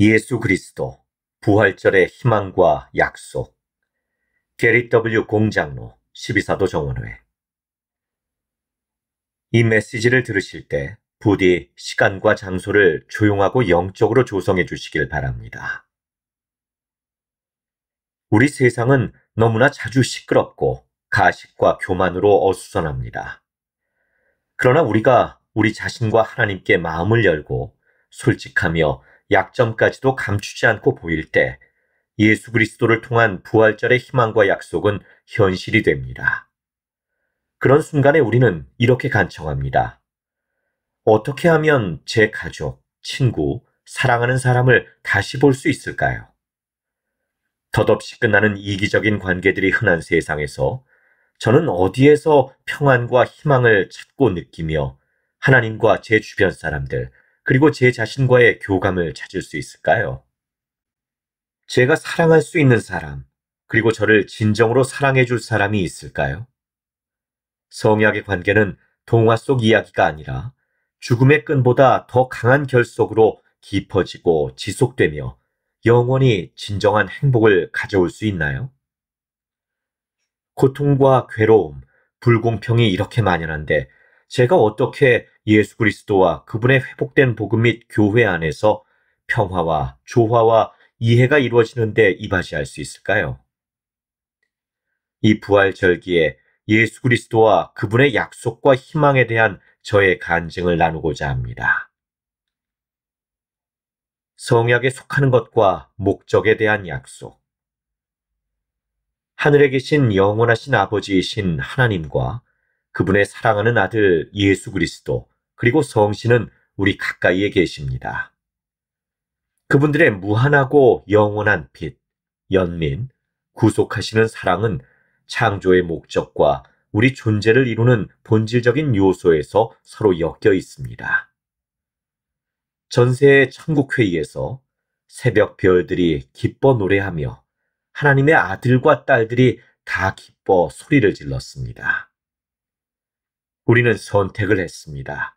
예수 그리스도 부활절의 희망과 약속. 게리 W. 공장로 12사도 정원회. 이 메시지를 들으실 때 부디 시간과 장소를 조용하고 영적으로 조성해 주시길 바랍니다. 우리 세상은 너무나 자주 시끄럽고 가식과 교만으로 어수선합니다. 그러나 우리가 우리 자신과 하나님께 마음을 열고 솔직하며 약점까지도 감추지 않고 보일 때 예수 그리스도를 통한 부활절의 희망과 약속은 현실이 됩니다. 그런 순간에 우리는 이렇게 간청합니다. 어떻게 하면 제 가족, 친구, 사랑하는 사람을 다시 볼 수 있을까요? 덧없이 끝나는 이기적인 관계들이 흔한 세상에서 저는 어디에서 평안과 희망을 찾고 느끼며 하나님과 제 주변 사람들, 그리고 제 자신과의 교감을 찾을 수 있을까요? 제가 사랑할 수 있는 사람, 그리고 저를 진정으로 사랑해 줄 사람이 있을까요? 성약의 관계는 동화 속 이야기가 아니라 죽음의 끈보다 더 강한 결속으로 깊어지고 지속되며 영원히 진정한 행복을 가져올 수 있나요? 고통과 괴로움, 불공평이 이렇게 만연한데 제가 어떻게 예수 그리스도와 그분의 회복된 복음 및 교회 안에서 평화와 조화와 이해가 이루어지는데 이바지할 수 있을까요? 이 부활절기에 예수 그리스도와 그분의 약속과 희망에 대한 저의 간증을 나누고자 합니다. 성약에 속하는 것과 목적에 대한 약속. 하늘에 계신 영원하신 아버지이신 하나님과 그분의 사랑하는 아들 예수 그리스도, 그리고 성신은 우리 가까이에 계십니다. 그분들의 무한하고 영원한 빛, 연민, 구속하시는 사랑은 창조의 목적과 우리 존재를 이루는 본질적인 요소에서 서로 엮여 있습니다. 전세의 천국회의에서 새벽 별들이 기뻐 노래하며 하나님의 아들과 딸들이 다 기뻐 소리를 질렀습니다. 우리는 선택을 했습니다.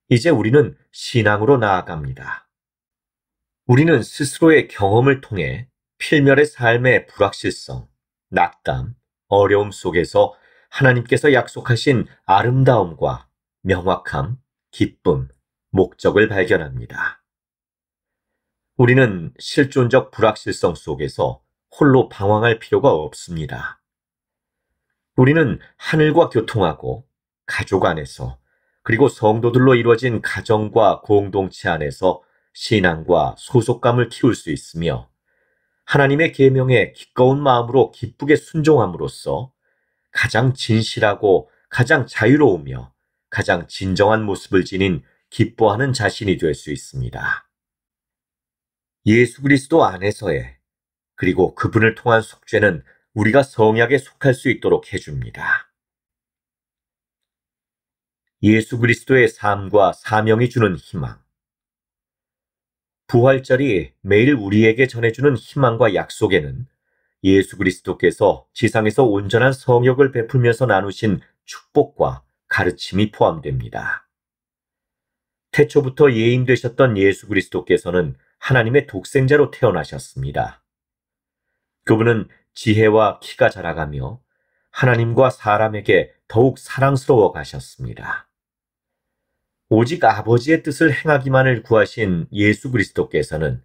이제 우리는 신앙으로 나아갑니다. 우리는 스스로의 경험을 통해 필멸의 삶의 불확실성, 낙담, 어려움 속에서 하나님께서 약속하신 아름다움과 명확함, 기쁨, 목적을 발견합니다. 우리는 실존적 불확실성 속에서 홀로 방황할 필요가 없습니다. 우리는 하늘과 교통하고 가족 안에서 그리고 성도들로 이루어진 가정과 공동체 안에서 신앙과 소속감을 키울 수 있으며 하나님의 계명에 기꺼운 마음으로 기쁘게 순종함으로써 가장 진실하고 가장 자유로우며 가장 진정한 모습을 지닌 기뻐하는 자신이 될 수 있습니다. 예수 그리스도 안에서의 그리고 그분을 통한 속죄는 우리가 성약에 속할 수 있도록 해줍니다. 예수 그리스도의 삶과 사명이 주는 희망. 부활절이 매일 우리에게 전해주는 희망과 약속에는 예수 그리스도께서 지상에서 온전한 성역을 베풀면서 나누신 축복과 가르침이 포함됩니다. 태초부터 예임되셨던 예수 그리스도께서는 하나님의 독생자로 태어나셨습니다. 그분은 지혜와 키가 자라가며 하나님과 사람에게 더욱 사랑스러워 가셨습니다. 오직 아버지의 뜻을 행하기만을 구하신 예수 그리스도께서는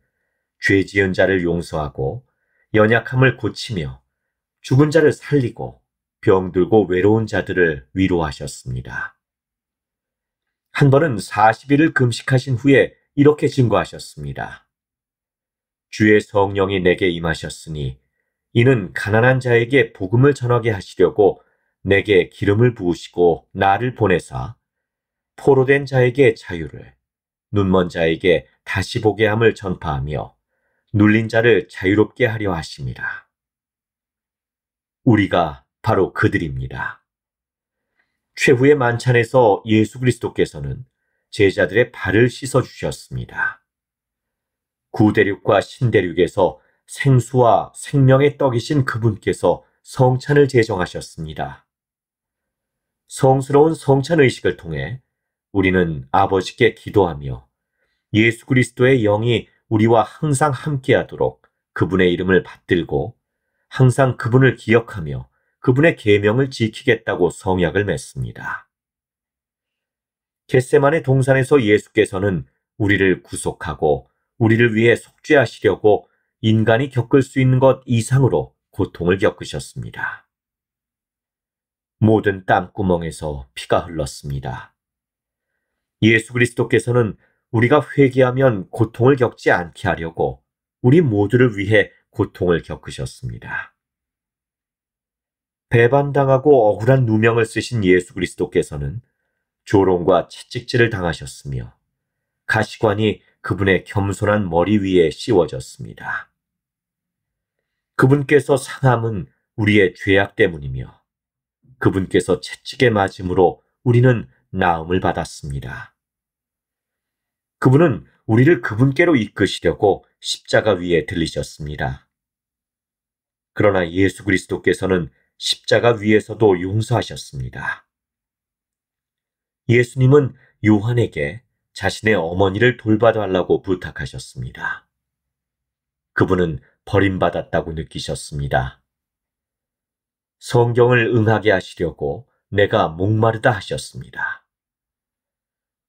죄 지은 자를 용서하고 연약함을 고치며 죽은 자를 살리고 병들고 외로운 자들을 위로하셨습니다. 한 번은 40일을 금식하신 후에 이렇게 증거하셨습니다. 주의 성령이 내게 임하셨으니 이는 가난한 자에게 복음을 전하게 하시려고 내게 기름을 부으시고 나를 보내사 포로된 자에게 자유를, 눈먼 자에게 다시 보게 함을 전파하며 눌린 자를 자유롭게 하려 하심이라. 우리가 바로 그들입니다. 최후의 만찬에서 예수 그리스도께서는 제자들의 발을 씻어 주셨습니다. 구대륙과 신대륙에서 생수와 생명의 떡이신 그분께서 성찬을 제정하셨습니다. 성스러운 성찬 의식을 통해 우리는 아버지께 기도하며 예수 그리스도의 영이 우리와 항상 함께하도록 그분의 이름을 받들고 항상 그분을 기억하며 그분의 계명을 지키겠다고 성약을 맺습니다. 겟세마네 동산에서 예수께서는 우리를 구속하고 우리를 위해 속죄하시려고 인간이 겪을 수 있는 것 이상으로 고통을 겪으셨습니다. 모든 땀구멍에서 피가 흘렀습니다. 예수 그리스도께서는 우리가 회개하면 고통을 겪지 않게 하려고 우리 모두를 위해 고통을 겪으셨습니다. 배반당하고 억울한 누명을 쓰신 예수 그리스도께서는 조롱과 채찍질을 당하셨으며 가시관이 그분의 겸손한 머리 위에 씌워졌습니다. 그분께서 상함은 우리의 죄악 때문이며 그분께서 채찍에 맞음으로 우리는 나음을 받았습니다. 그분은 우리를 그분께로 이끄시려고 십자가 위에 들리셨습니다. 그러나 예수 그리스도께서는 십자가 위에서도 용서하셨습니다. 예수님은 요한에게 자신의 어머니를 돌봐달라고 부탁하셨습니다. 그분은 버림받았다고 느끼셨습니다. 성경을 응하게 하시려고 내가 목마르다 하셨습니다.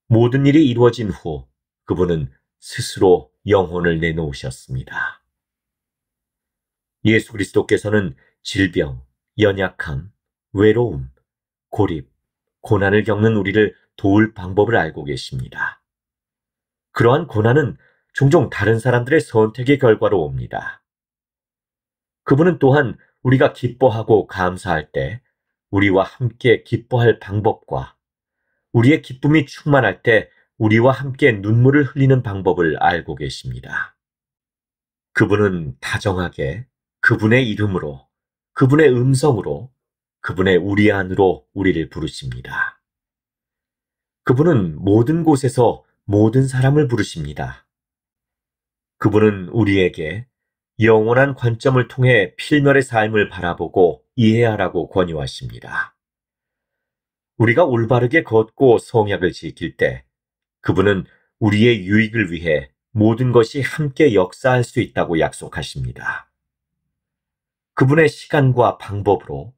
모든 일이 이루어진 후 그분은 스스로 영혼을 내놓으셨습니다. 예수 그리스도께서는 질병, 연약함, 외로움, 고립, 고난을 겪는 우리를 도울 방법을 알고 계십니다. 그러한 고난은 종종 다른 사람들의 선택의 결과로 옵니다. 그분은 또한 우리가 기뻐하고 감사할 때 우리와 함께 기뻐할 방법과 우리의 기쁨이 충만할 때 우리와 함께 눈물을 흘리는 방법을 알고 계십니다. 그분은 다정하게 그분의 이름으로, 그분의 음성으로, 그분의 우리 안으로 우리를 부르십니다. 그분은 모든 곳에서 모든 사람을 부르십니다. 그분은 우리에게 영원한 관점을 통해 필멸의 삶을 바라보고 이해하라고 권유하십니다. 우리가 올바르게 걷고 성약을 지킬 때 그분은 우리의 유익을 위해 모든 것이 함께 역사할 수 있다고 약속하십니다. 그분의 시간과 방법으로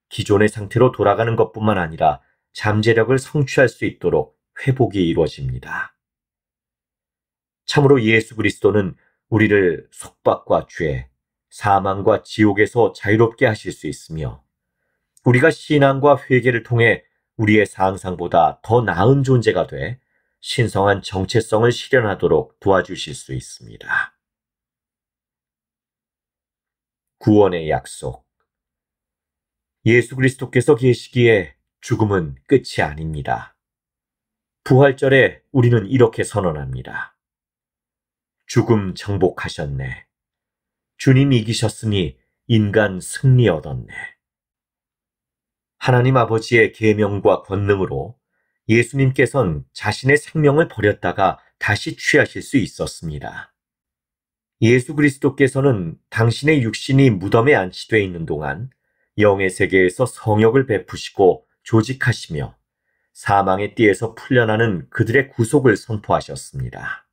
기존의 상태로 돌아가는 것뿐만 아니라 잠재력을 성취할 수 있도록 회복이 이루어집니다. 참으로 예수 그리스도는 우리를 속박과 죄, 사망과 지옥에서 자유롭게 하실 수 있으며 우리가 신앙과 회개를 통해 우리의 상상보다 더 나은 존재가 돼 신성한 정체성을 실현하도록 도와주실 수 있습니다. 구원의 약속. 예수 그리스도께서 계시기에 죽음은 끝이 아닙니다. 부활절에 우리는 이렇게 선언합니다. 죽음 정복하셨네. 주님 이기셨으니 인간 승리 얻었네. 하나님 아버지의 계명과 권능으로 예수님께서는 자신의 생명을 버렸다가 다시 취하실 수 있었습니다. 예수 그리스도께서는 당신의 육신이 무덤에 안치되어 있는 동안 영의 세계에서 성역을 베푸시고 조직하시며 사망의 띠에서 풀려나는 그들의 구속을 선포하셨습니다.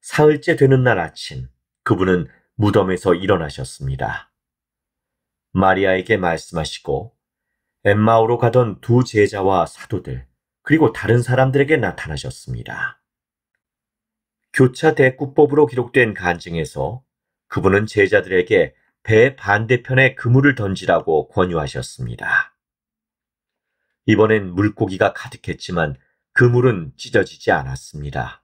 사흘째 되는 날 아침, 그분은 무덤에서 일어나셨습니다. 마리아에게 말씀하시고 엠마오로 가던 두 제자와 사도들, 그리고 다른 사람들에게 나타나셨습니다. 교차 대구법으로 기록된 간증에서 그분은 제자들에게 배 반대편에 그물을 던지라고 권유하셨습니다. 이번엔 물고기가 가득했지만 그물은 찢어지지 않았습니다.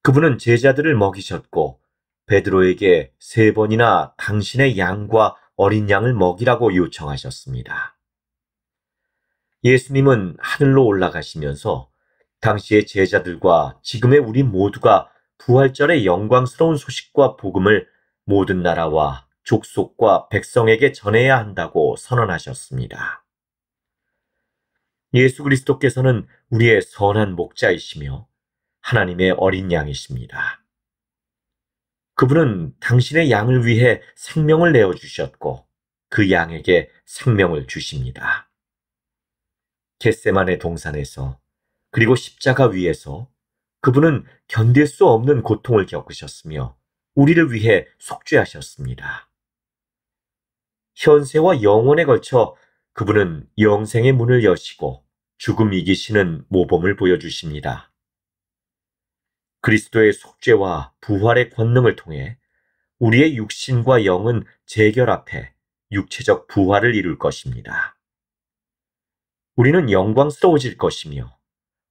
그분은 제자들을 먹이셨고 베드로에게 3번이나 당신의 양과 어린 양을 먹이라고 요청하셨습니다. 예수님은 하늘로 올라가시면서 당시의 제자들과 지금의 우리 모두가 부활절의 영광스러운 소식과 복음을 모든 나라와 족속과 백성에게 전해야 한다고 선언하셨습니다. 예수 그리스도께서는 우리의 선한 목자이시며 하나님의 어린 양이십니다. 그분은 당신의 양을 위해 생명을 내어주셨고 그 양에게 생명을 주십니다. 겟세마네 동산에서 그리고 십자가 위에서 그분은 견딜 수 없는 고통을 겪으셨으며 우리를 위해 속죄하셨습니다. 현세와 영원에 걸쳐 그분은 영생의 문을 여시고 죽음 이기시는 모범을 보여주십니다. 그리스도의 속죄와 부활의 권능을 통해 우리의 육신과 영은 재결합해 육체적 부활을 이룰 것입니다. 우리는 영광스러워질 것이며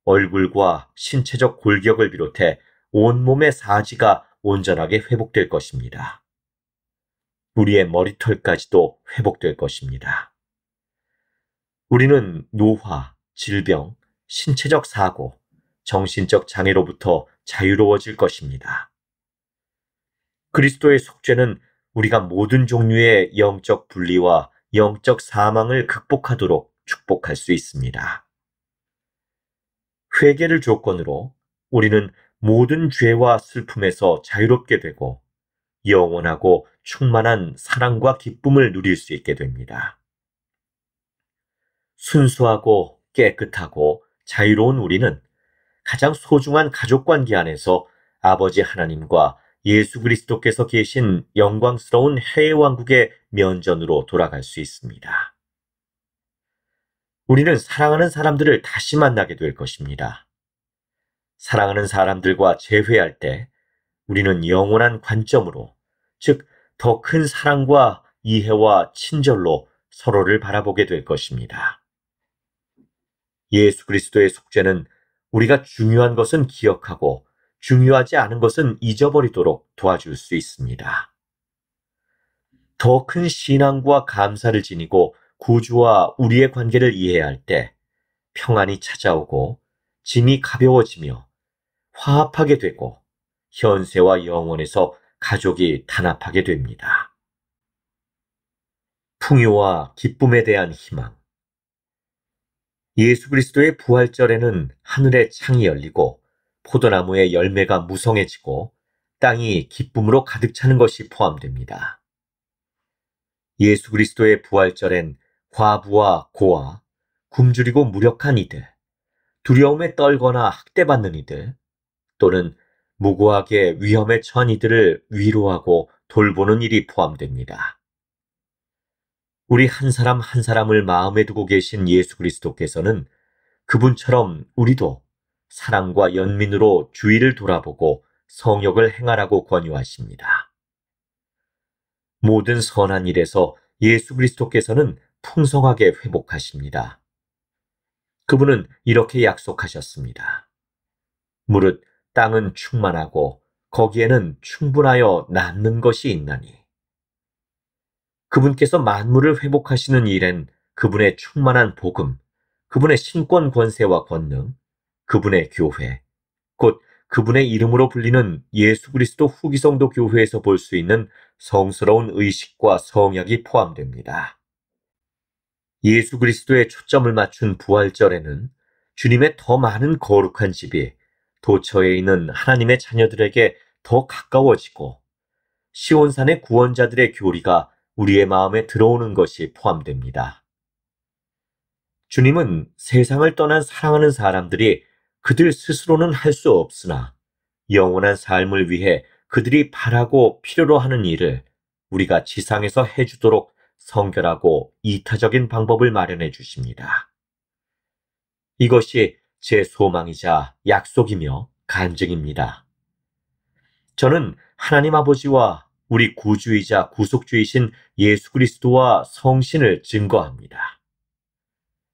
얼굴과 신체적 골격을 비롯해 온몸의 사지가 온전하게 회복될 것입니다. 우리의 머리털까지도 회복될 것입니다. 우리는 노화, 질병, 신체적 사고, 정신적 장애로부터 자유로워질 것입니다. 그리스도의 속죄는 우리가 모든 종류의 영적 분리와 영적 사망을 극복하도록 축복할 수 있습니다. 회개를 조건으로 우리는 모든 죄와 슬픔에서 자유롭게 되고 영원하고 충만한 사랑과 기쁨을 누릴 수 있게 됩니다. 순수하고 깨끗하고 자유로운 우리는 가장 소중한 가족관계 안에서 아버지 하나님과 예수 그리스도께서 계신 영광스러운 해외왕국의 면전으로 돌아갈 수 있습니다. 우리는 사랑하는 사람들을 다시 만나게 될 것입니다. 사랑하는 사람들과 재회할 때 우리는 영원한 관점으로, 즉, 더 큰 사랑과 이해와 친절로 서로를 바라보게 될 것입니다. 예수 그리스도의 속죄는 우리가 중요한 것은 기억하고 중요하지 않은 것은 잊어버리도록 도와줄 수 있습니다. 더 큰 신앙과 감사를 지니고 구주와 우리의 관계를 이해할 때 평안이 찾아오고 짐이 가벼워지며 화합하게 되고 현세와 영원에서 가족이 단합하게 됩니다. 풍요와 기쁨에 대한 희망. 예수 그리스도의 부활절에는 하늘의 창이 열리고 포도나무의 열매가 무성해지고 땅이 기쁨으로 가득 차는 것이 포함됩니다. 예수 그리스도의 부활절엔 과부와 고아, 굶주리고 무력한 이들, 두려움에 떨거나 학대받는 이들, 또는 무고하게 위험에 처한 이들을 위로하고 돌보는 일이 포함됩니다. 우리 한 사람 한 사람을 마음에 두고 계신 예수 그리스도께서는 그분처럼 우리도 사랑과 연민으로 주위를 돌아보고 성역을 행하라고 권유하십니다. 모든 선한 일에서 예수 그리스도께서는 풍성하게 회복하십니다. 그분은 이렇게 약속하셨습니다. 무릇 땅은 충만하고 거기에는 충분하여 남는 것이 있나니. 그분께서 만물을 회복하시는 일엔 그분의 충만한 복음, 그분의 신권 권세와 권능, 그분의 교회, 곧 그분의 이름으로 불리는 예수 그리스도 후기성도 교회에서 볼 수 있는 성스러운 의식과 성약이 포함됩니다. 예수 그리스도의 초점을 맞춘 부활절에는 주님의 더 많은 거룩한 집이 도처에 있는 하나님의 자녀들에게 더 가까워지고 시온산의 구원자들의 교리가 우리의 마음에 들어오는 것이 포함됩니다. 주님은 세상을 떠난 사랑하는 사람들이 그들 스스로는 할 수 없으나 영원한 삶을 위해 그들이 바라고 필요로 하는 일을 우리가 지상에서 해주도록 성결하고 이타적인 방법을 마련해 주십니다. 이것이 제 소망이자 약속이며 간증입니다. 저는 하나님 아버지와 우리 구주이자 구속주이신 예수 그리스도와 성신을 증거합니다.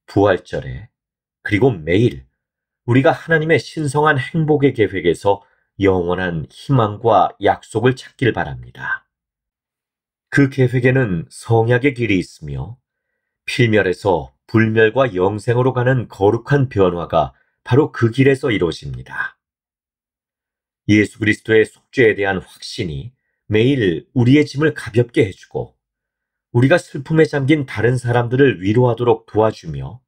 부활절에 그리고 매일 우리가 하나님의 신성한 행복의 계획에서 영원한 희망과 약속을 찾길 바랍니다. 그 계획에는 성약의 길이 있으며 필멸에서 불멸과 영생으로 가는 거룩한 변화가 바로 그 길에서 이루어집니다. 예수 그리스도의 속죄에 대한 확신이 매일 우리의 짐을 가볍게 해주고 우리가 슬픔에 잠긴 다른 사람들을 위로하도록 도와주며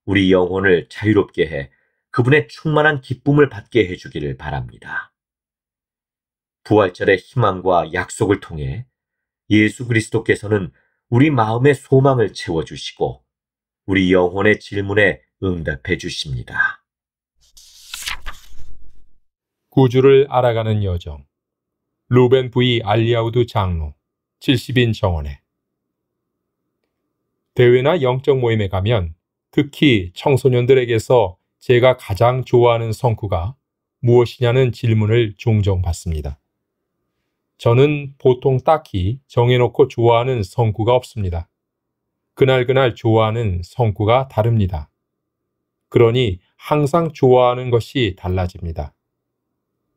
우리 영혼을 자유롭게 해 그분의 충만한 기쁨을 받게 해주기를 바랍니다. 부활절의 희망과 약속을 통해 예수 그리스도께서는 우리 마음의 소망을 채워주시고 우리 영혼의 질문에 응답해 주십니다. 구주를 알아가는 여정. 루벤 V. 알리아우드 장로, 70인 정원회. 대회나 영적 모임에 가면 특히 청소년들에게서 제가 가장 좋아하는 성구가 무엇이냐는 질문을 종종 받습니다. 저는 보통 딱히 정해놓고 좋아하는 성구가 없습니다. 그날그날 좋아하는 성구가 다릅니다. 그러니 항상 좋아하는 것이 달라집니다.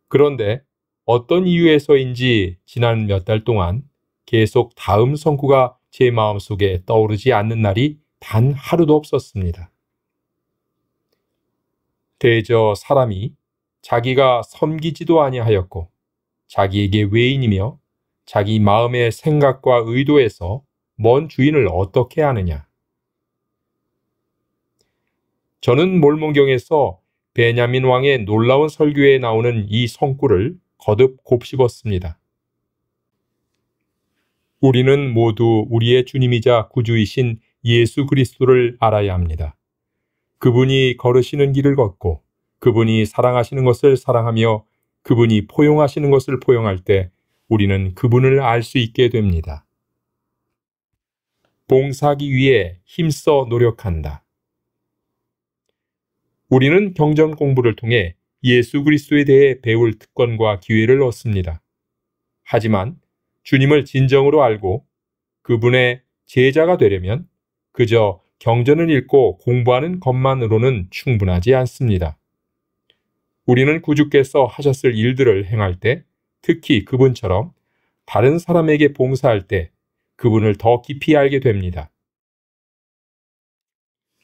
그런데 어떤 이유에서인지 지난 몇 달 동안 계속 다음 성구가 제 마음속에 떠오르지 않는 날이 단 하루도 없었습니다. 대저 사람이 자기가 섬기지도 아니하였고 자기에게 외인이며 자기 마음의 생각과 의도에서 먼 주인을 어떻게 아느냐. 저는 몰몬경에서 베냐민 왕의 놀라운 설교에 나오는 이 성구를 거듭 곱씹었습니다. 우리는 모두 우리의 주님이자 구주이신 예수 그리스도를 알아야 합니다. 그분이 걸으시는 길을 걷고 그분이 사랑하시는 것을 사랑하며 그분이 포용하시는 것을 포용할 때 우리는 그분을 알 수 있게 됩니다. 봉사하기 위해 힘써 노력한다. 우리는 경전 공부를 통해 예수 그리스도에 대해 배울 특권과 기회를 얻습니다. 하지만 주님을 진정으로 알고 그분의 제자가 되려면 그저 경전을 읽고 공부하는 것만으로는 충분하지 않습니다. 우리는 구주께서 하셨을 일들을 행할 때 특히 그분처럼 다른 사람에게 봉사할 때 그분을 더 깊이 알게 됩니다.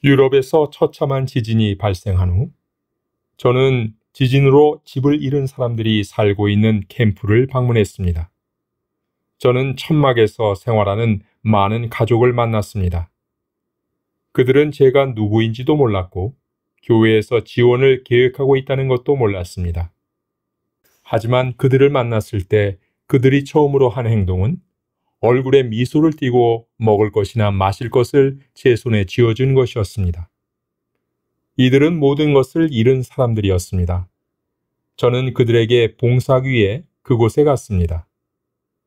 유럽에서 처참한 지진이 발생한 후 저는 지진으로 집을 잃은 사람들이 살고 있는 캠프를 방문했습니다. 저는 천막에서 생활하는 많은 가족을 만났습니다. 그들은 제가 누구인지도 몰랐고 교회에서 지원을 계획하고 있다는 것도 몰랐습니다. 하지만 그들을 만났을 때 그들이 처음으로 한 행동은 얼굴에 미소를 띠고 먹을 것이나 마실 것을 제 손에 쥐어준 것이었습니다. 이들은 모든 것을 잃은 사람들이었습니다. 저는 그들에게 봉사하기 위해 그곳에 갔습니다.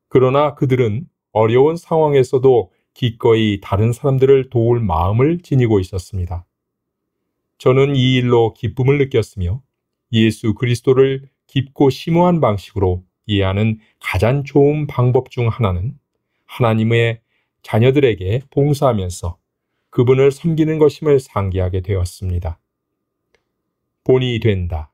그러나 그들은 어려운 상황에서도 기꺼이 다른 사람들을 도울 마음을 지니고 있었습니다. 저는 이 일로 기쁨을 느꼈으며 예수 그리스도를 깊고 심오한 방식으로 이해하는 가장 좋은 방법 중 하나는 하나님의 자녀들에게 봉사하면서 그분을 섬기는 것임을 상기하게 되었습니다. 본이 된다.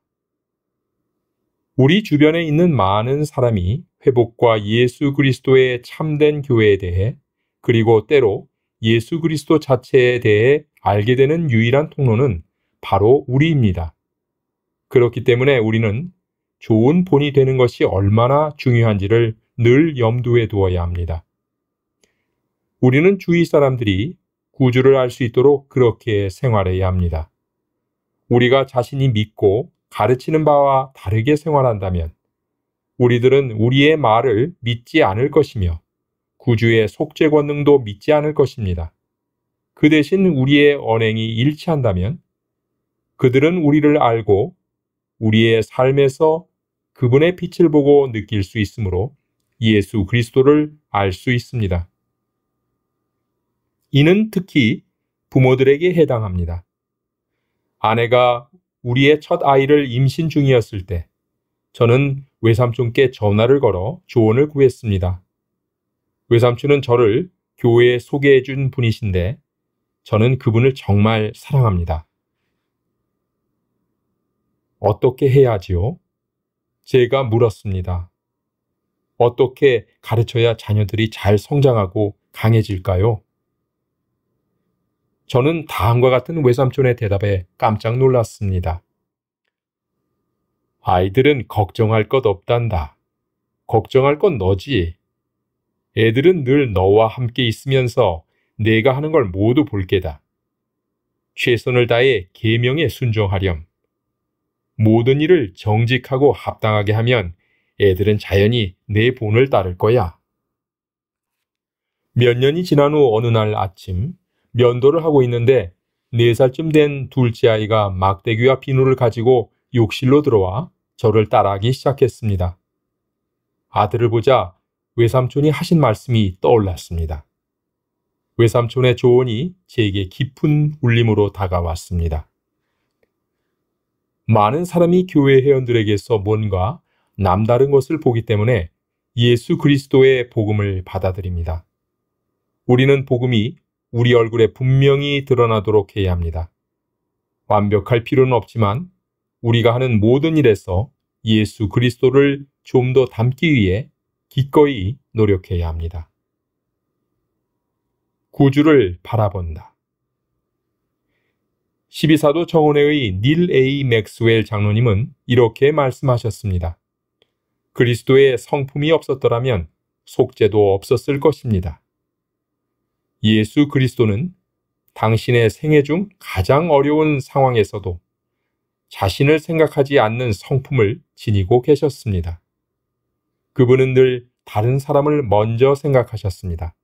우리 주변에 있는 많은 사람이 회복과 예수 그리스도의 참된 교회에 대해 그리고 때로 예수 그리스도 자체에 대해 알게 되는 유일한 통로는 바로 우리입니다. 그렇기 때문에 우리는 좋은 본이 되는 것이 얼마나 중요한지를 늘 염두에 두어야 합니다. 우리는 주위 사람들이 구주를 알 수 있도록 그렇게 생활해야 합니다. 우리가 자신이 믿고 가르치는 바와 다르게 생활한다면 우리들은 우리의 말을 믿지 않을 것이며 구주의 속죄 권능도 믿지 않을 것입니다. 그 대신 우리의 언행이 일치한다면 그들은 우리를 알고 우리의 삶에서 그분의 빛을 보고 느낄 수 있으므로 예수 그리스도를 알 수 있습니다. 이는 특히 부모들에게 해당합니다. 아내가 우리의 첫 아이를 임신 중이었을 때 저는 외삼촌께 전화를 걸어 조언을 구했습니다. 외삼촌은 저를 교회에 소개해 준 분이신데 저는 그분을 정말 사랑합니다. 어떻게 해야 하지요? 제가 물었습니다. 어떻게 가르쳐야 자녀들이 잘 성장하고 강해질까요? 저는 다음과 같은 외삼촌의 대답에 깜짝 놀랐습니다. 아이들은 걱정할 것 없단다. 걱정할 건 너지. 애들은 늘 너와 함께 있으면서 내가 하는 걸 모두 볼 게다. 최선을 다해 계명에 순종하렴. 모든 일을 정직하고 합당하게 하면 애들은 자연히 내 본을 따를 거야. 몇 년이 지난 후 어느 날 아침 면도를 하고 있는데 4살쯤 된 둘째 아이가 막대기와 비누를 가지고 욕실로 들어와 저를 따라하기 시작했습니다. 아들을 보자 외삼촌이 하신 말씀이 떠올랐습니다. 외삼촌의 조언이 제게 깊은 울림으로 다가왔습니다. 많은 사람이 교회 회원들에게서 뭔가 남다른 것을 보기 때문에 예수 그리스도의 복음을 받아들입니다. 우리는 복음이 우리 얼굴에 분명히 드러나도록 해야 합니다. 완벽할 필요는 없지만 우리가 하는 모든 일에서 예수 그리스도를 좀 더 닮기 위해 기꺼이 노력해야 합니다. 구주를 바라본다. 12사도 정원회의 닐 A. 맥스웰 장로님은 이렇게 말씀하셨습니다. 그리스도의 성품이 없었더라면 속죄도 없었을 것입니다. 예수 그리스도는 당신의 생애 중 가장 어려운 상황에서도 자신을 생각하지 않는 성품을 지니고 계셨습니다. 그분은 늘 다른 사람을 먼저 생각하셨습니다.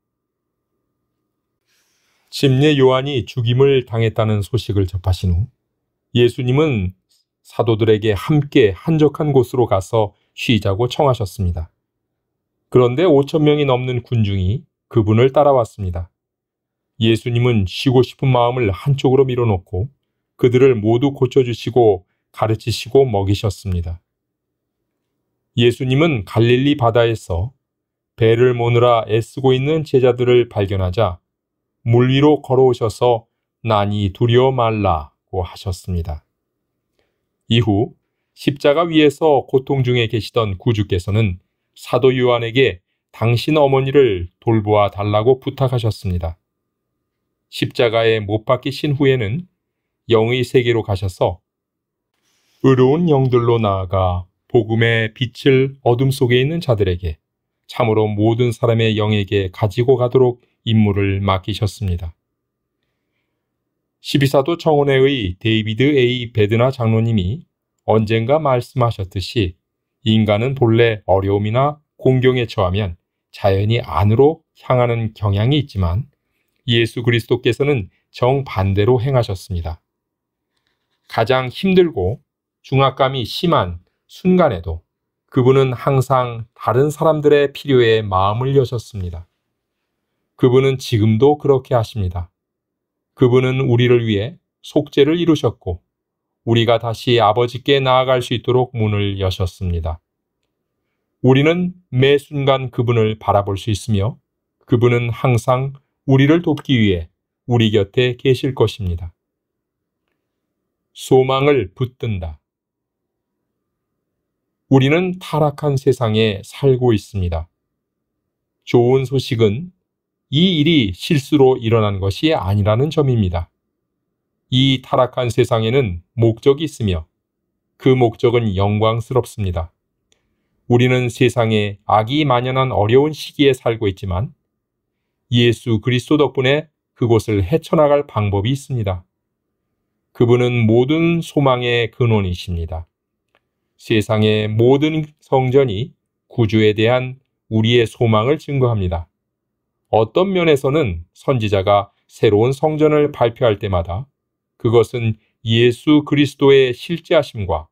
침례 요한이 죽임을 당했다는 소식을 접하신 후 예수님은 사도들에게 함께 한적한 곳으로 가서 쉬자고 청하셨습니다. 그런데 5,000명이 넘는 군중이 그분을 따라왔습니다. 예수님은 쉬고 싶은 마음을 한쪽으로 밀어놓고 그들을 모두 고쳐주시고 가르치시고 먹이셨습니다. 예수님은 갈릴리 바다에서 배를 모느라 애쓰고 있는 제자들을 발견하자 물 위로 걸어오셔서 난이 두려워 말라고 하셨습니다. 이후 십자가 위에서 고통 중에 계시던 구주께서는 사도 요한에게 당신 어머니를 돌보아 달라고 부탁하셨습니다. 십자가에 못 박히신 후에는 영의 세계로 가셔서 의로운 영들로 나아가 복음의 빛을 어둠 속에 있는 자들에게 참으로 모든 사람의 영에게 가지고 가도록 임무를 맡기셨습니다. 12사도 청원회의 데이비드 A. 베드나 장로님이 언젠가 말씀하셨듯이 인간은 본래 어려움이나 공경에 처하면 자연히 안으로 향하는 경향이 있지만 예수 그리스도께서는 정반대로 행하셨습니다. 가장 힘들고 중압감이 심한 순간에도 그분은 항상 다른 사람들의 필요에 마음을 여셨습니다. 그분은 지금도 그렇게 하십니다. 그분은 우리를 위해 속죄를 이루셨고 우리가 다시 아버지께 나아갈 수 있도록 문을 여셨습니다. 우리는 매 순간 그분을 바라볼 수 있으며 그분은 항상 우리를 돕기 위해 우리 곁에 계실 것입니다. 소망을 붙든다. 우리는 타락한 세상에 살고 있습니다. 좋은 소식은 이 일이 실수로 일어난 것이 아니라는 점입니다. 이 타락한 세상에는 목적이 있으며 그 목적은 영광스럽습니다. 우리는 세상에 악이 만연한 어려운 시기에 살고 있지만 예수 그리스도 덕분에 그곳을 헤쳐나갈 방법이 있습니다. 그분은 모든 소망의 근원이십니다. 세상의 모든 성전이 구주에 대한 우리의 소망을 증거합니다. 어떤 면에서는 선지자가 새로운 성전을 발표할 때마다 그것은 예수 그리스도의 실제하심과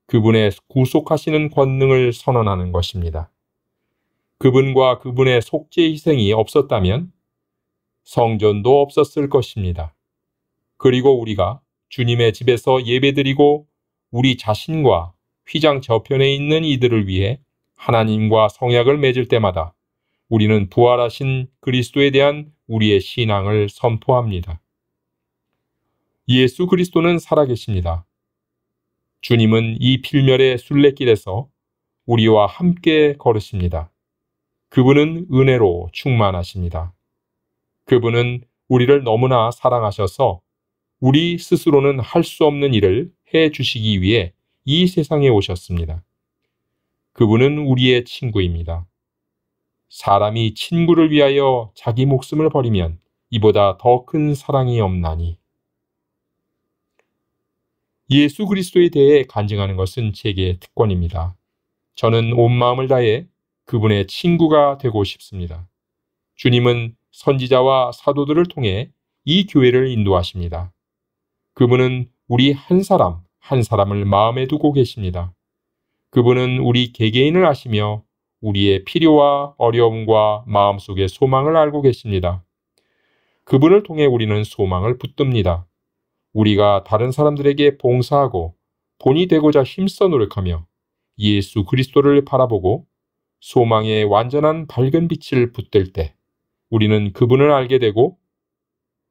그분의 구속하시는 권능을 선언하는 것입니다. 그분과 그분의 속죄 희생이 없었다면 성전도 없었을 것입니다. 그리고 우리가 주님의 집에서 예배드리고 우리 자신과 휘장 저편에 있는 이들을 위해 하나님과 성약을 맺을 때마다 우리는 부활하신 그리스도에 대한 우리의 신앙을 선포합니다. 예수 그리스도는 살아계십니다. 주님은 이 필멸의 순례길에서 우리와 함께 걸으십니다. 그분은 은혜로 충만하십니다. 그분은 우리를 너무나 사랑하셔서 우리 스스로는 할 수 없는 일을 해 주시기 위해 이 세상에 오셨습니다. 그분은 우리의 친구입니다. 사람이 친구를 위하여 자기 목숨을 버리면 이보다 더 큰 사랑이 없나니. 예수 그리스도에 대해 간증하는 것은 제게 특권입니다. 저는 온 마음을 다해 그분의 친구가 되고 싶습니다. 주님은 선지자와 사도들을 통해 이 교회를 인도하십니다. 그분은 우리 한 사람 한 사람을 마음에 두고 계십니다. 그분은 우리 개개인을 아시며 우리의 필요와 어려움과 마음속의 소망을 알고 계십니다. 그분을 통해 우리는 소망을 붙듭니다. 우리가 다른 사람들에게 봉사하고 본이 되고자 힘써 노력하며 예수 그리스도를 바라보고 소망의 완전한 밝은 빛을 붙들 때 우리는 그분을 알게 되고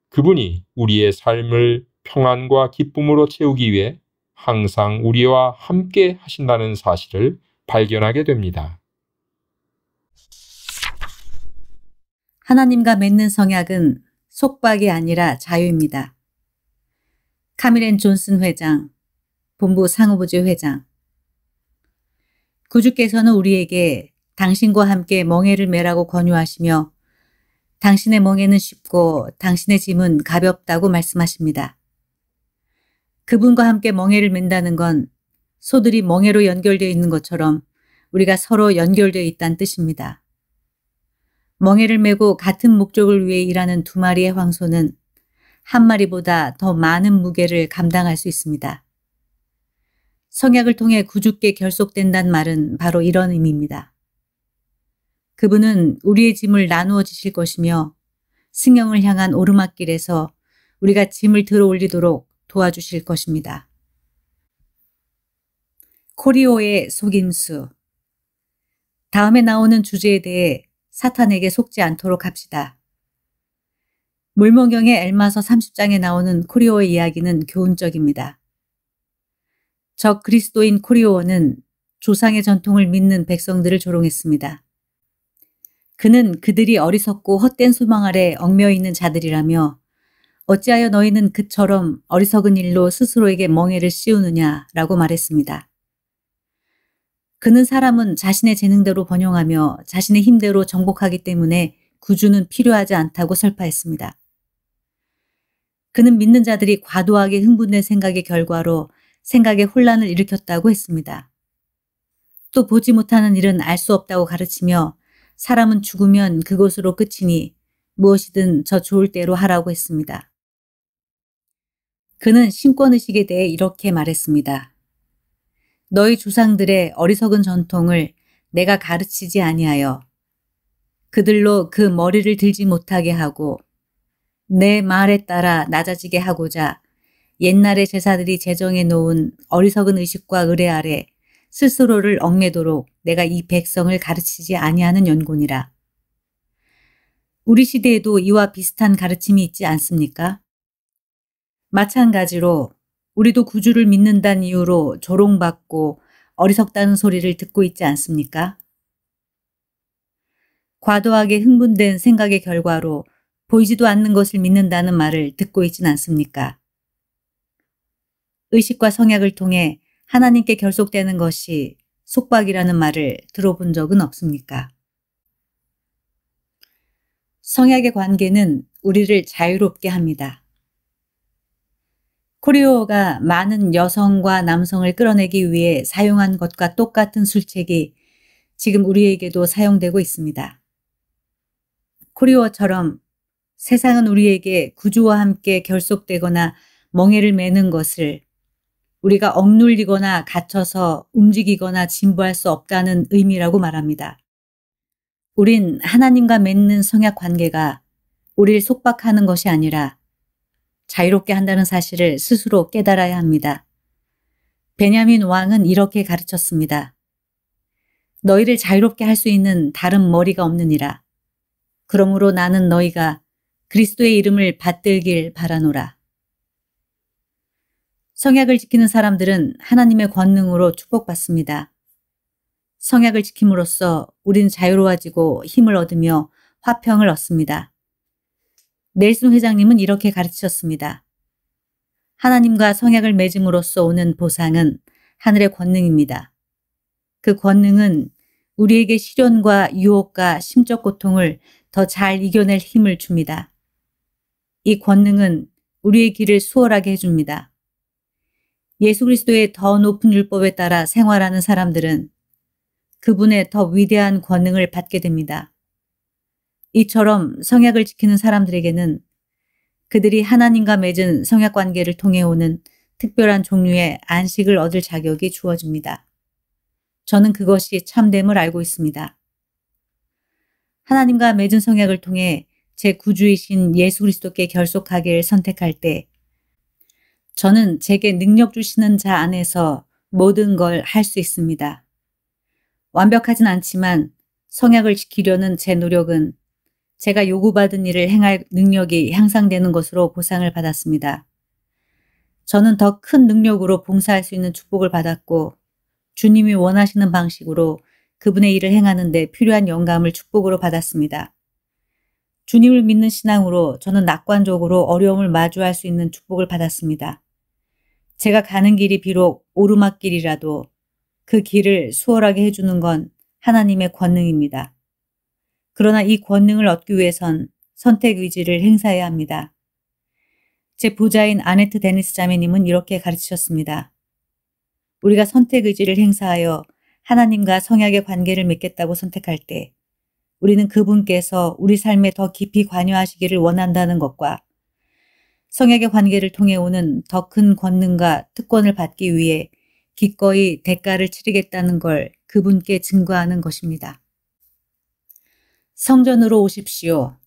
그분이 우리의 삶을 평안과 기쁨으로 채우기 위해 항상 우리와 함께 하신다는 사실을 발견하게 됩니다. 하나님과 맺는 성약은 속박이 아니라 자유입니다. 카밀 존슨 회장, 본부 상호부지 회장. 구주께서는 우리에게 당신과 함께 멍에를 매라고 권유하시며 당신의 멍에는 쉽고 당신의 짐은 가볍다고 말씀하십니다. 그분과 함께 멍에를 맨다는 건 소들이 멍에로 연결되어 있는 것처럼 우리가 서로 연결되어 있다는 뜻입니다. 멍에를 메고 같은 목적을 위해 일하는 두 마리의 황소는 한 마리보다 더 많은 무게를 감당할 수 있습니다. 성약을 통해 구주께 결속된다는 말은 바로 이런 의미입니다. 그분은 우리의 짐을 나누어 주실 것이며 승영을 향한 오르막길에서 우리가 짐을 들어 올리도록 도와주실 것입니다. 코리오의 속임수. 다음에 나오는 주제에 대해 사탄에게 속지 않도록 합시다. 물mon경의 엘마서 30장에 나오는 코리오의 이야기는 교훈적입니다. 적 그리스도인 코리오는 조상의 전통을 믿는 백성들을 조롱했습니다. 그는 그들이 어리석고 헛된 소망 아래 얽매여 있는 자들이라며 어찌하여 너희는 그처럼 어리석은 일로 스스로에게 멍에를 씌우느냐라고 말했습니다. 그는 사람은 자신의 재능대로 번영하며 자신의 힘대로 정복하기 때문에 구주는 필요하지 않다고 설파했습니다. 그는 믿는 자들이 과도하게 흥분된 생각의 결과로 생각에 혼란을 일으켰다고 했습니다. 또 보지 못하는 일은 알 수 없다고 가르치며 사람은 죽으면 그것으로 끝이니 무엇이든 저 좋을 대로 하라고 했습니다. 그는 신권의식에 대해 이렇게 말했습니다. 너희 조상들의 어리석은 전통을 내가 가르치지 아니하여 그들로 그 머리를 들지 못하게 하고 내 말에 따라 낮아지게 하고자 옛날의 제사들이 제정해 놓은 어리석은 의식과 의뢰 아래 스스로를 얽매도록 내가 이 백성을 가르치지 아니하는 연곤이라. 우리 시대에도 이와 비슷한 가르침이 있지 않습니까? 마찬가지로 우리도 구주를 믿는다는 이유로 조롱받고 어리석다는 소리를 듣고 있지 않습니까? 과도하게 흥분된 생각의 결과로 보이지도 않는 것을 믿는다는 말을 듣고 있진 않습니까? 의식과 성약을 통해 하나님께 결속되는 것이 속박이라는 말을 들어본 적은 없습니까? 성약의 관계는 우리를 자유롭게 합니다. 코리오가 많은 여성과 남성을 끌어내기 위해 사용한 것과 똑같은 술책이 지금 우리에게도 사용되고 있습니다. 코리오처럼 세상은 우리에게 구주와 함께 결속되거나 멍에를 매는 것을 우리가 억눌리거나 갇혀서 움직이거나 진보할 수 없다는 의미라고 말합니다. 우린 하나님과 맺는 성약 관계가 우리를 속박하는 것이 아니라 자유롭게 한다는 사실을 스스로 깨달아야 합니다. 베냐민 왕은 이렇게 가르쳤습니다. 너희를 자유롭게 할 수 있는 다른 머리가 없느니라. 그러므로 나는 너희가 그리스도의 이름을 받들길 바라노라. 성약을 지키는 사람들은 하나님의 권능으로 축복받습니다. 성약을 지킴으로써 우리는 자유로워지고 힘을 얻으며 화평을 얻습니다. 넬슨 회장님은 이렇게 가르치셨습니다. 하나님과 성약을 맺음으로써 오는 보상은 하늘의 권능입니다. 그 권능은 우리에게 시련과 유혹과 심적 고통을 더 잘 이겨낼 힘을 줍니다. 이 권능은 우리의 길을 수월하게 해줍니다. 예수 그리스도의 더 높은 율법에 따라 생활하는 사람들은 그분의 더 위대한 권능을 받게 됩니다. 이처럼 성약을 지키는 사람들에게는 그들이 하나님과 맺은 성약 관계를 통해 오는 특별한 종류의 안식을 얻을 자격이 주어집니다. 저는 그것이 참됨을 알고 있습니다. 하나님과 맺은 성약을 통해 제 구주이신 예수 그리스도께 결속하기를 선택할 때 저는 제게 능력 주시는 자 안에서 모든 걸 할 수 있습니다. 완벽하진 않지만 성약을 지키려는 제 노력은 제가 요구받은 일을 행할 능력이 향상되는 것으로 보상을 받았습니다. 저는 더 큰 능력으로 봉사할 수 있는 축복을 받았고 주님이 원하시는 방식으로 그분의 일을 행하는 데 필요한 영감을 축복으로 받았습니다. 주님을 믿는 신앙으로 저는 낙관적으로 어려움을 마주할 수 있는 축복을 받았습니다. 제가 가는 길이 비록 오르막길이라도 그 길을 수월하게 해주는 건 하나님의 권능입니다. 그러나 이 권능을 얻기 위해선 선택 의지를 행사해야 합니다. 제 보좌인 아네트 데니스 자매님은 이렇게 가르치셨습니다. 우리가 선택 의지를 행사하여 하나님과 성약의 관계를 맺겠다고 선택할 때 우리는 그분께서 우리 삶에 더 깊이 관여하시기를 원한다는 것과 성약의 관계를 통해 오는 더 큰 권능과 특권을 받기 위해 기꺼이 대가를 치르겠다는 걸 그분께 증거하는 것입니다. 성전으로 오십시오.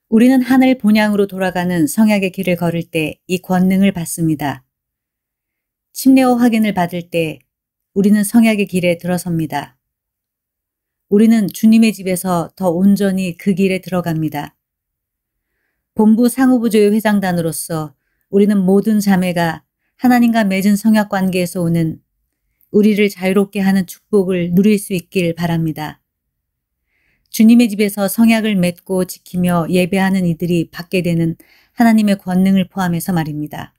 우리는 하늘 본향으로 돌아가는 성약의 길을 걸을 때 이 권능을 받습니다. 침례와 확인을 받을 때 우리는 성약의 길에 들어섭니다. 우리는 주님의 집에서 더 온전히 그 길에 들어갑니다. 본부 상호부조의 회장단으로서 우리는 모든 자매가 하나님과 맺은 성약 관계에서 오는 우리를 자유롭게 하는 축복을 누릴 수 있길 바랍니다. 주님의 집에서 성약을 맺고 지키며 예배하는 이들이 받게 되는 하나님의 권능을 포함해서 말입니다.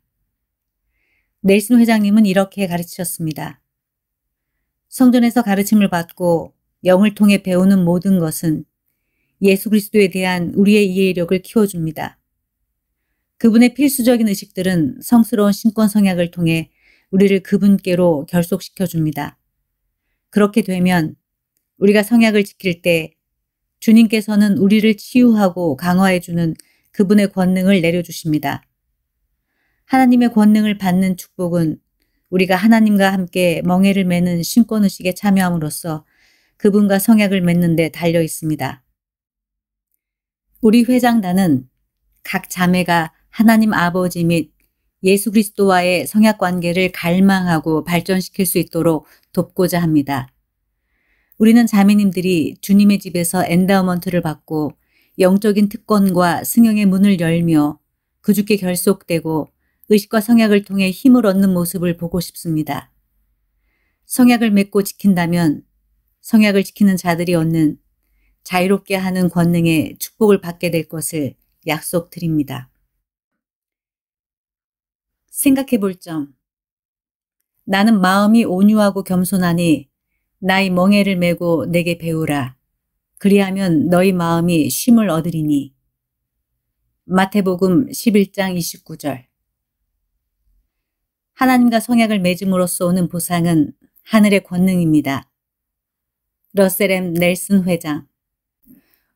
넬슨 회장님은 이렇게 가르치셨습니다. 성전에서 가르침을 받고 영을 통해 배우는 모든 것은 예수 그리스도에 대한 우리의 이해력을 키워줍니다. 그분의 필수적인 의식들은 성스러운 신권 성약을 통해 우리를 그분께로 결속시켜줍니다. 그렇게 되면 우리가 성약을 지킬 때 주님께서는 우리를 치유하고 강화해주는 그분의 권능을 내려주십니다. 하나님의 권능을 받는 축복은 우리가 하나님과 함께 멍에를 매는 신권의식에 참여함으로써 그분과 성약을 맺는 데 달려 있습니다. 우리 회장단은 각 자매가 하나님 아버지 및 예수 그리스도와의 성약 관계를 갈망하고 발전시킬 수 있도록 돕고자 합니다. 우리는 자매님들이 주님의 집에서 엔다우먼트를 받고 영적인 특권과 승용의 문을 열며 그주께 결속되고 의식과 성약을 통해 힘을 얻는 모습을 보고 싶습니다. 성약을 맺고 지킨다면 성약을 지키는 자들이 얻는 자유롭게 하는 권능의 축복을 받게 될 것을 약속드립니다. 생각해 볼 점. 나는 마음이 온유하고 겸손하니 나의 멍에를 메고 내게 배우라. 그리하면 너희 마음이 쉼을 얻으리니. 마태복음 11장 29절. 하나님과 성약을 맺음으로써 오는 보상은 하늘의 권능입니다. 러셀 M. 넬슨 회장.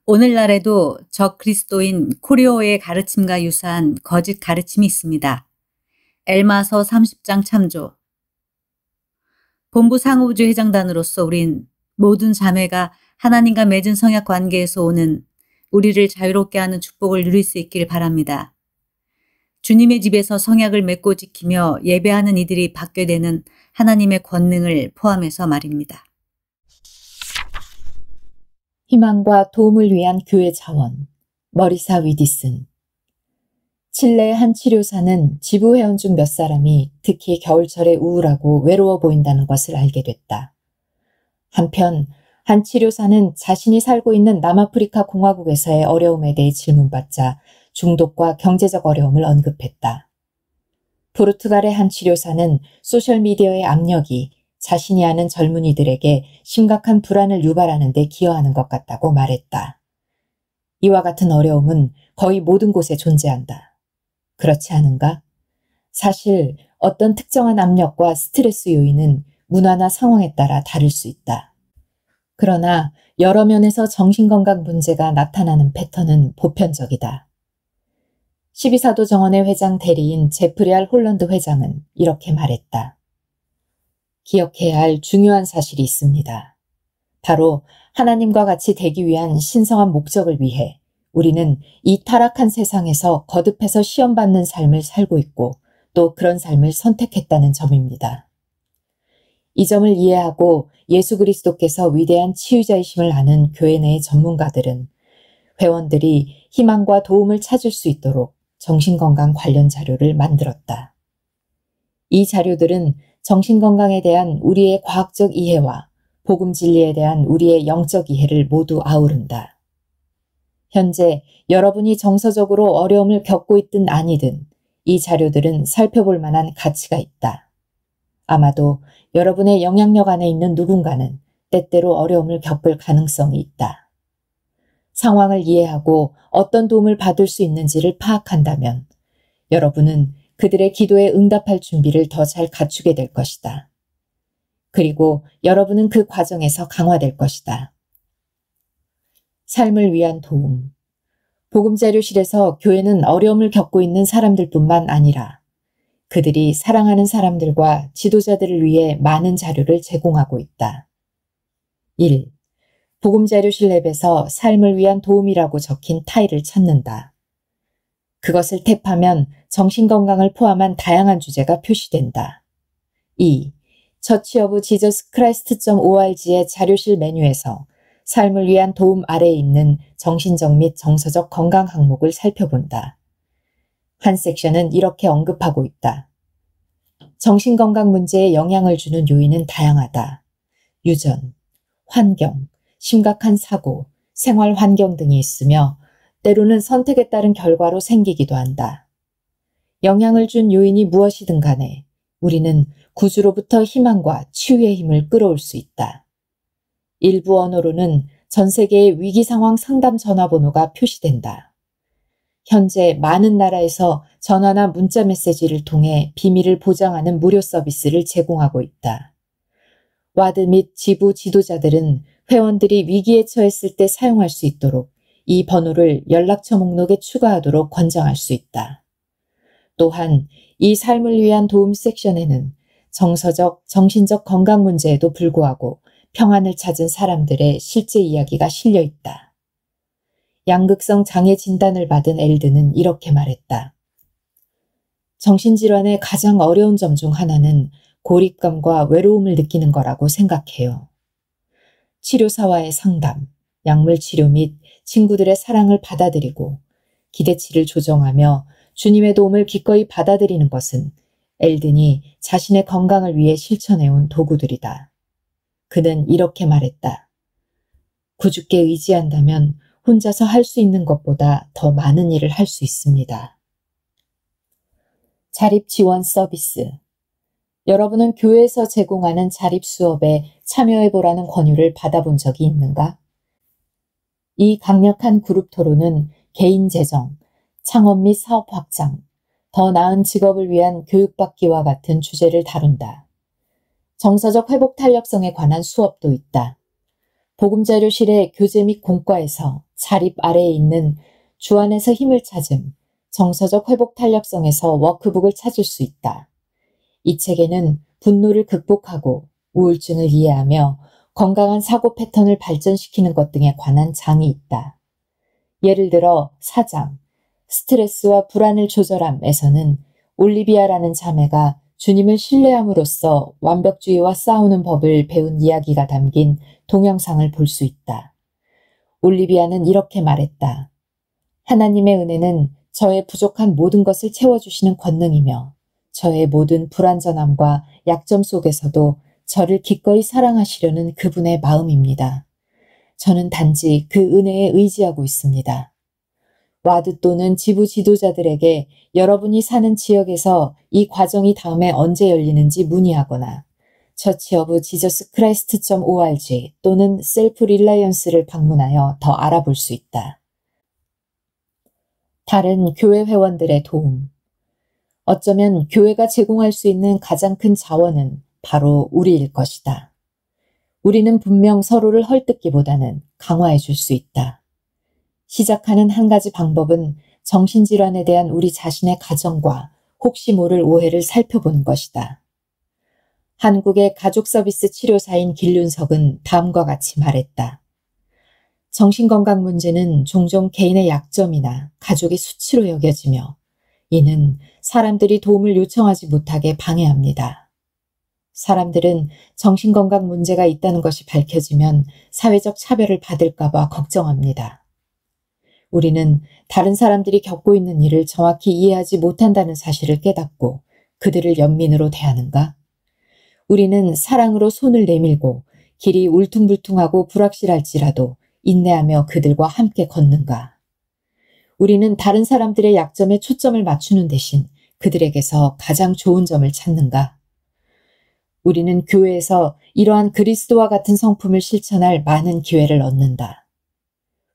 오늘날에도 적 그리스도인 코리오의 가르침과 유사한 거짓 가르침이 있습니다. 엘마서 30장 참조. 본부 상호부주 회장단으로서 우린 모든 자매가 하나님과 맺은 성약 관계에서 오는 우리를 자유롭게 하는 축복을 누릴 수 있기를 바랍니다. 주님의 집에서 성약을 맺고 지키며 예배하는 이들이 받게 되는 하나님의 권능을 포함해서 말입니다. 희망과 도움을 위한 교회 자원, 머리사 위디슨. 칠레의 한 치료사는 지부 회원 중 몇 사람이 특히 겨울철에 우울하고 외로워 보인다는 것을 알게 됐다. 한편 한 치료사는 자신이 살고 있는 남아프리카 공화국에서의 어려움에 대해 질문받자 중독과 경제적 어려움을 언급했다. 포르투갈의 한 치료사는 소셜미디어의 압력이 자신이 아는 젊은이들에게 심각한 불안을 유발하는 데 기여하는 것 같다고 말했다. 이와 같은 어려움은 거의 모든 곳에 존재한다. 그렇지 않은가? 사실 어떤 특정한 압력과 스트레스 요인은 문화나 상황에 따라 다를 수 있다. 그러나 여러 면에서 정신건강 문제가 나타나는 패턴은 보편적이다. 12사도 정원의 회장 대리인 제프리 R 홀런드 회장은 이렇게 말했다. 기억해야 할 중요한 사실이 있습니다. 바로 하나님과 같이 되기 위한 신성한 목적을 위해 우리는 이 타락한 세상에서 거듭해서 시험받는 삶을 살고 있고 또 그런 삶을 선택했다는 점입니다. 이 점을 이해하고 예수 그리스도께서 위대한 치유자이심을 아는 교회 내의 전문가들은 회원들이 희망과 도움을 찾을 수 있도록 정신건강 관련 자료를 만들었다. 이 자료들은 정신건강에 대한 우리의 과학적 이해와 복음 진리에 대한 우리의 영적 이해를 모두 아우른다. 현재 여러분이 정서적으로 어려움을 겪고 있든 아니든 이 자료들은 살펴볼 만한 가치가 있다. 아마도 여러분의 영향력 안에 있는 누군가는 때때로 어려움을 겪을 가능성이 있다. 상황을 이해하고 어떤 도움을 받을 수 있는지를 파악한다면 여러분은 그들의 기도에 응답할 준비를 더 잘 갖추게 될 것이다. 그리고 여러분은 그 과정에서 강화될 것이다. 삶을 위한 도움. 복음자료실에서 교회는 어려움을 겪고 있는 사람들뿐만 아니라 그들이 사랑하는 사람들과 지도자들을 위해 많은 자료를 제공하고 있다. 1. 복음자료실 앱에서 삶을 위한 도움이라고 적힌 타일을 찾는다. 그것을 탭하면 정신건강을 포함한 다양한 주제가 표시된다. 2. churchofjesuschrist.org의 자료실 메뉴에서 삶을 위한 도움 아래에 있는 정신적 및 정서적 건강 항목을 살펴본다. 한 섹션은 이렇게 언급하고 있다. 정신건강 문제에 영향을 주는 요인은 다양하다. 유전, 환경, 심각한 사고, 생활 환경 등이 있으며 때로는 선택에 따른 결과로 생기기도 한다. 영향을 준 요인이 무엇이든 간에 우리는 구주로부터 희망과 치유의 힘을 끌어올 수 있다. 일부 언어로는 전 세계의 위기 상황 상담 전화번호가 표시된다. 현재 많은 나라에서 전화나 문자 메시지를 통해 비밀을 보장하는 무료 서비스를 제공하고 있다. 와드 및 지부 지도자들은 회원들이 위기에 처했을 때 사용할 수 있도록 이 번호를 연락처 목록에 추가하도록 권장할 수 있다. 또한 이 삶을 위한 도움 섹션에는 정서적, 정신적 건강 문제에도 불구하고 평안을 찾은 사람들의 실제 이야기가 실려 있다. 양극성 장애 진단을 받은 엘드는 이렇게 말했다. 정신질환의 가장 어려운 점 중 하나는 고립감과 외로움을 느끼는 거라고 생각해요. 치료사와의 상담, 약물 치료 및 친구들의 사랑을 받아들이고 기대치를 조정하며 주님의 도움을 기꺼이 받아들이는 것은 엘든이 자신의 건강을 위해 실천해온 도구들이다. 그는 이렇게 말했다. 구주께 의지한다면 혼자서 할 수 있는 것보다 더 많은 일을 할 수 있습니다. 자립 지원 서비스. 여러분은 교회에서 제공하는 자립 수업에 참여해보라는 권유를 받아본 적이 있는가? 이 강력한 그룹 토론은 개인 재정, 창업 및 사업 확장, 더 나은 직업을 위한 교육받기와 같은 주제를 다룬다. 정서적 회복 탄력성에 관한 수업도 있다. 복음자료실의 교재 및 공과에서 자립 아래에 있는 주 안에서 힘을 찾음, 정서적 회복 탄력성에서 워크북을 찾을 수 있다. 이 책에는 분노를 극복하고 우울증을 이해하며 건강한 사고 패턴을 발전시키는 것 등에 관한 장이 있다. 예를 들어 4장, 스트레스와 불안을 조절함에서는 올리비아라는 자매가 주님을 신뢰함으로써 완벽주의와 싸우는 법을 배운 이야기가 담긴 동영상을 볼 수 있다. 올리비아는 이렇게 말했다. 하나님의 은혜는 저의 부족한 모든 것을 채워주시는 권능이며 저의 모든 불완전함과 약점 속에서도 저를 기꺼이 사랑하시려는 그분의 마음입니다. 저는 단지 그 은혜에 의지하고 있습니다. 와드 또는 지부 지도자들에게 여러분이 사는 지역에서 이 과정이 다음에 언제 열리는지 문의하거나 churchofjesuschrist.org 또는 셀프릴라이언스를 방문하여 더 알아볼 수 있다. 다른 교회 회원들의 도움. 어쩌면 교회가 제공할 수 있는 가장 큰 자원은 바로 우리일 것이다. 우리는 분명 서로를 헐뜯기보다는 강화해 줄 수 있다. 시작하는 한 가지 방법은 정신질환에 대한 우리 자신의 가정과 혹시 모를 오해를 살펴보는 것이다. 한국의 가족 서비스 치료사인 길윤석은 다음과 같이 말했다. 정신건강 문제는 종종 개인의 약점이나 가족의 수치로 여겨지며 이는 사람들이 도움을 요청하지 못하게 방해합니다. 사람들은 정신건강 문제가 있다는 것이 밝혀지면 사회적 차별을 받을까봐 걱정합니다. 우리는 다른 사람들이 겪고 있는 일을 정확히 이해하지 못한다는 사실을 깨닫고 그들을 연민으로 대하는가? 우리는 사랑으로 손을 내밀고 길이 울퉁불퉁하고 불확실할지라도 인내하며 그들과 함께 걷는가? 우리는 다른 사람들의 약점에 초점을 맞추는 대신 그들에게서 가장 좋은 점을 찾는가? 우리는 교회에서 이러한 그리스도와 같은 성품을 실천할 많은 기회를 얻는다.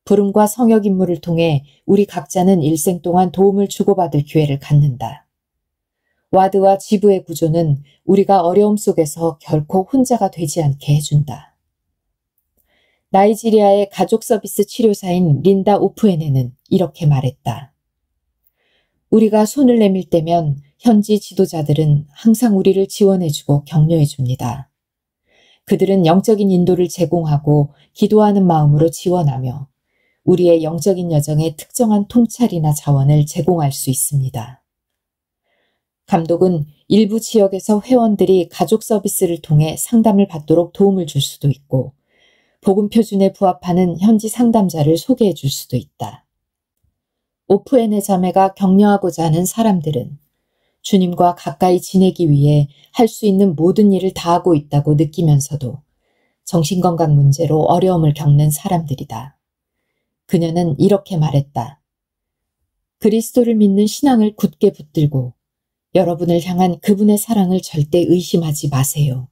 부름과 성역 임무를 통해 우리 각자는 일생 동안 도움을 주고받을 기회를 갖는다. 와드와 지부의 구조는 우리가 어려움 속에서 결코 혼자가 되지 않게 해준다. 나이지리아의 가족 서비스 치료사인 린다 오프에네는 이렇게 말했다. 우리가 손을 내밀 때면 현지 지도자들은 항상 우리를 지원해주고 격려해줍니다. 그들은 영적인 인도를 제공하고 기도하는 마음으로 지원하며 우리의 영적인 여정에 특정한 통찰이나 자원을 제공할 수 있습니다. 감독은 일부 지역에서 회원들이 가족 서비스를 통해 상담을 받도록 도움을 줄 수도 있고 복음 표준에 부합하는 현지 상담자를 소개해 줄 수도 있다. 오프엔의 자매가 격려하고자 하는 사람들은 주님과 가까이 지내기 위해 할 수 있는 모든 일을 다하고 있다고 느끼면서도 정신건강 문제로 어려움을 겪는 사람들이다. 그녀는 이렇게 말했다. 그리스도를 믿는 신앙을 굳게 붙들고 여러분을 향한 그분의 사랑을 절대 의심하지 마세요.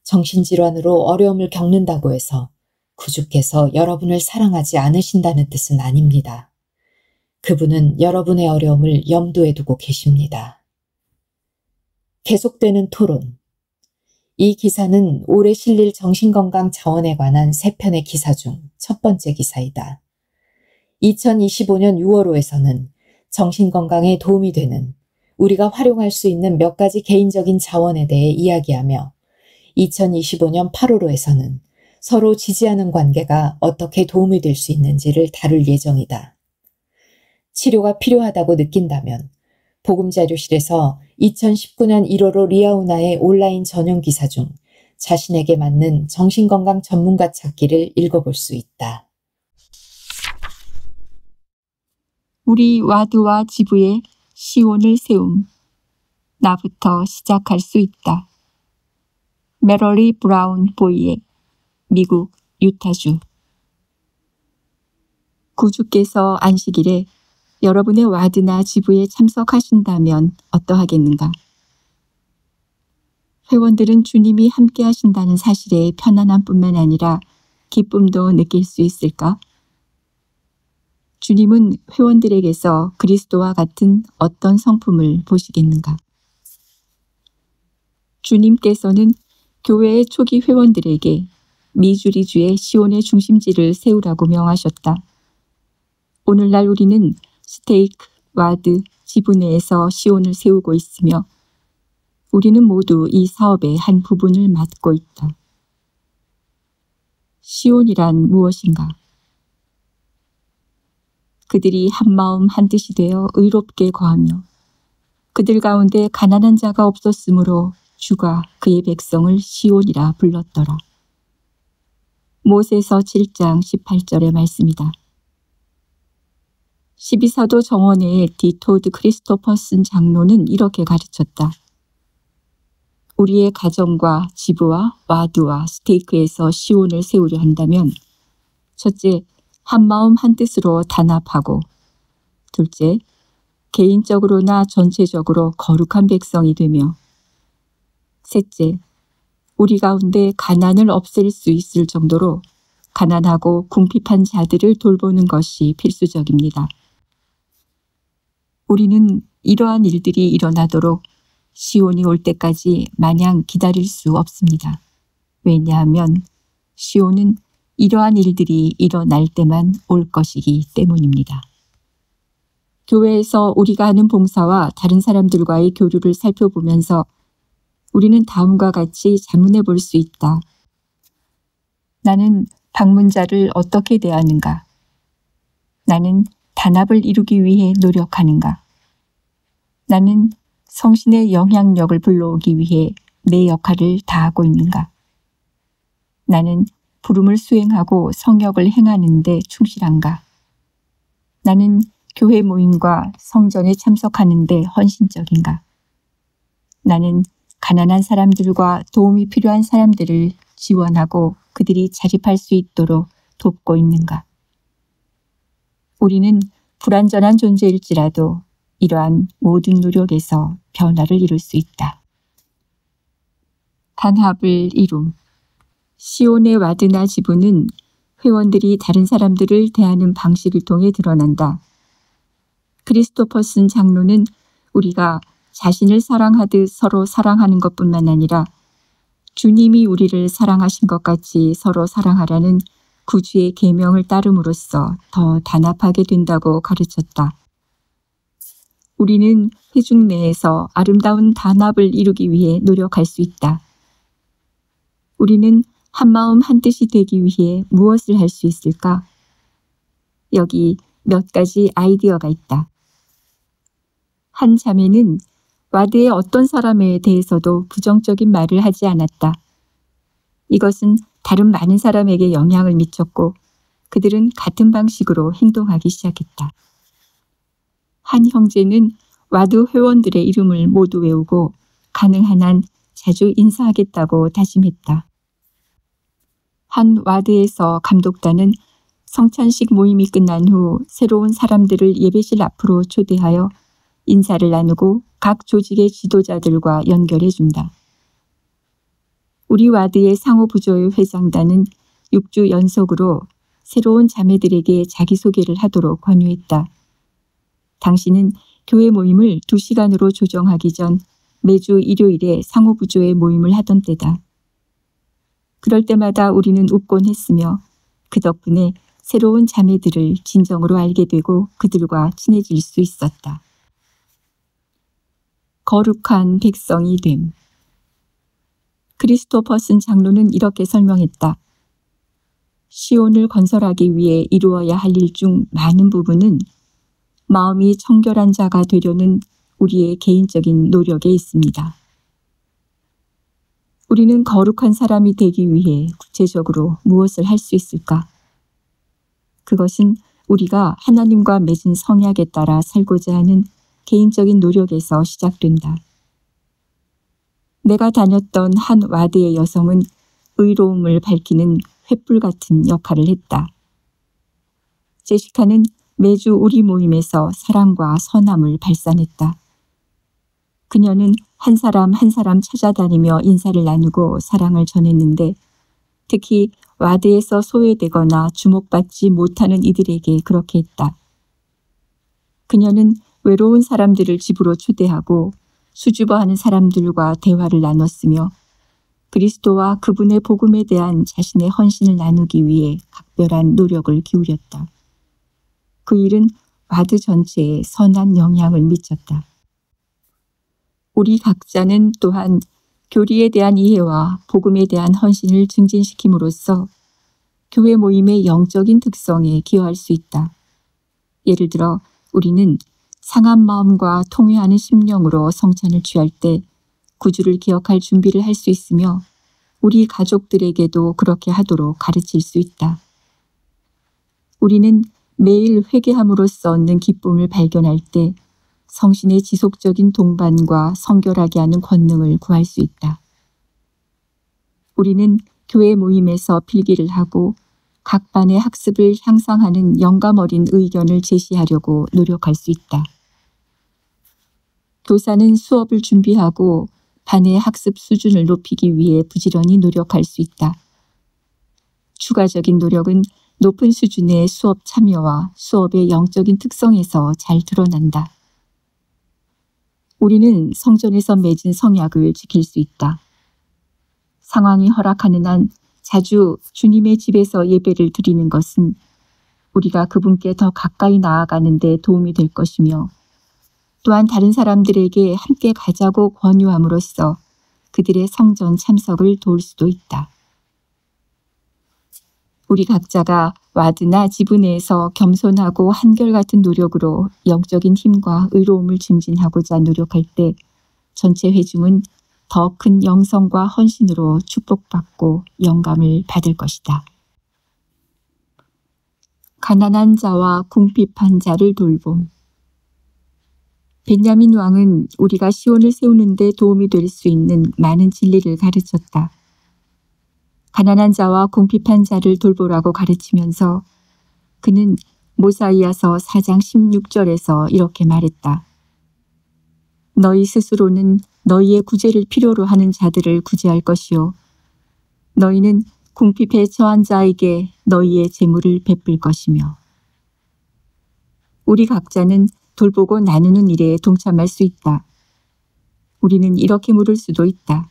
정신질환으로 어려움을 겪는다고 해서 구주께서 여러분을 사랑하지 않으신다는 뜻은 아닙니다. 그분은 여러분의 어려움을 염두에 두고 계십니다. 계속되는 토론. 이 기사는 올해 실릴 정신건강 자원에 관한 3편의 기사 중 첫 번째 기사이다. 2025년 6월호에서는 정신건강에 도움이 되는 우리가 활용할 수 있는 몇 가지 개인적인 자원에 대해 이야기하며 2025년 8월호에서는 서로 지지하는 관계가 어떻게 도움이 될 수 있는지를 다룰 예정이다. 치료가 필요하다고 느낀다면 복음자료실에서 2019년 1월호 리아우나의 온라인 전용 기사 중 자신에게 맞는 정신건강 전문가 찾기를 읽어볼 수 있다. 우리 와드와 지부에 시온을 세움. 나부터 시작할 수 있다. 메러리 브라운 보이의 미국 유타주. 구주께서 안식일에 여러분의 와드나 지부에 참석하신다면 어떠하겠는가? 회원들은 주님이 함께 하신다는 사실에 편안함뿐만 아니라 기쁨도 느낄 수 있을까? 주님은 회원들에게서 그리스도와 같은 어떤 성품을 보시겠는가? 주님께서는 교회의 초기 회원들에게 미주리주의 시온의 중심지를 세우라고 명하셨다. 오늘날 우리는 스테이크, 와드, 지부 내에서 시온을 세우고 있으며 우리는 모두 이 사업의 한 부분을 맡고 있다. 시온이란 무엇인가? 그들이 한마음 한뜻이 되어 의롭게 거하며 그들 가운데 가난한 자가 없었으므로 주가 그의 백성을 시온이라 불렀더라. 모세서 7장 18절의 말씀이다. 12사도 정원의 디토드 크리스토퍼슨 장로는 이렇게 가르쳤다. 우리의 가정과 지부와 와드와 스테이크에서 시온을 세우려 한다면 첫째, 한마음 한뜻으로 단합하고 둘째, 개인적으로나 전체적으로 거룩한 백성이 되며 셋째, 우리 가운데 가난을 없앨 수 있을 정도로 가난하고 궁핍한 자들을 돌보는 것이 필수적입니다. 우리는 이러한 일들이 일어나도록 시온이 올 때까지 마냥 기다릴 수 없습니다. 왜냐하면 시온은 이러한 일들이 일어날 때만 올 것이기 때문입니다. 교회에서 우리가 하는 봉사와 다른 사람들과의 교류를 살펴보면서 우리는 다음과 같이 자문해 볼 수 있다. 나는 방문자를 어떻게 대하는가? 나는 단합을 이루기 위해 노력하는가? 나는 성신의 영향력을 불러오기 위해 내 역할을 다하고 있는가? 나는 부름을 수행하고 성역을 행하는 데 충실한가? 나는 교회 모임과 성전에 참석하는 데 헌신적인가? 나는 가난한 사람들과 도움이 필요한 사람들을 지원하고 그들이 자립할 수 있도록 돕고 있는가? 우리는 불완전한 존재일지라도 이러한 모든 노력에서 변화를 이룰 수 있다. 단합을 이룸. 시온의 와드나 지부는 회원들이 다른 사람들을 대하는 방식을 통해 드러난다. 크리스토퍼슨 장로는 우리가 자신을 사랑하듯 서로 사랑하는 것뿐만 아니라 주님이 우리를 사랑하신 것 같이 서로 사랑하라는 구주의 계명을 따름으로써 더 단합하게 된다고 가르쳤다. 우리는 회중 내에서 아름다운 단합을 이루기 위해 노력할 수 있다. 우리는 한마음 한뜻이 되기 위해 무엇을 할 수 있을까? 여기 몇 가지 아이디어가 있다. 한 자매는 와드의 어떤 사람에 대해서도 부정적인 말을 하지 않았다. 이것은 다른 많은 사람에게 영향을 미쳤고 그들은 같은 방식으로 행동하기 시작했다. 한 형제는 와드 회원들의 이름을 모두 외우고 가능한 한 자주 인사하겠다고 다짐했다. 한 와드에서 감독단은 성찬식 모임이 끝난 후 새로운 사람들을 예배실 앞으로 초대하여 인사를 나누고 각 조직의 지도자들과 연결해 준다. 우리 와드의 상호부조의 회장단은 6주 연속으로 새로운 자매들에게 자기소개를 하도록 권유했다. 당신은 교회 모임을 2시간으로 조정하기 전 매주 일요일에 상호부조의 모임을 하던 때다. 그럴 때마다 우리는 웃곤 했으며 그 덕분에 새로운 자매들을 진정으로 알게 되고 그들과 친해질 수 있었다. 거룩한 백성이 됨. 크리스토퍼슨 장로는 이렇게 설명했다. 시온을 건설하기 위해 이루어야 할 일 중 많은 부분은 마음이 청결한 자가 되려는 우리의 개인적인 노력에 있습니다. 우리는 거룩한 사람이 되기 위해 구체적으로 무엇을 할 수 있을까? 그것은 우리가 하나님과 맺은 성약에 따라 살고자 하는 개인적인 노력에서 시작된다. 내가 다녔던 한 와드의 여성은 의로움을 밝히는 횃불 같은 역할을 했다. 제시카는 매주 우리 모임에서 사랑과 선함을 발산했다. 그녀는 한 사람 한 사람 찾아다니며 인사를 나누고 사랑을 전했는데 특히 와드에서 소외되거나 주목받지 못하는 이들에게 그렇게 했다. 그녀는 외로운 사람들을 집으로 초대하고 수줍어하는 사람들과 대화를 나눴으며 그리스도와 그분의 복음에 대한 자신의 헌신을 나누기 위해 각별한 노력을 기울였다. 그 일은 와드 전체에 선한 영향을 미쳤다. 우리 각자는 또한 교리에 대한 이해와 복음에 대한 헌신을 증진시킴으로써 교회 모임의 영적인 특성에 기여할 수 있다. 예를 들어 우리는 상한 마음과 통회하는 심령으로 성찬을 취할 때 구주를 기억할 준비를 할 수 있으며 우리 가족들에게도 그렇게 하도록 가르칠 수 있다. 우리는 매일 회개함으로써 얻는 기쁨을 발견할 때 성신의 지속적인 동반과 성결하게 하는 권능을 구할 수 있다. 우리는 교회 모임에서 필기를 하고 각 반의 학습을 향상하는 영감 어린 의견을 제시하려고 노력할 수 있다. 교사는 수업을 준비하고 반의 학습 수준을 높이기 위해 부지런히 노력할 수 있다. 추가적인 노력은 높은 수준의 수업 참여와 수업의 영적인 특성에서 잘 드러난다. 우리는 성전에서 맺은 성약을 지킬 수 있다. 상황이 허락하는 한 자주 주님의 집에서 예배를 드리는 것은 우리가 그분께 더 가까이 나아가는 데 도움이 될 것이며 또한 다른 사람들에게 함께 가자고 권유함으로써 그들의 성전 참석을 도울 수도 있다. 우리 각자가 와드나 지부 내에서 겸손하고 한결같은 노력으로 영적인 힘과 의로움을 증진하고자 노력할 때 전체 회중은 더 큰 영성과 헌신으로 축복받고 영감을 받을 것이다. 가난한 자와 궁핍한 자를 돌봄. 벤야민 왕은 우리가 시온을 세우는 데 도움이 될 수 있는 많은 진리를 가르쳤다. 가난한 자와 궁핍한 자를 돌보라고 가르치면서 그는 모사이아서 4장 16절에서 이렇게 말했다. 너희 스스로는 너희의 구제를 필요로 하는 자들을 구제할 것이요. 너희는 궁핍에 처한 자에게 너희의 재물을 베풀 것이며. 우리 각자는 돌보고 나누는 일에 동참할 수 있다. 우리는 이렇게 물을 수도 있다.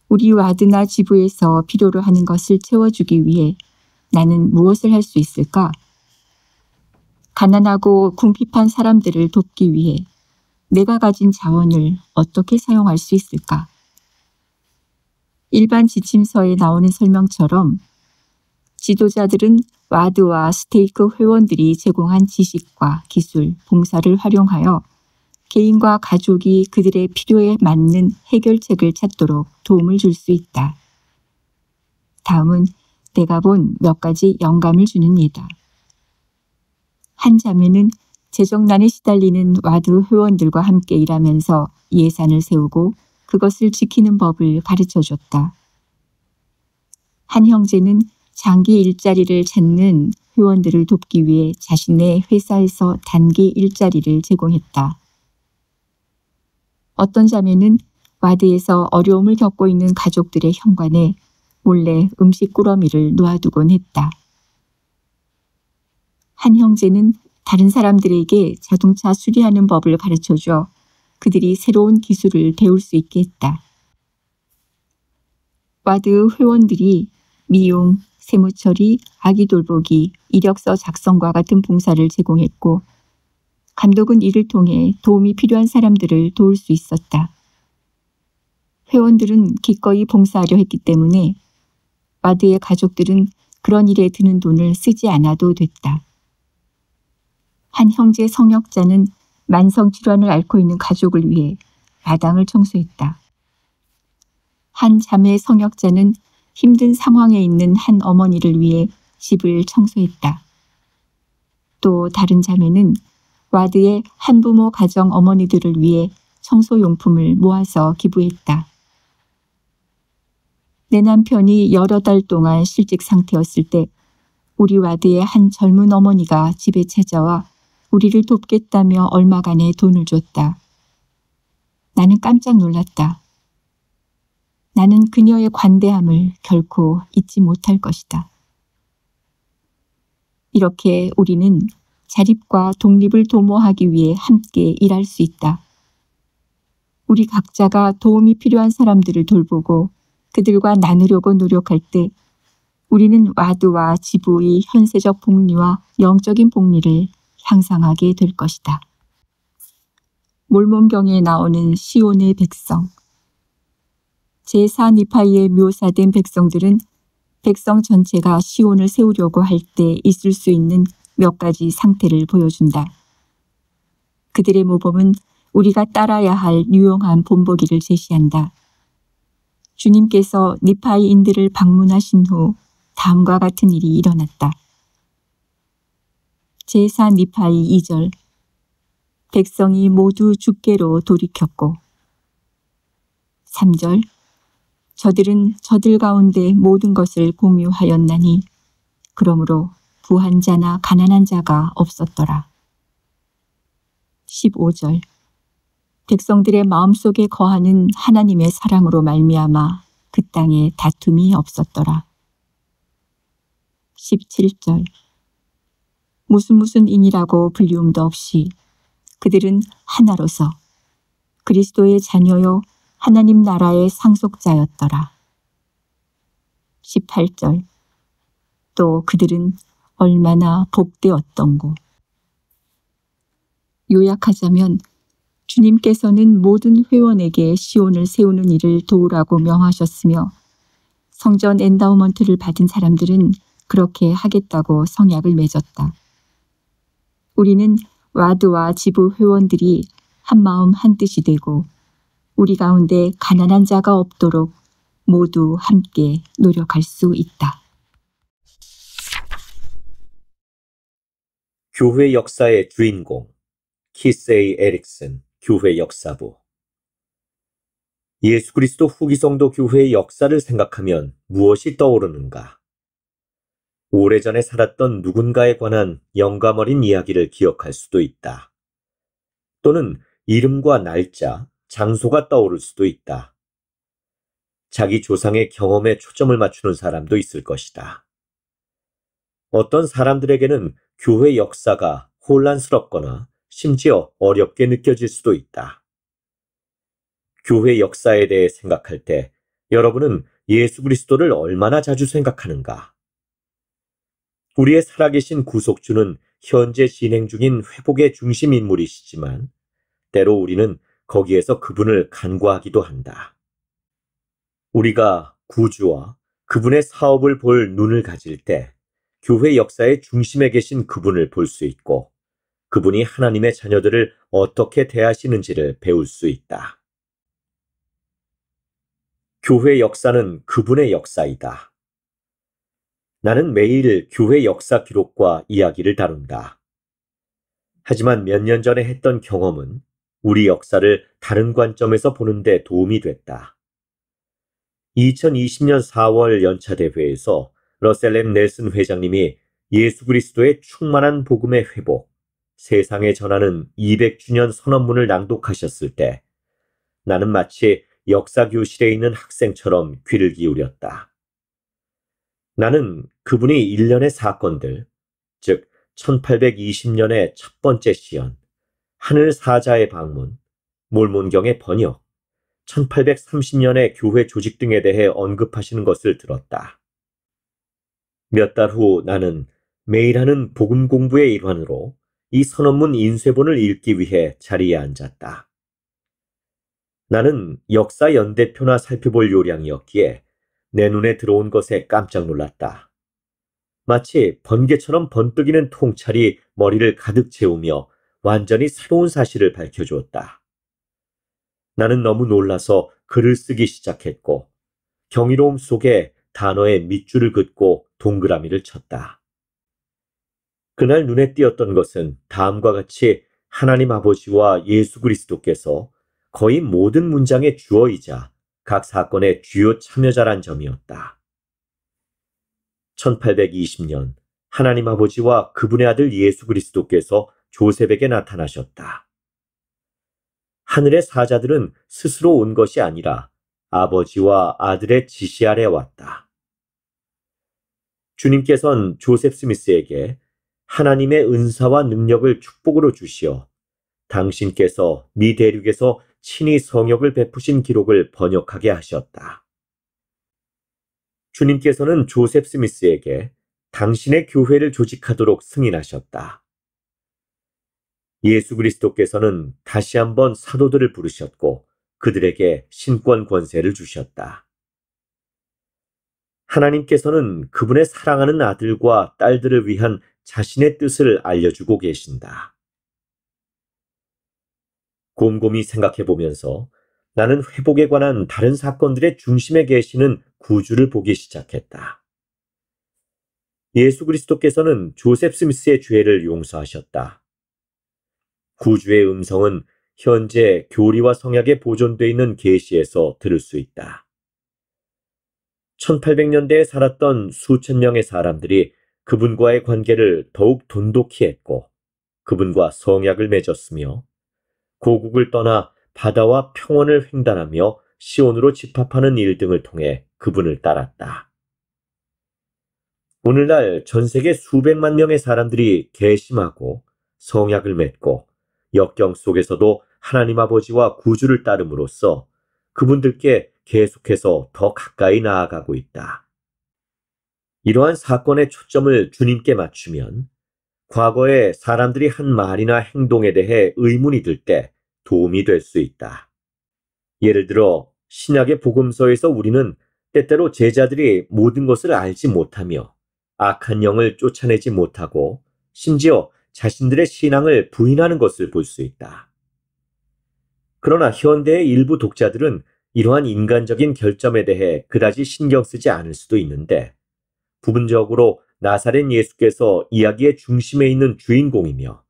우리 와드나 지부에서 필요로 하는 것을 채워주기 위해 나는 무엇을 할 수 있을까? 가난하고 궁핍한 사람들을 돕기 위해 내가 가진 자원을 어떻게 사용할 수 있을까? 일반 지침서에 나오는 설명처럼 지도자들은 와드와 스테이크 회원들이 제공한 지식과 기술, 봉사를 활용하여 개인과 가족이 그들의 필요에 맞는 해결책을 찾도록 도움을 줄 수 있다. 다음은 내가 본 몇 가지 영감을 주는 예다. 한 자매는 재정난에 시달리는 와드 회원들과 함께 일하면서 예산을 세우고 그것을 지키는 법을 가르쳐줬다. 한 형제는 장기 일자리를 찾는 회원들을 돕기 위해 자신의 회사에서 단기 일자리를 제공했다. 어떤 자매는 와드에서 어려움을 겪고 있는 가족들의 현관에 몰래 음식 꾸러미를 놓아두곤 했다. 한 형제는 다른 사람들에게 자동차 수리하는 법을 가르쳐줘 그들이 새로운 기술을 배울 수 있게 했다. 와드 회원들이 미용, 세무처리, 아기 돌보기, 이력서 작성과 같은 봉사를 제공했고 감독은 이를 통해 도움이 필요한 사람들을 도울 수 있었다. 회원들은 기꺼이 봉사하려 했기 때문에 와드의 가족들은 그런 일에 드는 돈을 쓰지 않아도 됐다. 한 형제 성역자는 만성 질환을 앓고 있는 가족을 위해 마당을 청소했다. 한 자매 성역자는 힘든 상황에 있는 한 어머니를 위해 집을 청소했다. 또 다른 자매는 와드의 한부모 가정 어머니들을 위해 청소용품을 모아서 기부했다. 내 남편이 여러 달 동안 실직 상태였을 때 우리 와드의 한 젊은 어머니가 집에 찾아와 우리를 돕겠다며 얼마간의 돈을 줬다. 나는 깜짝 놀랐다. 나는 그녀의 관대함을 결코 잊지 못할 것이다. 이렇게 우리는 자립과 독립을 도모하기 위해 함께 일할 수 있다. 우리 각자가 도움이 필요한 사람들을 돌보고 그들과 나누려고 노력할 때 우리는 와드와 지부의 현세적 복리와 영적인 복리를 향상하게 될 것이다. 몰몬경에 나오는 시온의 백성. 제4 니파이에 묘사된 백성들은 백성 전체가 시온을 세우려고 할 때 있을 수 있는 몇 가지 상태를 보여준다. 그들의 모범은 우리가 따라야 할 유용한 본보기를 제시한다. 주님께서 니파이인들을 방문하신 후 다음과 같은 일이 일어났다. 제4 니파이 2절. 백성이 모두 주께로 돌이켰고 3절. 저들은 저들 가운데 모든 것을 공유하였나니 그러므로 부한 자나 가난한 자가 없었더라. 15절. 백성들의 마음속에 거하는 하나님의 사랑으로 말미암아 그 땅에 다툼이 없었더라. 17절. 무슨 인이라고 불리움도 없이 그들은 하나로서 그리스도의 자녀요 하나님 나라의 상속자였더라. 18절. 또 그들은 얼마나 복되었던고. 요약하자면 주님께서는 모든 회원에게 시온을 세우는 일을 도우라고 명하셨으며 성전 엔다우먼트를 받은 사람들은 그렇게 하겠다고 성약을 맺었다. 우리는 와드와 지부 회원들이 한마음 한뜻이 되고 우리 가운데 가난한 자가 없도록 모두 함께 노력할 수 있다. 교회 역사의 주인공 키스 A. 에릭슨 교회 역사부. 예수 그리스도 후기 성도 교회의 역사를 생각하면 무엇이 떠오르는가? 오래전에 살았던 누군가에 관한 영감 어린 이야기를 기억할 수도 있다. 또는 이름과 날짜, 장소가 떠오를 수도 있다. 자기 조상의 경험에 초점을 맞추는 사람도 있을 것이다. 어떤 사람들에게는 교회 역사가 혼란스럽거나 심지어 어렵게 느껴질 수도 있다. 교회 역사에 대해 생각할 때 여러분은 예수 그리스도를 얼마나 자주 생각하는가? 우리의 살아계신 구속주는 현재 진행 중인 회복의 중심 인물이시지만 때로 우리는 거기에서 그분을 간과하기도 한다. 우리가 구주와 그분의 사업을 볼 눈을 가질 때 교회 역사의 중심에 계신 그분을 볼 수 있고 그분이 하나님의 자녀들을 어떻게 대하시는지를 배울 수 있다. 교회 역사는 그분의 역사이다. 나는 매일 교회 역사 기록과 이야기를 다룬다. 하지만 몇 년 전에 했던 경험은 우리 역사를 다른 관점에서 보는 데 도움이 됐다. 2020년 4월 연차 대회에서 러셀 M. 넬슨 회장님이 예수 그리스도의 충만한 복음의 회복, 세상에 전하는 200주년 선언문을 낭독하셨을 때 나는 마치 역사 교실에 있는 학생처럼 귀를 기울였다. 나는 그분이 일련의 사건들, 즉 1820년의 첫 번째 시연, 하늘 사자의 방문, 몰몬경의 번역, 1830년의 교회 조직 등에 대해 언급하시는 것을 들었다. 몇 달 후 나는 매일 하는 복음 공부의 일환으로 이 선언문 인쇄본을 읽기 위해 자리에 앉았다. 나는 역사 연대표나 살펴볼 요량이었기에 내 눈에 들어온 것에 깜짝 놀랐다. 마치 번개처럼 번뜩이는 통찰이 머리를 가득 채우며 완전히 새로운 사실을 밝혀주었다. 나는 너무 놀라서 글을 쓰기 시작했고 경이로움 속에 단어에 밑줄을 긋고 동그라미를 쳤다. 그날 눈에 띄었던 것은 다음과 같이 하나님 아버지와 예수 그리스도께서 거의 모든 문장의 주어이자 각 사건의 주요 참여자란 점이었다. 1820년 하나님 아버지와 그분의 아들 예수 그리스도께서 조셉에게 나타나셨다. 하늘의 사자들은 스스로 온 것이 아니라 아버지와 아들의 지시 아래 왔다. 주님께서는 조셉 스미스에게 하나님의 은사와 능력을 축복으로 주시어 당신께서 미 대륙에서 친히 성역을 베푸신 기록을 번역하게 하셨다. 주님께서는 조셉 스미스에게 당신의 교회를 조직하도록 승인하셨다. 예수 그리스도께서는 다시 한번 사도들을 부르셨고 그들에게 신권 권세를 주셨다. 하나님께서는 그분의 사랑하는 아들과 딸들을 위한 자신의 뜻을 알려주고 계신다. 곰곰이 생각해 보면서 나는 회복에 관한 다른 사건들의 중심에 계시는 구주를 보기 시작했다. 예수 그리스도께서는 조셉 스미스의 죄를 용서하셨다. 구주의 음성은 현재 교리와 성약에 보존되어 있는 계시에서 들을 수 있다. 1800년대에 살았던 수천 명의 사람들이 그분과의 관계를 더욱 돈독히 했고 그분과 성약을 맺었으며 고국을 떠나 바다와 평원을 횡단하며 시온으로 집합하는 일 등을 통해 그분을 따랐다. 오늘날 전 세계 수백만 명의 사람들이 개심하고 성약을 맺고 역경 속에서도 하나님 아버지와 구주를 따름으로써 그분들께 계속해서 더 가까이 나아가고 있다. 이러한 사건의 초점을 주님께 맞추면 과거에 사람들이 한 말이나 행동에 대해 의문이 들 때 도움이 될 수 있다. 예를 들어 신약의 복음서에서 우리는 때때로 제자들이 모든 것을 알지 못하며 악한 영을 쫓아내지 못하고 심지어 자신들의 신앙을 부인하는 것을 볼 수 있다. 그러나 현대의 일부 독자들은 이러한 인간적인 결점에 대해 그다지 신경 쓰지 않을 수도 있는데 부분적으로 나사렛 예수께서 이야기의 중심에 있는 주인공이며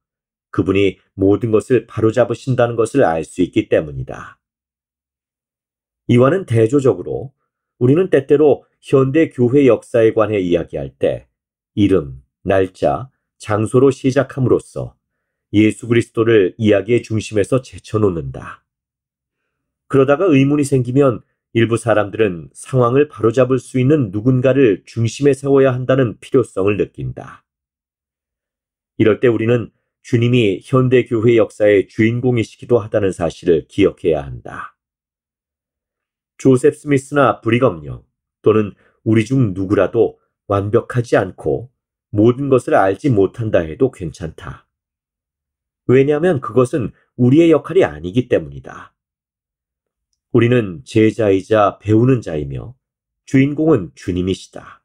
그분이 모든 것을 바로잡으신다는 것을 알 수 있기 때문이다. 이와는 대조적으로 우리는 때때로 현대 교회 역사에 관해 이야기할 때 이름, 날짜, 장소로 시작함으로써 예수 그리스도를 이야기의 중심에서 제쳐놓는다. 그러다가 의문이 생기면 일부 사람들은 상황을 바로잡을 수 있는 누군가를 중심에 세워야 한다는 필요성을 느낀다. 이럴 때 우리는 주님이 현대 교회 역사의 주인공이시기도 하다는 사실을 기억해야 한다. 조셉 스미스나 브리검령 또는 우리 중 누구라도 완벽하지 않고 모든 것을 알지 못한다 해도 괜찮다. 왜냐하면 그것은 우리의 역할이 아니기 때문이다. 우리는 제자이자 배우는 자이며 주인공은 주님이시다.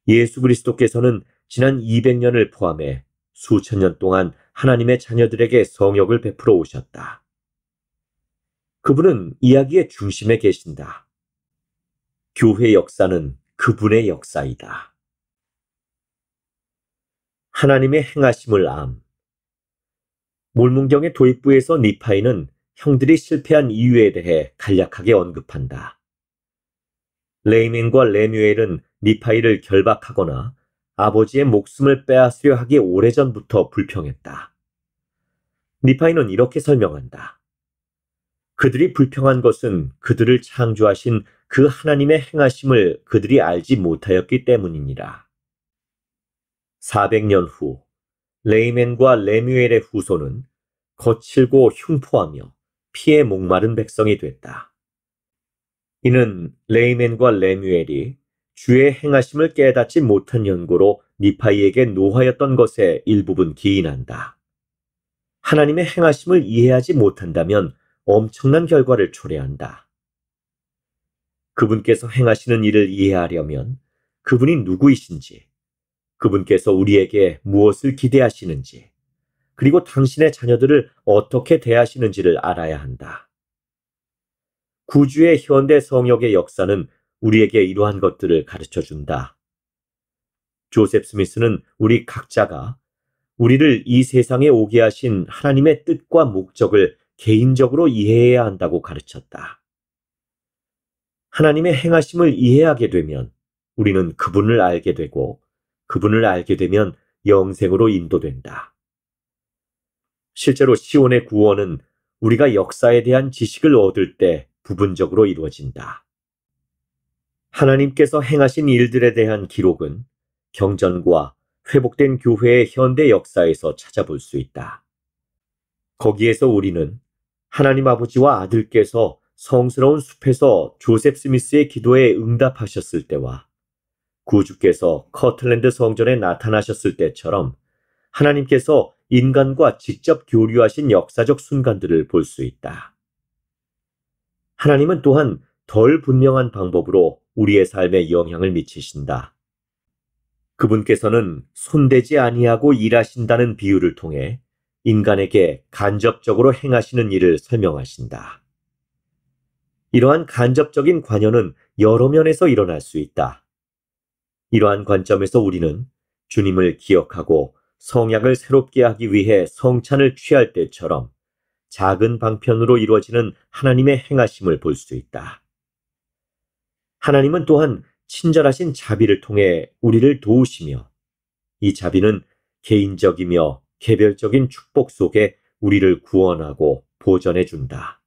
예수 그리스도께서는 지난 200년을 포함해 수천 년 동안 하나님의 자녀들에게 성역을 베풀어 오셨다. 그분은 이야기의 중심에 계신다. 교회 역사는 그분의 역사이다. 하나님의 행하심을 암. 몰문경의 도입부에서 니파이는 형들이 실패한 이유에 대해 간략하게 언급한다. 레이멘과 레뮤엘은 니파이를 결박하거나 아버지의 목숨을 빼앗으려 하기 오래전부터 불평했다. 니파이는 이렇게 설명한다. 그들이 불평한 것은 그들을 창조하신 그 하나님의 행하심을 그들이 알지 못하였기 때문이니라. 400년 후 레이멘과 레뮤엘의 후손은 거칠고 흉포하며 피에 목마른 백성이 됐다. 이는 레이멘과 레뮤엘이 주의 행하심을 깨닫지 못한 연고로 니파이에게 노하였던 것에 일부분 기인한다. 하나님의 행하심을 이해하지 못한다면 엄청난 결과를 초래한다. 그분께서 행하시는 일을 이해하려면 그분이 누구이신지, 그분께서 우리에게 무엇을 기대하시는지, 그리고 당신의 자녀들을 어떻게 대하시는지를 알아야 한다. 구주의 현대 성역의 역사는 우리에게 이러한 것들을 가르쳐준다. 조셉 스미스는 우리 각자가 우리를 이 세상에 오게 하신 하나님의 뜻과 목적을 개인적으로 이해해야 한다고 가르쳤다. 하나님의 행하심을 이해하게 되면 우리는 그분을 알게 되고 그분을 알게 되면 영생으로 인도된다. 실제로 시온의 구원은 우리가 역사에 대한 지식을 얻을 때 부분적으로 이루어진다. 하나님께서 행하신 일들에 대한 기록은 경전과 회복된 교회의 현대 역사에서 찾아볼 수 있다. 거기에서 우리는 하나님 아버지와 아들께서 성스러운 숲에서 조셉 스미스의 기도에 응답하셨을 때와 구주께서 커틀랜드 성전에 나타나셨을 때처럼 하나님께서 인간과 직접 교류하신 역사적 순간들을 볼 수 있다. 하나님은 또한 덜 분명한 방법으로 우리의 삶에 영향을 미치신다. 그분께서는 손대지 아니하고 일하신다는 비유를 통해 인간에게 간접적으로 행하시는 일을 설명하신다. 이러한 간접적인 관여는 여러 면에서 일어날 수 있다. 이러한 관점에서 우리는 주님을 기억하고 성약을 새롭게 하기 위해 성찬을 취할 때처럼 작은 방편으로 이루어지는 하나님의 행하심을 볼 수 있다. 하나님은 또한 친절하신 자비를 통해 우리를 도우시며 이 자비는 개인적이며 개별적인 축복 속에 우리를 구원하고 보전해 준다.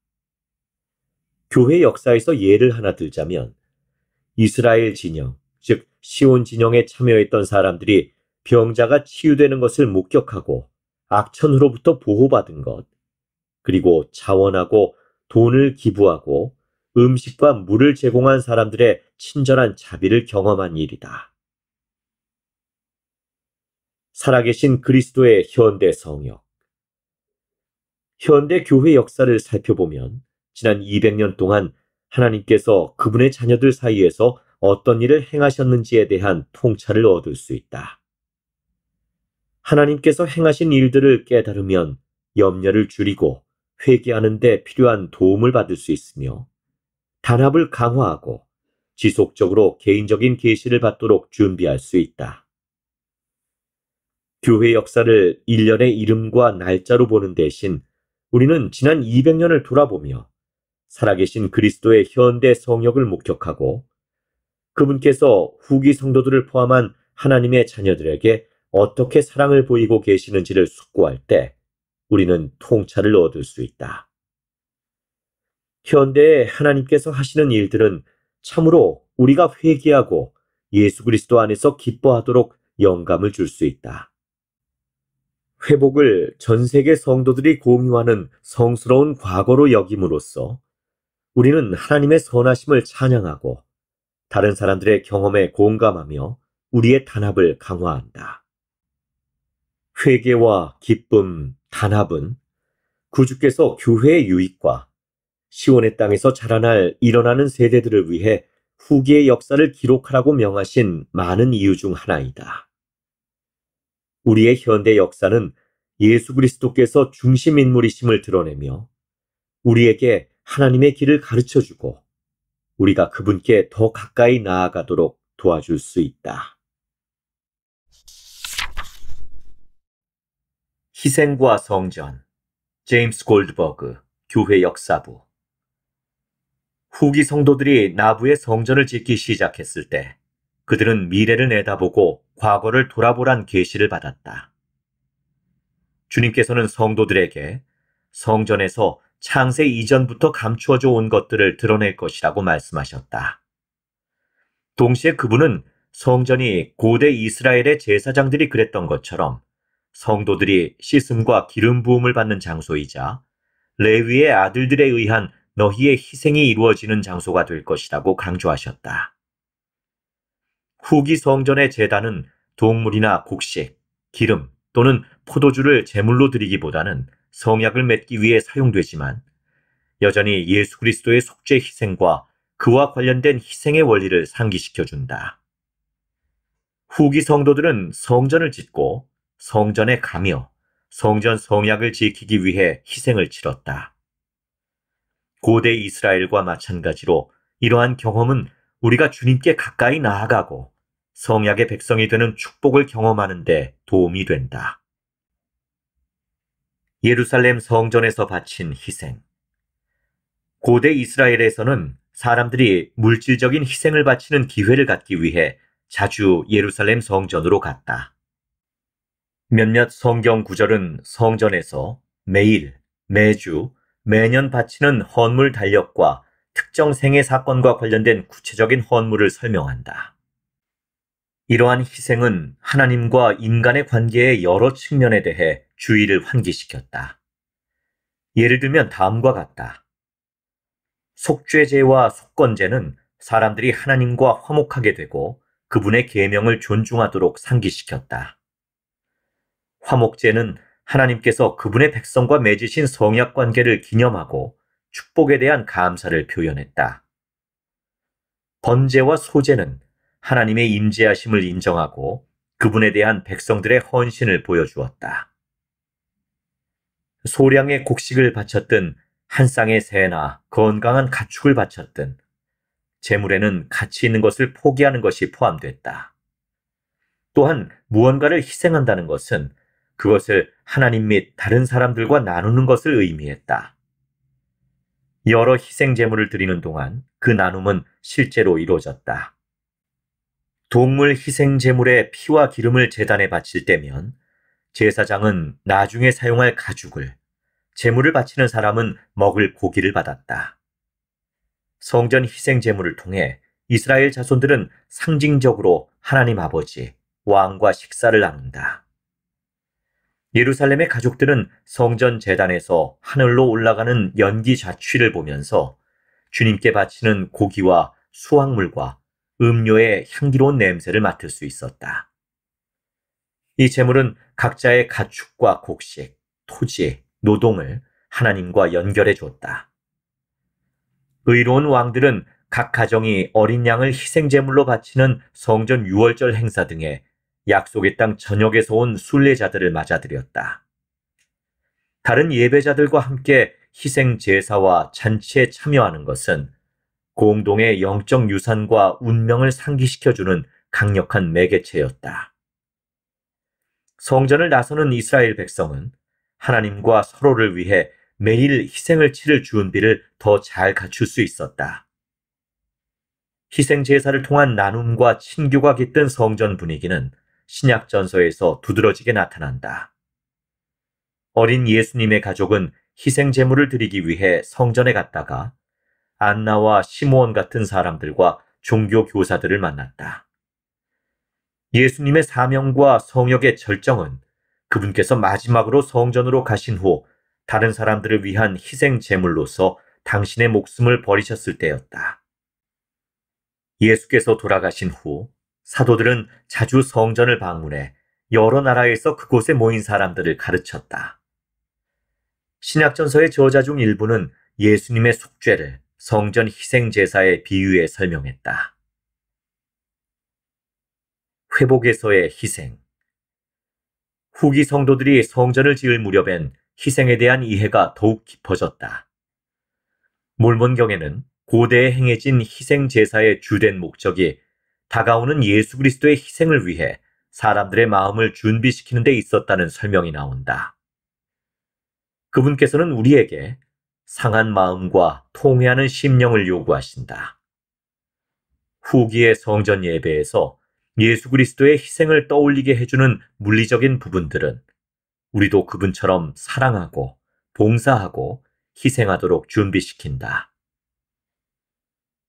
교회 역사에서 예를 하나 들자면 이스라엘 진영, 즉 시온 진영에 참여했던 사람들이 병자가 치유되는 것을 목격하고 악천후로부터 보호받은 것, 그리고 자원하고 돈을 기부하고 음식과 물을 제공한 사람들의 친절한 자비를 경험한 일이다. 살아계신 그리스도의 현대 성역. 현대 교회 역사를 살펴보면 지난 200년 동안 하나님께서 그분의 자녀들 사이에서 어떤 일을 행하셨는지에 대한 통찰을 얻을 수 있다. 하나님께서 행하신 일들을 깨달으면 염려를 줄이고 회개하는 데 필요한 도움을 받을 수 있으며 단합을 강화하고 지속적으로 개인적인 계시를 받도록 준비할 수 있다. 교회 역사를 일련의 이름과 날짜로 보는 대신 우리는 지난 200년을 돌아보며 살아계신 그리스도의 현대 성역을 목격하고 그분께서 후기 성도들을 포함한 하나님의 자녀들에게 어떻게 사랑을 보이고 계시는지를 숙고할 때 우리는 통찰을 얻을 수 있다. 현대에 하나님께서 하시는 일들은 참으로 우리가 회개하고 예수 그리스도 안에서 기뻐하도록 영감을 줄 수 있다. 회복을 전 세계 성도들이 공유하는 성스러운 과거로 여김으로써 우리는 하나님의 선하심을 찬양하고 다른 사람들의 경험에 공감하며 우리의 단합을 강화한다. 회개와 기쁨, 단합은 구주께서 교회의 유익과 시온의 땅에서 자라날 일어나는 세대들을 위해 후기의 역사를 기록하라고 명하신 많은 이유 중 하나이다. 우리의 현대 역사는 예수 그리스도께서 중심 인물이심을 드러내며 우리에게 하나님의 길을 가르쳐주고 우리가 그분께 더 가까이 나아가도록 도와줄 수 있다. 희생과 성전, 제임스 골드버그, 교회 역사부. 후기 성도들이 나부의 성전을 짓기 시작했을 때 그들은 미래를 내다보고 과거를 돌아보란 계시를 받았다. 주님께서는 성도들에게 성전에서 창세 이전부터 감추어져 온 것들을 드러낼 것이라고 말씀하셨다. 동시에 그분은 성전이 고대 이스라엘의 제사장들이 그랬던 것처럼 성도들이 씻음과 기름 부음을 받는 장소이자 레위의 아들들에 의한 너희의 희생이 이루어지는 장소가 될 것이라고 강조하셨다. 후기 성전의 제단은 동물이나 곡식, 기름 또는 포도주를 제물로 드리기보다는 성약을 맺기 위해 사용되지만 여전히 예수 그리스도의 속죄 희생과 그와 관련된 희생의 원리를 상기시켜준다. 후기 성도들은 성전을 짓고 성전에 가며 성전 성약을 지키기 위해 희생을 치렀다. 고대 이스라엘과 마찬가지로 이러한 경험은 우리가 주님께 가까이 나아가고 성약의 백성이 되는 축복을 경험하는 데 도움이 된다. 예루살렘 성전에서 바친 희생. 고대 이스라엘에서는 사람들이 물질적인 희생을 바치는 기회를 갖기 위해 자주 예루살렘 성전으로 갔다. 몇몇 성경 구절은 성전에서 매일, 매주, 매년 바치는 헌물 달력과 특정 생애 사건과 관련된 구체적인 헌물을 설명한다. 이러한 희생은 하나님과 인간의 관계의 여러 측면에 대해 주의를 환기시켰다. 예를 들면 다음과 같다. 속죄제와 속건제는 사람들이 하나님과 화목하게 되고 그분의 계명을 존중하도록 상기시켰다. 화목제는 하나님께서 그분의 백성과 맺으신 성약 관계를 기념하고 축복에 대한 감사를 표현했다. 번제와 소제는 하나님의 임재하심을 인정하고 그분에 대한 백성들의 헌신을 보여주었다. 소량의 곡식을 바쳤든 한 쌍의 새나 건강한 가축을 바쳤든 제물에는 가치 있는 것을 포기하는 것이 포함됐다. 또한 무언가를 희생한다는 것은 그것을 하나님 및 다른 사람들과 나누는 것을 의미했다. 여러 희생 제물을 드리는 동안 그 나눔은 실제로 이루어졌다. 동물 희생 제물의 피와 기름을 제단에 바칠 때면 제사장은 나중에 사용할 가죽을, 제물을 바치는 사람은 먹을 고기를 받았다. 성전 희생 제물을 통해 이스라엘 자손들은 상징적으로 하나님 아버지, 왕과 식사를 나눈다. 예루살렘의 가족들은 성전 제단에서 하늘로 올라가는 연기 자취를 보면서 주님께 바치는 고기와 수확물과 음료의 향기로운 냄새를 맡을 수 있었다. 이 제물은 각자의 가축과 곡식, 토지, 노동을 하나님과 연결해 줬다. 의로운 왕들은 각 가정이 어린 양을 희생제물로 바치는 성전 유월절 행사 등에 약속의 땅 전역에서 온 순례자들을 맞아들였다. 다른 예배자들과 함께 희생 제사와 잔치에 참여하는 것은 공동의 영적 유산과 운명을 상기시켜주는 강력한 매개체였다. 성전을 나서는 이스라엘 백성은 하나님과 서로를 위해 매일 희생을 치를 준비를 더 잘 갖출 수 있었다. 희생 제사를 통한 나눔과 친교가 깃든 성전 분위기는 신약 전서에서 두드러지게 나타난다. 어린 예수님의 가족은 희생 제물을 드리기 위해 성전에 갔다가 안나와 시므온 같은 사람들과 종교 교사들을 만났다. 예수님의 사명과 성역의 절정은 그분께서 마지막으로 성전으로 가신 후 다른 사람들을 위한 희생 제물로서 당신의 목숨을 버리셨을 때였다. 예수께서 돌아가신 후 사도들은 자주 성전을 방문해 여러 나라에서 그곳에 모인 사람들을 가르쳤다. 신약전서의 저자 중 일부는 예수님의 속죄를 성전 희생 제사에 비유해 설명했다. 회복에서의 희생. 후기 성도들이 성전을 지을 무렵엔 희생에 대한 이해가 더욱 깊어졌다. 몰몬경에는 고대에 행해진 희생 제사의 주된 목적이 다가오는 예수 그리스도의 희생을 위해 사람들의 마음을 준비시키는 데 있었다는 설명이 나온다. 그분께서는 우리에게 상한 마음과 통회하는 심령을 요구하신다. 후기의 성전 예배에서 예수 그리스도의 희생을 떠올리게 해주는 물리적인 부분들은 우리도 그분처럼 사랑하고 봉사하고 희생하도록 준비시킨다.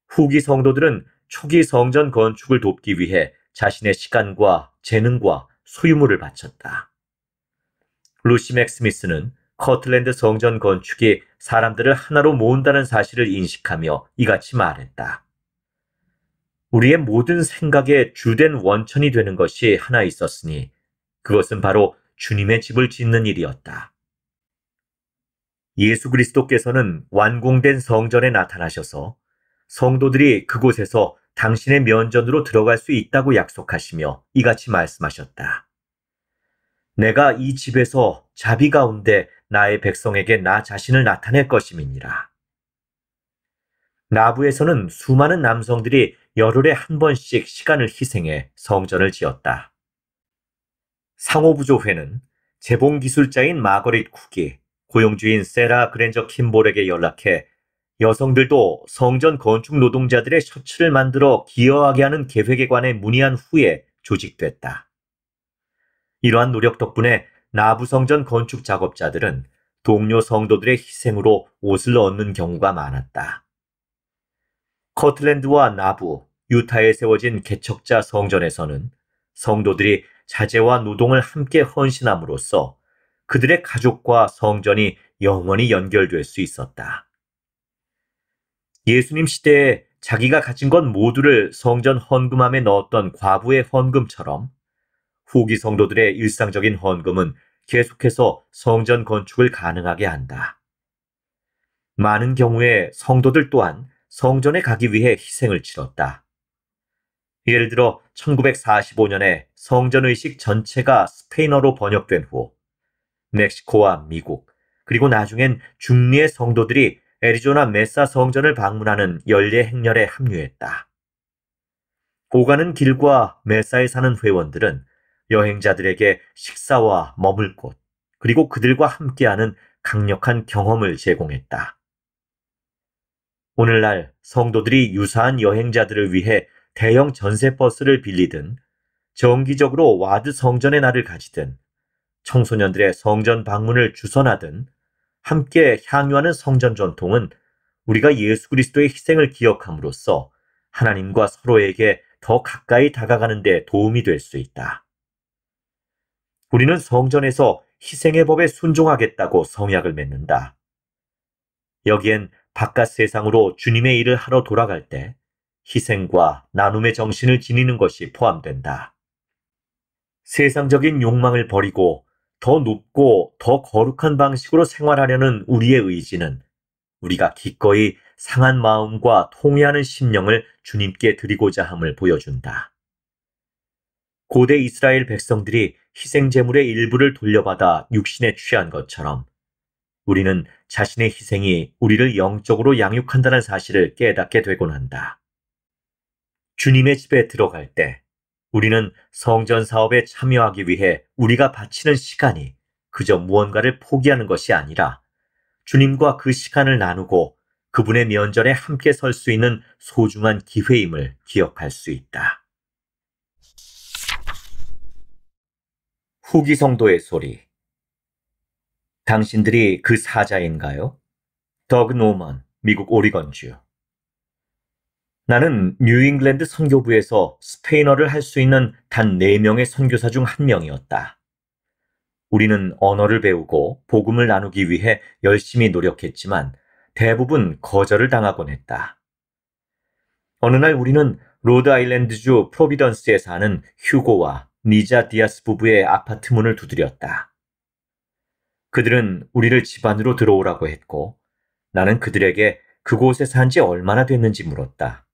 후기 성도들은 초기 성전 건축을 돕기 위해 자신의 시간과 재능과 소유물을 바쳤다. 루시 맥스미스는 커틀랜드 성전 건축이 사람들을 하나로 모은다는 사실을 인식하며 이같이 말했다. 우리의 모든 생각의 주된 원천이 되는 것이 하나 있었으니 그것은 바로 주님의 집을 짓는 일이었다. 예수 그리스도께서는 완공된 성전에 나타나셔서 성도들이 그곳에서 당신의 면전으로 들어갈 수 있다고 약속하시며 이같이 말씀하셨다. 내가 이 집에서 자비 가운데 나의 백성에게 나 자신을 나타낼 것임이니라. 나부에서는 수많은 남성들이 열흘에 한 번씩 시간을 희생해 성전을 지었다. 상호부조회는 재봉기술자인 마거릿 쿡이 고용주인 세라 그랜저 킴볼에게 연락해 여성들도 성전 건축 노동자들의 셔츠를 만들어 기여하게 하는 계획에 관해 문의한 후에 조직됐다. 이러한 노력 덕분에 나부 성전 건축 작업자들은 동료 성도들의 희생으로 옷을 얻는 경우가 많았다. 커틀랜드와 나부, 유타에 세워진 개척자 성전에서는 성도들이 자재와 노동을 함께 헌신함으로써 그들의 가족과 성전이 영원히 연결될 수 있었다. 예수님 시대에 자기가 가진 것 모두를 성전 헌금함에 넣었던 과부의 헌금처럼 후기 성도들의 일상적인 헌금은 계속해서 성전 건축을 가능하게 한다. 많은 경우에 성도들 또한 성전에 가기 위해 희생을 치렀다. 예를 들어 1945년에 성전의식 전체가 스페인어로 번역된 후 멕시코와 미국 그리고 나중엔 중미의 성도들이 애리조나 메사 성전을 방문하는 연례 행렬에 합류했다. 오가는 길과 메사에 사는 회원들은 여행자들에게 식사와 머물 곳 그리고 그들과 함께하는 강력한 경험을 제공했다. 오늘날 성도들이 유사한 여행자들을 위해 대형 전세버스를 빌리든 정기적으로 와드 성전의 날을 가지든 청소년들의 성전 방문을 주선하든 함께 향유하는 성전 전통은 우리가 예수 그리스도의 희생을 기억함으로써 하나님과 서로에게 더 가까이 다가가는 데 도움이 될 수 있다. 우리는 성전에서 희생의 법에 순종하겠다고 성약을 맺는다. 여기엔 바깥 세상으로 주님의 일을 하러 돌아갈 때 희생과 나눔의 정신을 지니는 것이 포함된다. 세상적인 욕망을 버리고 더 높고 더 거룩한 방식으로 생활하려는 우리의 의지는 우리가 기꺼이 상한 마음과 통회하는 심령을 주님께 드리고자 함을 보여준다. 고대 이스라엘 백성들이 희생제물의 일부를 돌려받아 육신에 취한 것처럼 우리는 자신의 희생이 우리를 영적으로 양육한다는 사실을 깨닫게 되곤 한다. 주님의 집에 들어갈 때 우리는 성전 사업에 참여하기 위해 우리가 바치는 시간이 그저 무언가를 포기하는 것이 아니라 주님과 그 시간을 나누고 그분의 면전에 함께 설 수 있는 소중한 기회임을 기억할 수 있다. 후기 성도의 소리. 당신들이 그 사자인가요? 더그 노먼, 미국 오리건주. 나는 뉴잉글랜드 선교부에서 스페인어를 할 수 있는 단 4명의 선교사 중 한 명이었다. 우리는 언어를 배우고 복음을 나누기 위해 열심히 노력했지만 대부분 거절을 당하곤 했다. 어느 날 우리는 로드아일랜드주 프로비던스에 사는 휴고와 니자 디아스 부부의 아파트 문을 두드렸다. 그들은 우리를 집 안으로 들어오라고 했고 나는 그들에게 그곳에 산 지 얼마나 됐는지 물었다.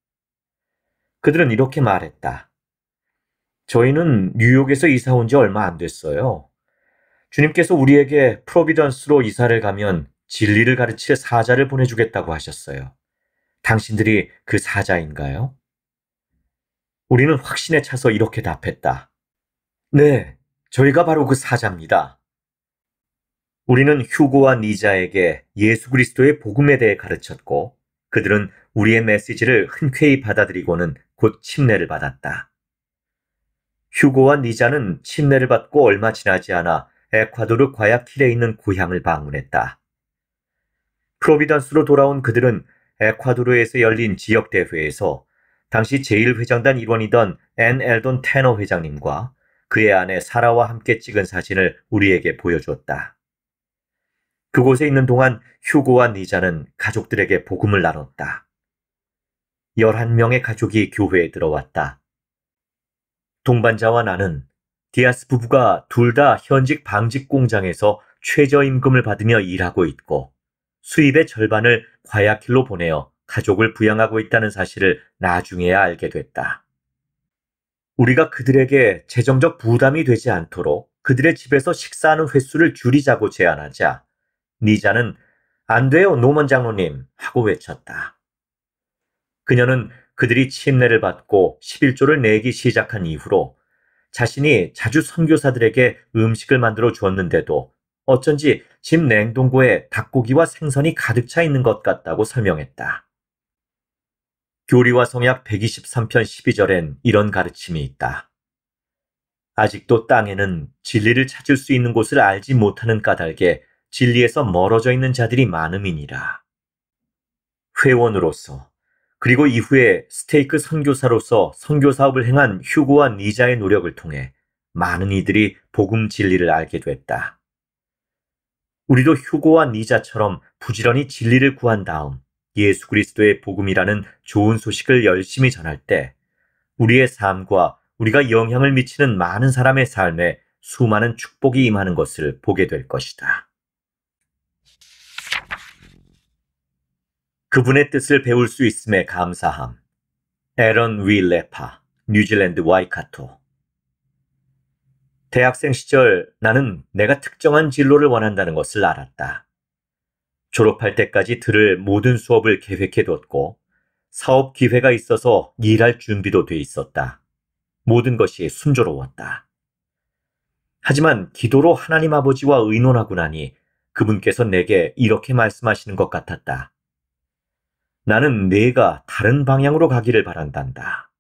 그들은 이렇게 말했다. 저희는 뉴욕에서 이사 온 지 얼마 안 됐어요. 주님께서 우리에게 프로비던스로 이사를 가면 진리를 가르칠 사자를 보내주겠다고 하셨어요. 당신들이 그 사자인가요? 우리는 확신에 차서 이렇게 답했다. 네, 저희가 바로 그 사자입니다. 우리는 휴고와 니자에게 예수 그리스도의 복음에 대해 가르쳤고 그들은 우리의 메시지를 흔쾌히 받아들이고는 곧 침례를 받았다. 휴고와 니자는 침례를 받고 얼마 지나지 않아 에콰도르 과야킬에 있는 고향을 방문했다. 프로비던스로 돌아온 그들은 에콰도르에서 열린 지역대회에서 당시 제1회장단 일원이던 앤 엘돈 테너 회장님과 그의 아내 사라와 함께 찍은 사진을 우리에게 보여주었다. 그곳에 있는 동안 휴고와 니자는 가족들에게 복음을 나눴다. 11명의 가족이 교회에 들어왔다. 동반자와 나는 디아스 부부가 둘 다 현직 방직 공장에서 최저임금을 받으며 일하고 있고 수입의 절반을 과야킬로 보내어 가족을 부양하고 있다는 사실을 나중에야 알게 됐다. 우리가 그들에게 재정적 부담이 되지 않도록 그들의 집에서 식사하는 횟수를 줄이자고 제안하자 니자는 안 돼요, 노먼 장로님 하고 외쳤다. 그녀는 그들이 침례를 받고 11조를 내기 시작한 이후로 자신이 자주 선교사들에게 음식을 만들어 주었는데도 어쩐지 집 냉동고에 닭고기와 생선이 가득 차 있는 것 같다고 설명했다. 교리와 성약 123편 12절엔 이런 가르침이 있다. 아직도 땅에는 진리를 찾을 수 있는 곳을 알지 못하는 까닭에 진리에서 멀어져 있는 자들이 많음이니라. 회원으로서 그리고 이후에 스테이크 선교사로서 선교사업을 행한 휴고와 니자의 노력을 통해 많은 이들이 복음 진리를 알게 됐다. 우리도 휴고와 니자처럼 부지런히 진리를 구한 다음 예수 그리스도의 복음이라는 좋은 소식을 열심히 전할 때 우리의 삶과 우리가 영향을 미치는 많은 사람의 삶에 수많은 축복이 임하는 것을 보게 될 것이다. 그분의 뜻을 배울 수 있음에 감사함. 에런 위 레파, 뉴질랜드 와이카토. 대학생 시절 나는 내가 특정한 진로를 원한다는 것을 알았다. 졸업할 때까지 들을 모든 수업을 계획해뒀고 사업 기회가 있어서 일할 준비도 돼 있었다. 모든 것이 순조로웠다. 하지만 기도로 하나님 아버지와 의논하고 나니 그분께서 내게 이렇게 말씀하시는 것 같았다. 나는 네가 다른 방향으로 가기를 바란단다.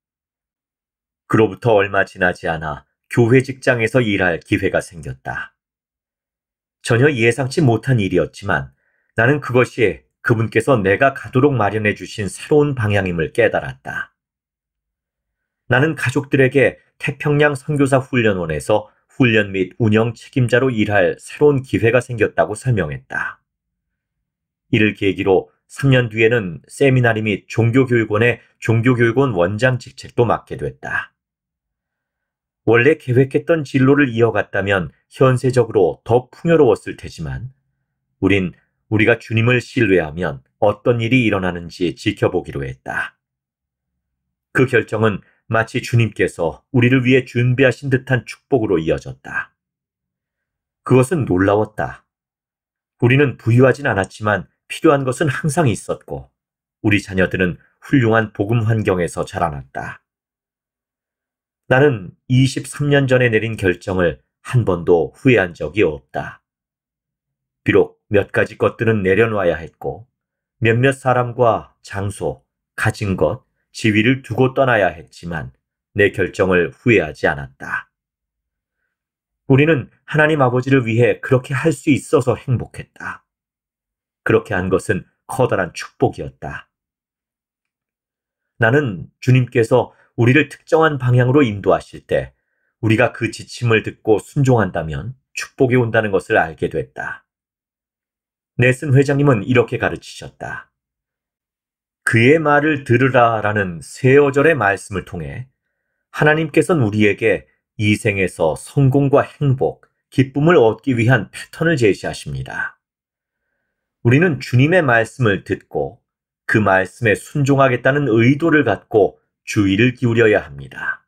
그로부터 얼마 지나지 않아 교회 직장에서 일할 기회가 생겼다. 전혀 예상치 못한 일이었지만 나는 그것이 그분께서 내가 가도록 마련해 주신 새로운 방향임을 깨달았다. 나는 가족들에게 태평양 선교사 훈련원에서 훈련 및 운영 책임자로 일할 새로운 기회가 생겼다고 설명했다. 이를 계기로 3년 뒤에는 세미나리 및 종교교육원의 종교교육원 원장 직책도 맡게 됐다. 원래 계획했던 진로를 이어갔다면 현세적으로 더 풍요로웠을 테지만 우린 우리가 주님을 신뢰하면 어떤 일이 일어나는지 지켜보기로 했다. 그 결정은 마치 주님께서 우리를 위해 준비하신 듯한 축복으로 이어졌다. 그것은 놀라웠다. 우리는 부유하진 않았지만 필요한 것은 항상 있었고 우리 자녀들은 훌륭한 복음 환경에서 자라났다. 나는 23년 전에 내린 결정을 한 번도 후회한 적이 없다. 비록 몇 가지 것들은 내려놔야 했고 몇몇 사람과 장소, 가진 것, 지위를 두고 떠나야 했지만 내 결정을 후회하지 않았다. 우리는 하나님 아버지를 위해 그렇게 할 수 있어서 행복했다. 그렇게 한 것은 커다란 축복이었다. 나는 주님께서 우리를 특정한 방향으로 인도하실 때 우리가 그 지침을 듣고 순종한다면 축복이 온다는 것을 알게 됐다. 넬슨 회장님은 이렇게 가르치셨다. 그의 말을 들으라라는 새 어절의 말씀을 통해 하나님께서는 우리에게 이 생에서 성공과 행복, 기쁨을 얻기 위한 패턴을 제시하십니다. 우리는 주님의 말씀을 듣고 그 말씀에 순종하겠다는 의도를 갖고 주의를 기울여야 합니다.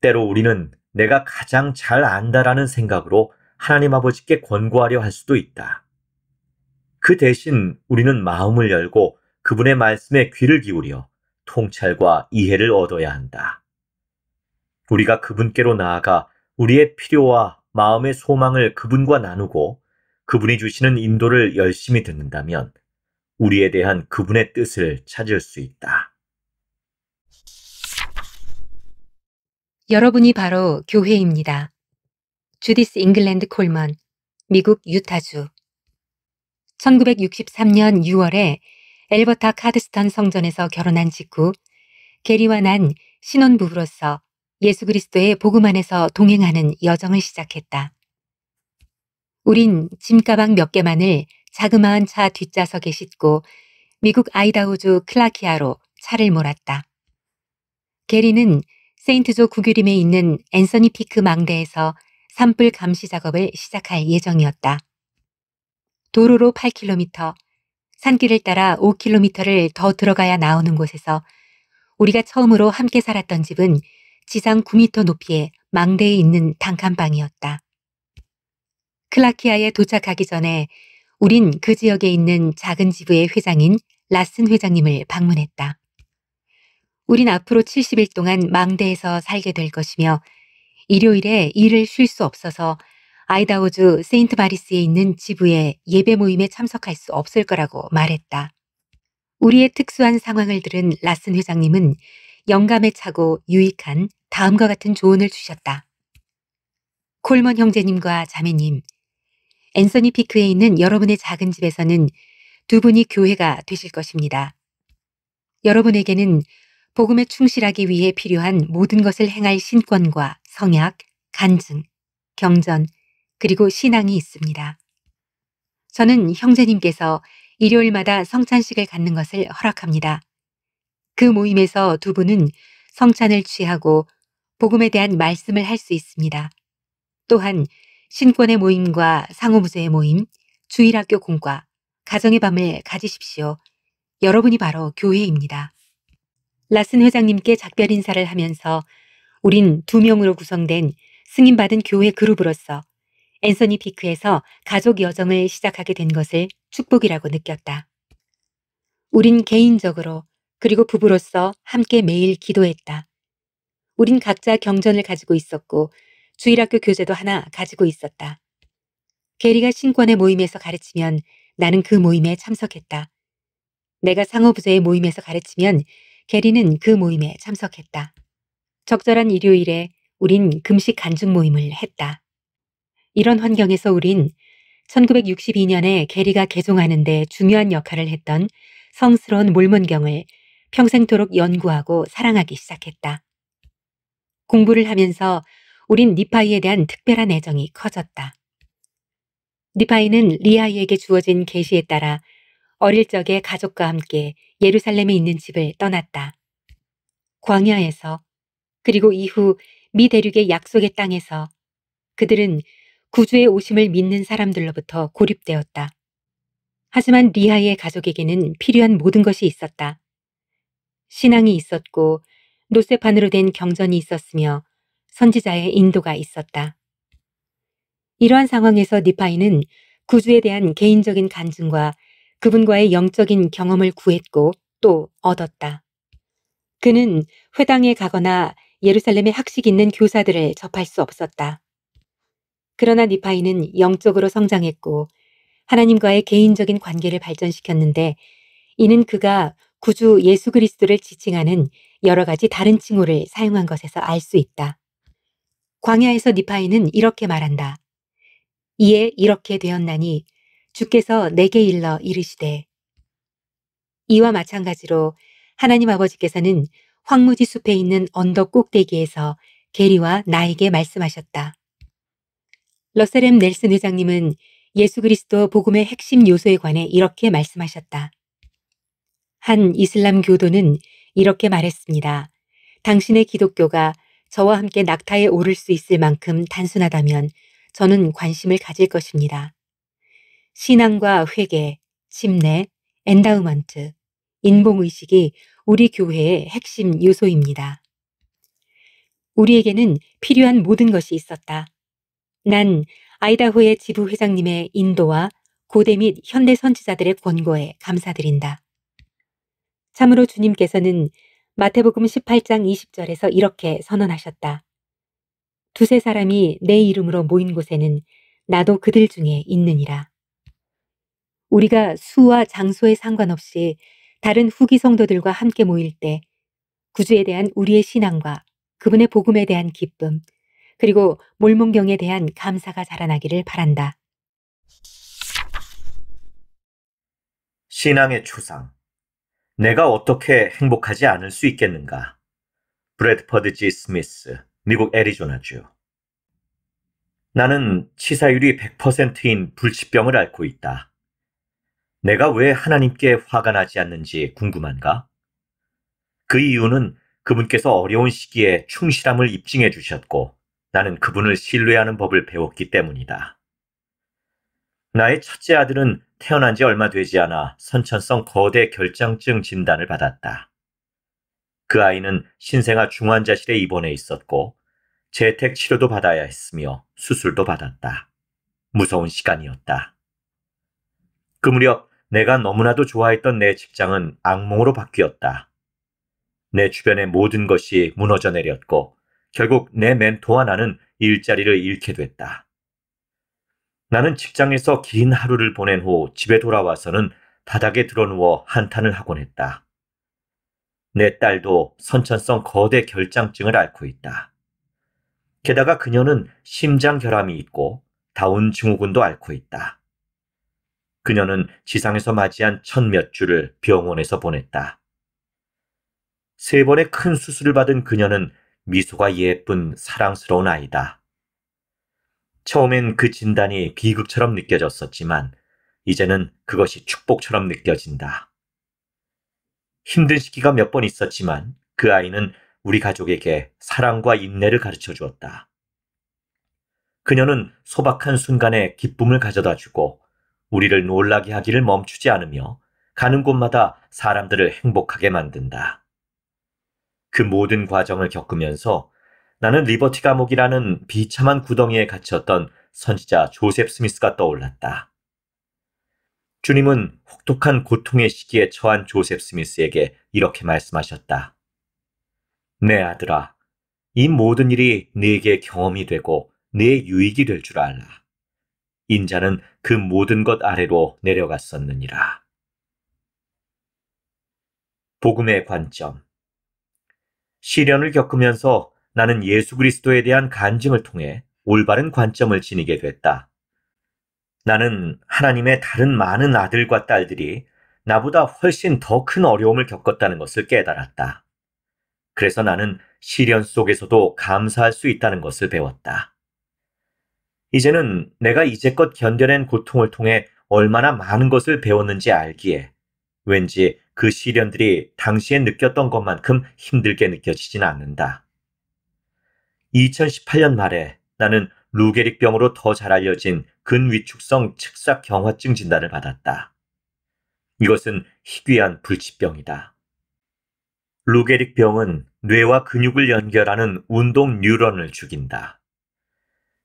때로 우리는 내가 가장 잘 안다라는 생각으로 하나님 아버지께 권고하려 할 수도 있다. 그 대신 우리는 마음을 열고 그분의 말씀에 귀를 기울여 통찰과 이해를 얻어야 한다. 우리가 그분께로 나아가 우리의 필요와 마음의 소망을 그분과 나누고 그분이 주시는 인도를 열심히 듣는다면 우리에 대한 그분의 뜻을 찾을 수 있다. 여러분이 바로 교회입니다. 주디스 잉글랜드 콜먼, 미국 유타주. 1963년 6월에 엘버타 카드스턴 성전에서 결혼한 직후 게리와 난 신혼부부로서 예수 그리스도의 복음 안에서 동행하는 여정을 시작했다. 우린 짐가방 몇 개만을 자그마한 차 뒷좌석에 싣고 미국 아이다호주 클라키아로 차를 몰았다. 게리는 세인트조 구규림에 있는 앤서니 피크 망대에서 산불 감시 작업을 시작할 예정이었다. 도로로 8km, 산길을 따라 5km를 더 들어가야 나오는 곳에서 우리가 처음으로 함께 살았던 집은 지상 9m 높이의 망대에 있는 단칸방이었다. 클라키아에 도착하기 전에 우린 그 지역에 있는 작은 지부의 회장인 라슨 회장님을 방문했다. 우린 앞으로 70일 동안 망대에서 살게 될 것이며 일요일에 일을 쉴 수 없어서 아이다호주 세인트 마리스에 있는 지부의 예배 모임에 참석할 수 없을 거라고 말했다. 우리의 특수한 상황을 들은 라슨 회장님은 영감에 차고 유익한 다음과 같은 조언을 주셨다. 콜먼 형제님과 자매님, 앤서니 피크에 있는 여러분의 작은 집에서는 두 분이 교회가 되실 것입니다. 여러분에게는 복음에 충실하기 위해 필요한 모든 것을 행할 신권과 성약, 간증, 경전, 그리고 신앙이 있습니다. 저는 형제님께서 일요일마다 성찬식을 갖는 것을 허락합니다. 그 모임에서 두 분은 성찬을 취하고 복음에 대한 말씀을 할 수 있습니다. 또한 신권의 모임과 상호부제의 모임, 주일학교 공과, 가정의 밤을 가지십시오. 여러분이 바로 교회입니다. 라슨 회장님께 작별 인사를 하면서 우린 2명으로 구성된 승인받은 교회 그룹으로서 앤서니 피크에서 가족 여정을 시작하게 된 것을 축복이라고 느꼈다. 우린 개인적으로 그리고 부부로서 함께 매일 기도했다. 우린 각자 경전을 가지고 있었고 주일학교 교재도 하나 가지고 있었다. 게리가 신권의 모임에서 가르치면 나는 그 모임에 참석했다. 내가 상호부제의 모임에서 가르치면 게리는 그 모임에 참석했다. 적절한 일요일에 우린 금식 간증 모임을 했다. 이런 환경에서 우린 1962년에 게리가 개종하는 데 중요한 역할을 했던 성스러운 몰몬경을 평생토록 연구하고 사랑하기 시작했다. 공부를 하면서 우린 니파이에 대한 특별한 애정이 커졌다. 니파이는 리아이에게 주어진 계시에 따라 어릴 적에 가족과 함께 예루살렘에 있는 집을 떠났다. 광야에서 그리고 이후 미 대륙의 약속의 땅에서 그들은 구주의 오심을 믿는 사람들로부터 고립되었다. 하지만 리하의 가족에게는 필요한 모든 것이 있었다. 신앙이 있었고 노쇠판으로 된 경전이 있었으며 선지자의 인도가 있었다. 이러한 상황에서 니파이는 구주에 대한 개인적인 간증과 그분과의 영적인 경험을 구했고 또 얻었다. 그는 회당에 가거나 예루살렘에 학식 있는 교사들을 접할 수 없었다. 그러나 니파이는 영적으로 성장했고 하나님과의 개인적인 관계를 발전시켰는데 이는 그가 구주 예수 그리스도를 지칭하는 여러 가지 다른 칭호를 사용한 것에서 알 수 있다. 광야에서 니파이는 이렇게 말한다. 이에 이렇게 되었나니 주께서 내게 일러 이르시되. 이와 마찬가지로 하나님 아버지께서는 황무지 숲에 있는 언덕 꼭대기에서 게리와 나에게 말씀하셨다. 러셀 넬슨 회장님은 예수 그리스도 복음의 핵심 요소에 관해 이렇게 말씀하셨다. 한 이슬람 교도는 이렇게 말했습니다. 당신의 기독교가 저와 함께 낙타에 오를 수 있을 만큼 단순하다면 저는 관심을 가질 것입니다. 신앙과 회개, 침례, 엔다우먼트, 인봉의식이 우리 교회의 핵심 요소입니다. 우리에게는 필요한 모든 것이 있었다. 난 아이다호의 지부 회장님의 인도와 고대 및 현대 선지자들의 권고에 감사드린다. 참으로 주님께서는 마태복음 18장 20절에서 이렇게 선언하셨다. 두세 사람이 내 이름으로 모인 곳에는 나도 그들 중에 있느니라. 우리가 수와 장소에 상관없이 다른 후기 성도들과 함께 모일 때 구주에 대한 우리의 신앙과 그분의 복음에 대한 기쁨, 그리고 몰몬경에 대한 감사가 자라나기를 바란다. 신앙의 추상. 내가 어떻게 행복하지 않을 수 있겠는가? 브래드퍼드 G. 스미스, 미국 애리조나주. 나는 치사율이 100%인 불치병을 앓고 있다. 내가 왜 하나님께 화가 나지 않는지 궁금한가? 그 이유는 그분께서 어려운 시기에 충실함을 입증해 주셨고 나는 그분을 신뢰하는 법을 배웠기 때문이다. 나의 첫째 아들은 태어난 지 얼마 되지 않아 선천성 거대 결장증 진단을 받았다. 그 아이는 신생아 중환자실에 입원해 있었고 재택 치료도 받아야 했으며 수술도 받았다. 무서운 시간이었다. 그 무렵 내가 너무나도 좋아했던 내 직장은 악몽으로 바뀌었다. 내 주변의 모든 것이 무너져 내렸고 결국 내 멘토와 나는 일자리를 잃게 됐다. 나는 직장에서 긴 하루를 보낸 후 집에 돌아와서는 바닥에 드러누워 한탄을 하곤 했다. 내 딸도 선천성 거대 결장증을 앓고 있다. 게다가 그녀는 심장결함이 있고 다운 증후군도 앓고 있다. 그녀는 지상에서 맞이한 첫 몇 주를 병원에서 보냈다. 3번의 큰 수술을 받은 그녀는 미소가 예쁜 사랑스러운 아이다. 처음엔 그 진단이 비극처럼 느껴졌었지만 이제는 그것이 축복처럼 느껴진다. 힘든 시기가 몇 번 있었지만 그 아이는 우리 가족에게 사랑과 인내를 가르쳐 주었다. 그녀는 소박한 순간에 기쁨을 가져다 주고 우리를 놀라게 하기를 멈추지 않으며 가는 곳마다 사람들을 행복하게 만든다. 그 모든 과정을 겪으면서 나는 리버티 감옥이라는 비참한 구덩이에 갇혔던 선지자 조셉 스미스가 떠올랐다. 주님은 혹독한 고통의 시기에 처한 조셉 스미스에게 이렇게 말씀하셨다. 내 아들아, 이 모든 일이 네게 경험이 되고 네 유익이 될 줄 알라. 인자는 그 모든 것 아래로 내려갔었느니라. 복음의 관점. 시련을 겪으면서 나는 예수 그리스도에 대한 간증을 통해 올바른 관점을 지니게 됐다. 나는 하나님의 다른 많은 아들과 딸들이 나보다 훨씬 더 큰 어려움을 겪었다는 것을 깨달았다. 그래서 나는 시련 속에서도 감사할 수 있다는 것을 배웠다. 이제는 내가 이제껏 견뎌낸 고통을 통해 얼마나 많은 것을 배웠는지 알기에 왠지 그 시련들이 당시에 느꼈던 것만큼 힘들게 느껴지진 않는다. 2018년 말에 나는 루게릭병으로 더 잘 알려진 근위축성 측삭경화증 진단을 받았다. 이것은 희귀한 불치병이다. 루게릭병은 뇌와 근육을 연결하는 운동 뉴런을 죽인다.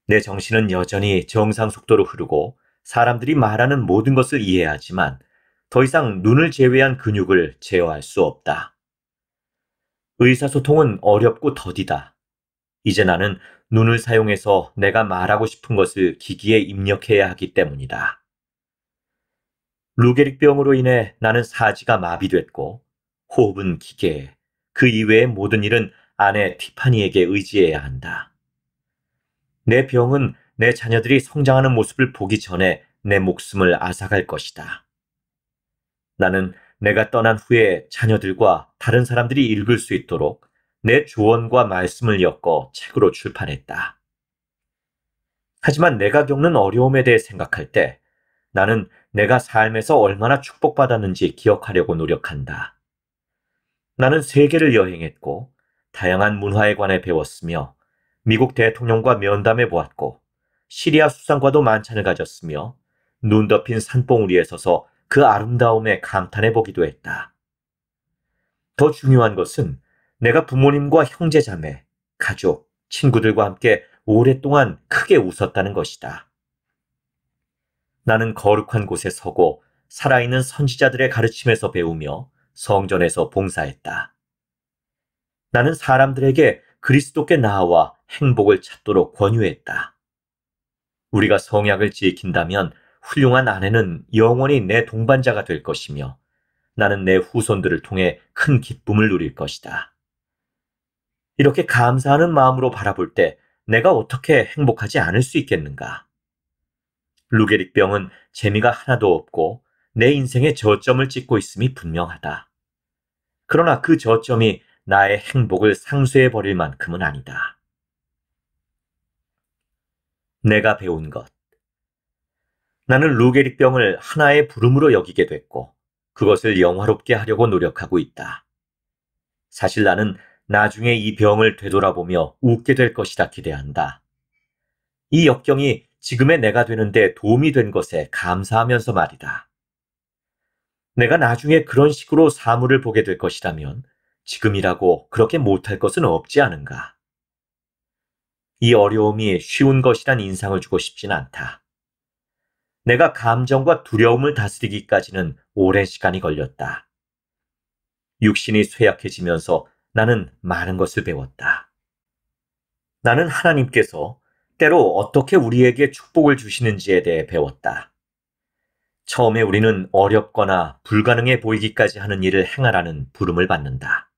내 정신은 여전히 정상 속도로 흐르고 사람들이 말하는 모든 것을 이해하지만 더 이상 눈을 제외한 근육을 제어할 수 없다. 의사소통은 어렵고 더디다. 이제 나는 눈을 사용해서 내가 말하고 싶은 것을 기기에 입력해야 하기 때문이다. 루게릭병으로 인해 나는 사지가 마비됐고 호흡은 기계에, 그 이외의 모든 일은 아내 티파니에게 의지해야 한다. 내 병은 내 자녀들이 성장하는 모습을 보기 전에 내 목숨을 앗아갈 것이다. 나는 내가 떠난 후에 자녀들과 다른 사람들이 읽을 수 있도록 내 조언과 말씀을 엮어 책으로 출판했다. 하지만 내가 겪는 어려움에 대해 생각할 때 나는 내가 삶에서 얼마나 축복받았는지 기억하려고 노력한다. 나는 세계를 여행했고 다양한 문화에 관해 배웠으며 미국 대통령과 면담해 보았고 시리아 수상과도 만찬을 가졌으며 눈 덮인 산봉우리에 서서 그 아름다움에 감탄해 보기도 했다. 더 중요한 것은 내가 부모님과 형제자매, 가족, 친구들과 함께 오랫동안 크게 웃었다는 것이다. 나는 거룩한 곳에 서고 살아있는 선지자들의 가르침에서 배우며 성전에서 봉사했다. 나는 사람들에게 그리스도께 나아와 행복을 찾도록 권유했다. 우리가 성약을 지킨다면 훌륭한 아내는 영원히 내 동반자가 될 것이며 나는 내 후손들을 통해 큰 기쁨을 누릴 것이다. 이렇게 감사하는 마음으로 바라볼 때 내가 어떻게 행복하지 않을 수 있겠는가? 루게릭병은 재미가 하나도 없고 내 인생에 저점을 찍고 있음이 분명하다. 그러나 그 저점이 나의 행복을 상쇄해버릴 만큼은 아니다. 내가 배운 것. 나는 루게릭병을 하나의 부름으로 여기게 됐고 그것을 영화롭게 하려고 노력하고 있다. 사실 나는 나중에 이 병을 되돌아보며 웃게 될 것이라 기대한다. 이 역경이 지금의 내가 되는데 도움이 된 것에 감사하면서 말이다. 내가 나중에 그런 식으로 사물을 보게 될 것이라면 지금이라고 그렇게 못할 것은 없지 않은가. 이 어려움이 쉬운 것이란 인상을 주고 싶진 않다. 내가 감정과 두려움을 다스리기까지는 오랜 시간이 걸렸다. 육신이 쇠약해지면서 나는 많은 것을 배웠다. 나는 하나님께서 때로 어떻게 우리에게 축복을 주시는지에 대해 배웠다. 처음에 우리는 어렵거나 불가능해 보이기까지 하는 일을 행하라는 부름을 받는다.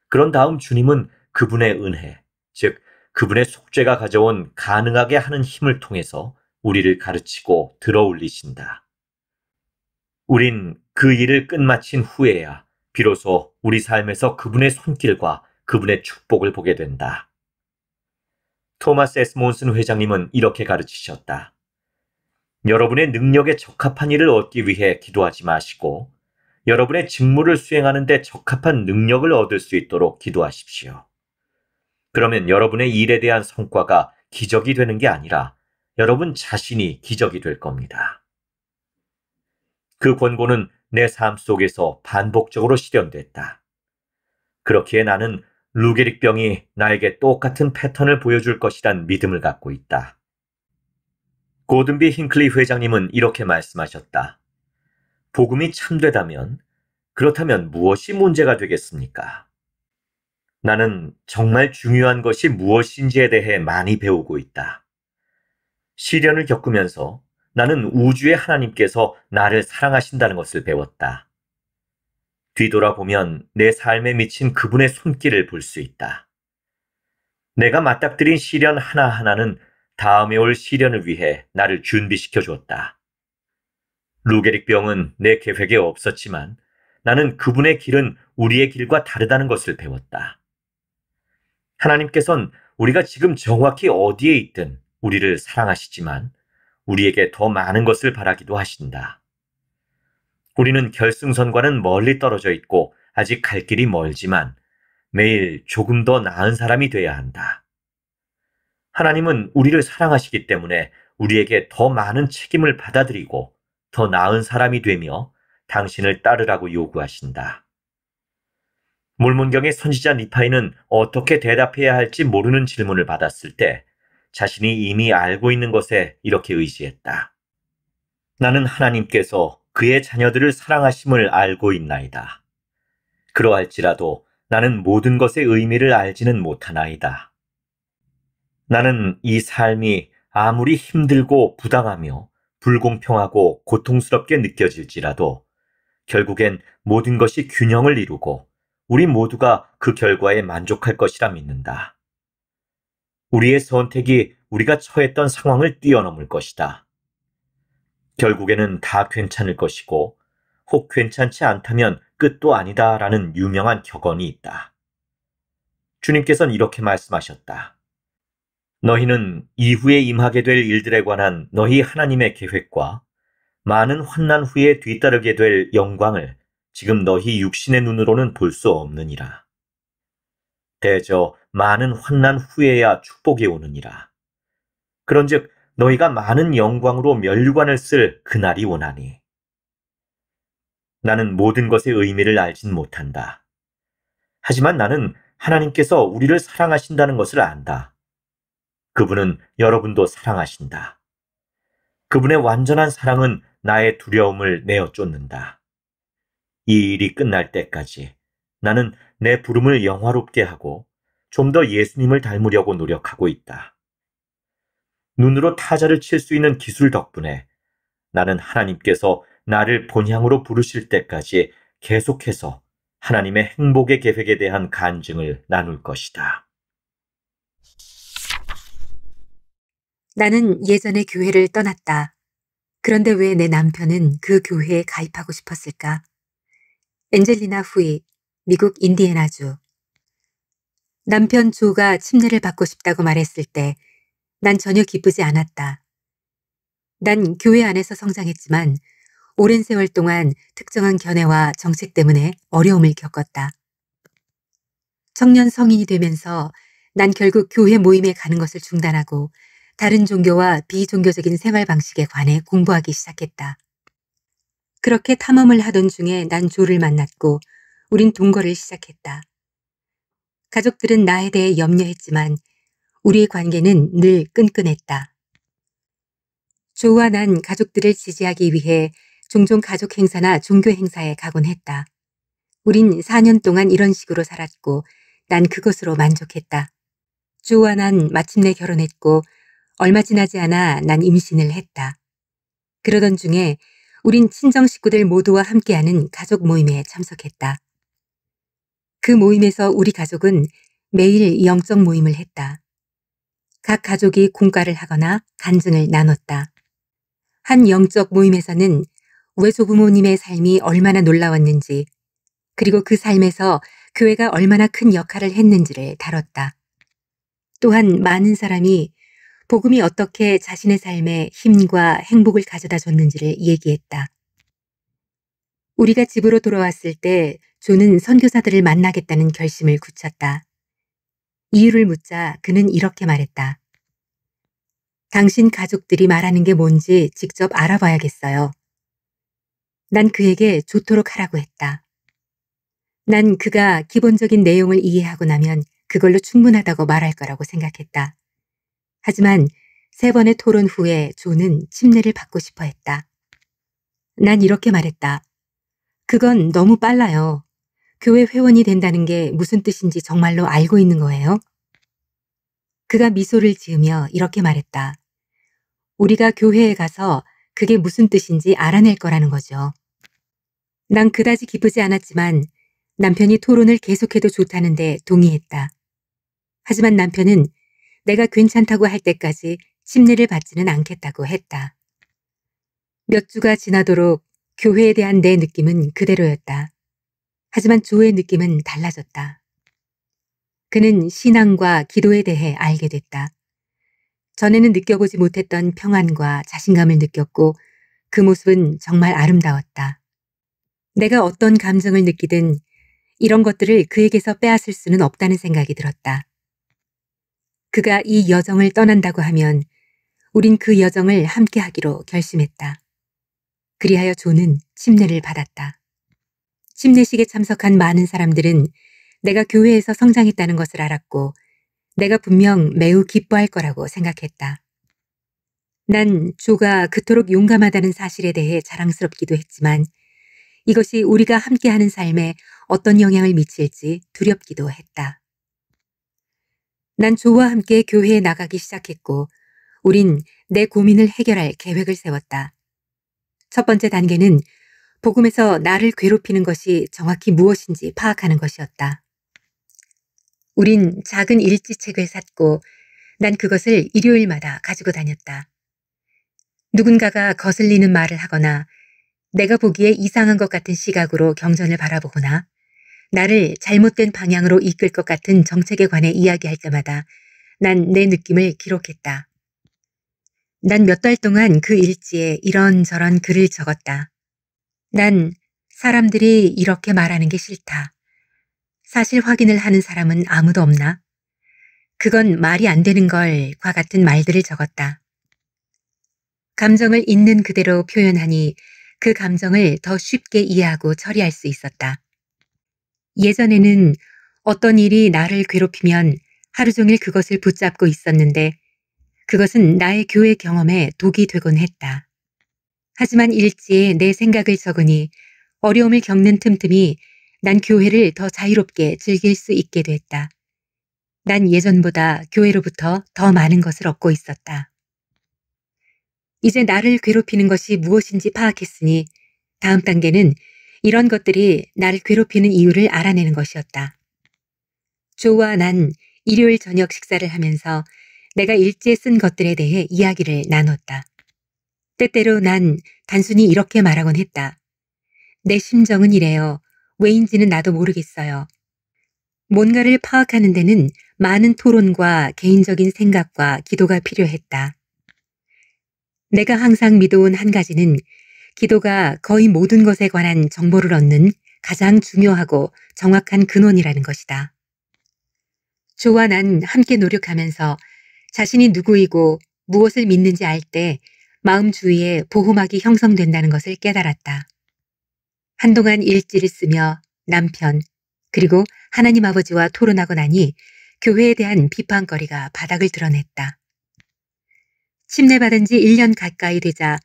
그런 다음 주님은 그분의 은혜, 즉 그분의 속죄가 가져온 가능하게 하는 힘을 통해서 우리를 가르치고 들어올리신다. 우린 그 일을 끝마친 후에야 비로소 우리 삶에서 그분의 손길과 그분의 축복을 보게 된다. 토마스 S. 몬슨 회장님은 이렇게 가르치셨다. 여러분의 능력에 적합한 일을 얻기 위해 기도하지 마시고 여러분의 직무를 수행하는 데 적합한 능력을 얻을 수 있도록 기도하십시오. 그러면 여러분의 일에 대한 성과가 기적이 되는 게 아니라 여러분 자신이 기적이 될 겁니다. 그 권고는 내 삶 속에서 반복적으로 실현됐다. 그렇기에 나는 루게릭병이 나에게 똑같은 패턴을 보여줄 것이란 믿음을 갖고 있다. 고든비 힌클리 회장님은 이렇게 말씀하셨다. 복음이 참되다면 그렇다면 무엇이 문제가 되겠습니까? 나는 정말 중요한 것이 무엇인지에 대해 많이 배우고 있다. 시련을 겪으면서 나는 우주의 하나님께서 나를 사랑하신다는 것을 배웠다. 뒤돌아보면 내 삶에 미친 그분의 손길을 볼 수 있다. 내가 맞닥뜨린 시련 하나하나는 다음에 올 시련을 위해 나를 준비시켜 주었다. 루게릭병은 내 계획에 없었지만 나는 그분의 길은 우리의 길과 다르다는 것을 배웠다. 하나님께서는 우리가 지금 정확히 어디에 있든 우리를 사랑하시지만 우리에게 더 많은 것을 바라기도 하신다. 우리는 결승선과는 멀리 떨어져 있고 아직 갈 길이 멀지만 매일 조금 더 나은 사람이 돼야 한다. 하나님은 우리를 사랑하시기 때문에 우리에게 더 많은 책임을 받아들이고 더 나은 사람이 되며 당신을 따르라고 요구하신다. 몰몬경의 선지자 니파이는 어떻게 대답해야 할지 모르는 질문을 받았을 때 자신이 이미 알고 있는 것에 이렇게 의지했다. 나는 하나님께서 그의 자녀들을 사랑하심을 알고 있나이다. 그러할지라도 나는 모든 것의 의미를 알지는 못하나이다. 나는 이 삶이 아무리 힘들고 부당하며 불공평하고 고통스럽게 느껴질지라도 결국엔 모든 것이 균형을 이루고 우리 모두가 그 결과에 만족할 것이라 믿는다. 우리의 선택이 우리가 처했던 상황을 뛰어넘을 것이다. 결국에는 다 괜찮을 것이고 혹 괜찮지 않다면 끝도 아니다라는 유명한 격언이 있다. 주님께서는 이렇게 말씀하셨다. 너희는 이후에 임하게 될 일들에 관한 너희 하나님의 계획과 많은 환난 후에 뒤따르게 될 영광을 지금 너희 육신의 눈으로는 볼 수 없느니라. 대저 많은 환난 후에야 축복이 오느니라. 그런즉 너희가 많은 영광으로 면류관을 쓸 그날이 오나니. 나는 모든 것의 의미를 알진 못한다. 하지만 나는 하나님께서 우리를 사랑하신다는 것을 안다. 그분은 여러분도 사랑하신다. 그분의 완전한 사랑은 나의 두려움을 내어 쫓는다. 이 일이 끝날 때까지 나는 내 부름을 영화롭게 하고 좀 더 예수님을 닮으려고 노력하고 있다. 눈으로 타자를 칠 수 있는 기술 덕분에 나는 하나님께서 나를 본향으로 부르실 때까지 계속해서 하나님의 행복의 계획에 대한 간증을 나눌 것이다. 나는 예전에 교회를 떠났다. 그런데 왜 내 남편은 그 교회에 가입하고 싶었을까? 엔젤리나 후이, 미국 인디애나주. 남편 조가 침례를 받고 싶다고 말했을 때 난 전혀 기쁘지 않았다. 난 교회 안에서 성장했지만 오랜 세월 동안 특정한 견해와 정책 때문에 어려움을 겪었다. 청년 성인이 되면서 난 결국 교회 모임에 가는 것을 중단하고 다른 종교와 비종교적인 생활 방식에 관해 공부하기 시작했다. 그렇게 탐험을 하던 중에 난 조를 만났고 우린 동거를 시작했다. 가족들은 나에 대해 염려했지만 우리의 관계는 늘 끈끈했다. 조와 난 가족들을 지지하기 위해 종종 가족 행사나 종교 행사에 가곤 했다. 우린 4년 동안 이런 식으로 살았고 난 그것으로 만족했다. 조와 난 마침내 결혼했고 얼마 지나지 않아 난 임신을 했다. 그러던 중에 우린 친정 식구들 모두와 함께하는 가족 모임에 참석했다. 그 모임에서 우리 가족은 매일 영적 모임을 했다. 각 가족이 공과를 하거나 간증을 나눴다. 한 영적 모임에서는 외조부모님의 삶이 얼마나 놀라웠는지, 그리고 그 삶에서 교회가 얼마나 큰 역할을 했는지를 다뤘다. 또한 많은 사람이 복음이 어떻게 자신의 삶에 힘과 행복을 가져다 줬는지를 얘기했다. 우리가 집으로 돌아왔을 때 조는 선교사들을 만나겠다는 결심을 굳혔다. 이유를 묻자 그는 이렇게 말했다. 당신 가족들이 말하는 게 뭔지 직접 알아봐야겠어요. 난 그에게 좋도록 하라고 했다. 난 그가 기본적인 내용을 이해하고 나면 그걸로 충분하다고 말할 거라고 생각했다. 하지만 3번의 토론 후에 조는 침례를 받고 싶어 했다. 난 이렇게 말했다. 그건 너무 빨라요. 교회 회원이 된다는 게 무슨 뜻인지 정말로 알고 있는 거예요? 그가 미소를 지으며 이렇게 말했다. 우리가 교회에 가서 그게 무슨 뜻인지 알아낼 거라는 거죠. 난 그다지 기쁘지 않았지만 남편이 토론을 계속해도 좋다는데 동의했다. 하지만 남편은 내가 괜찮다고 할 때까지 침례를 받지는 않겠다고 했다. 몇 주가 지나도록 교회에 대한 내 느낌은 그대로였다. 하지만 조의 느낌은 달라졌다. 그는 신앙과 기도에 대해 알게 됐다. 전에는 느껴보지 못했던 평안과 자신감을 느꼈고 그 모습은 정말 아름다웠다. 내가 어떤 감정을 느끼든 이런 것들을 그에게서 빼앗을 수는 없다는 생각이 들었다. 그가 이 여정을 떠난다고 하면 우린 그 여정을 함께 하기로 결심했다. 그리하여 조는 침례를 받았다. 침례식에 참석한 많은 사람들은 내가 교회에서 성장했다는 것을 알았고 내가 분명 매우 기뻐할 거라고 생각했다. 난 조가 그토록 용감하다는 사실에 대해 자랑스럽기도 했지만 이것이 우리가 함께하는 삶에 어떤 영향을 미칠지 두렵기도 했다. 난 조와 함께 교회에 나가기 시작했고 우린 내 고민을 해결할 계획을 세웠다. 첫 번째 단계는 복음에서 나를 괴롭히는 것이 정확히 무엇인지 파악하는 것이었다. 우린 작은 일지책을 샀고 난 그것을 일요일마다 가지고 다녔다. 누군가가 거슬리는 말을 하거나 내가 보기에 이상한 것 같은 시각으로 경전을 바라보거나 나를 잘못된 방향으로 이끌 것 같은 정책에 관해 이야기할 때마다 난 내 느낌을 기록했다. 난 몇 달 동안 그 일지에 이런저런 글을 적었다. 난 사람들이 이렇게 말하는 게 싫다. 사실 확인을 하는 사람은 아무도 없나? 그건 말이 안 되는 걸과 같은 말들을 적었다. 감정을 있는 그대로 표현하니 그 감정을 더 쉽게 이해하고 처리할 수 있었다. 예전에는 어떤 일이 나를 괴롭히면 하루 종일 그것을 붙잡고 있었는데 그것은 나의 교회 경험에 독이 되곤 했다. 하지만 일지에 내 생각을 적으니 어려움을 겪는 틈틈이 난 교회를 더 자유롭게 즐길 수 있게 됐다. 난 예전보다 교회로부터 더 많은 것을 얻고 있었다. 이제 나를 괴롭히는 것이 무엇인지 파악했으니 다음 단계는 이런 것들이 나를 괴롭히는 이유를 알아내는 것이었다. 조와 난 일요일 저녁 식사를 하면서 내가 일지에 쓴 것들에 대해 이야기를 나눴다. 때때로 난 단순히 이렇게 말하곤 했다. 내 심정은 이래요. 왜인지는 나도 모르겠어요. 뭔가를 파악하는 데는 많은 토론과 개인적인 생각과 기도가 필요했다. 내가 항상 믿어온 한 가지는 기도가 거의 모든 것에 관한 정보를 얻는 가장 중요하고 정확한 근원이라는 것이다. 조와 난 함께 노력하면서 자신이 누구이고 무엇을 믿는지 알 때 마음 주위에 보호막이 형성된다는 것을 깨달았다. 한동안 일지를 쓰며 남편 그리고 하나님 아버지와 토론하고 나니 교회에 대한 비판거리가 바닥을 드러냈다. 침례받은 지 1년 가까이 되자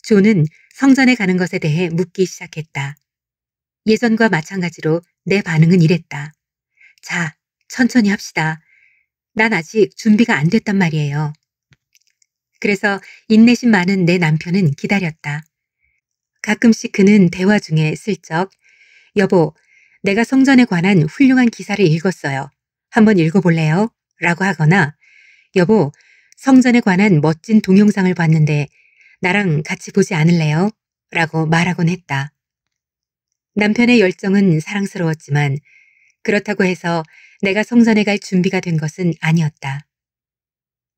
조는 성전에 가는 것에 대해 묻기 시작했다. 예전과 마찬가지로 내 반응은 이랬다. 자, 천천히 합시다. 난 아직 준비가 안 됐단 말이에요. 그래서 인내심 많은 내 남편은 기다렸다. 가끔씩 그는 대화 중에 슬쩍 여보, 내가 성전에 관한 훌륭한 기사를 읽었어요. 한번 읽어볼래요? 라고 하거나 여보, 성전에 관한 멋진 동영상을 봤는데 나랑 같이 보지 않을래요? 라고 말하곤 했다. 남편의 열정은 사랑스러웠지만 그렇다고 해서 내가 성전에 갈 준비가 된 것은 아니었다.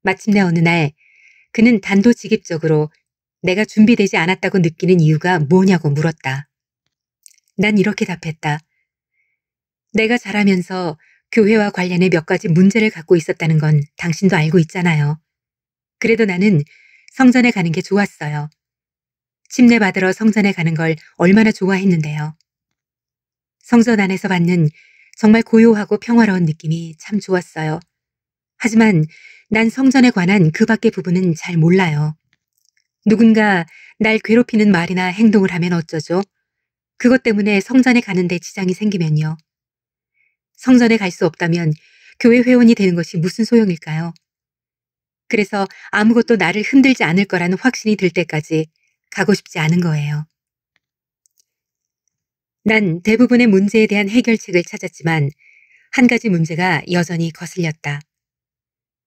마침내 어느 날 그는 단도직입적으로 내가 준비되지 않았다고 느끼는 이유가 뭐냐고 물었다. 난 이렇게 답했다. 내가 자라면서 교회와 관련해 몇 가지 문제를 갖고 있었다는 건 당신도 알고 있잖아요. 그래도 나는 성전에 가는 게 좋았어요. 침례 받으러 성전에 가는 걸 얼마나 좋아했는데요. 성전 안에서 받는 정말 고요하고 평화로운 느낌이 참 좋았어요. 하지만 난 성전에 관한 그 밖의 부분은 잘 몰라요. 누군가 날 괴롭히는 말이나 행동을 하면 어쩌죠? 그것 때문에 성전에 가는데 지장이 생기면요. 성전에 갈 수 없다면 교회 회원이 되는 것이 무슨 소용일까요? 그래서 아무것도 나를 흔들지 않을 거라는 확신이 들 때까지 가고 싶지 않은 거예요. 난 대부분의 문제에 대한 해결책을 찾았지만 한 가지 문제가 여전히 거슬렸다.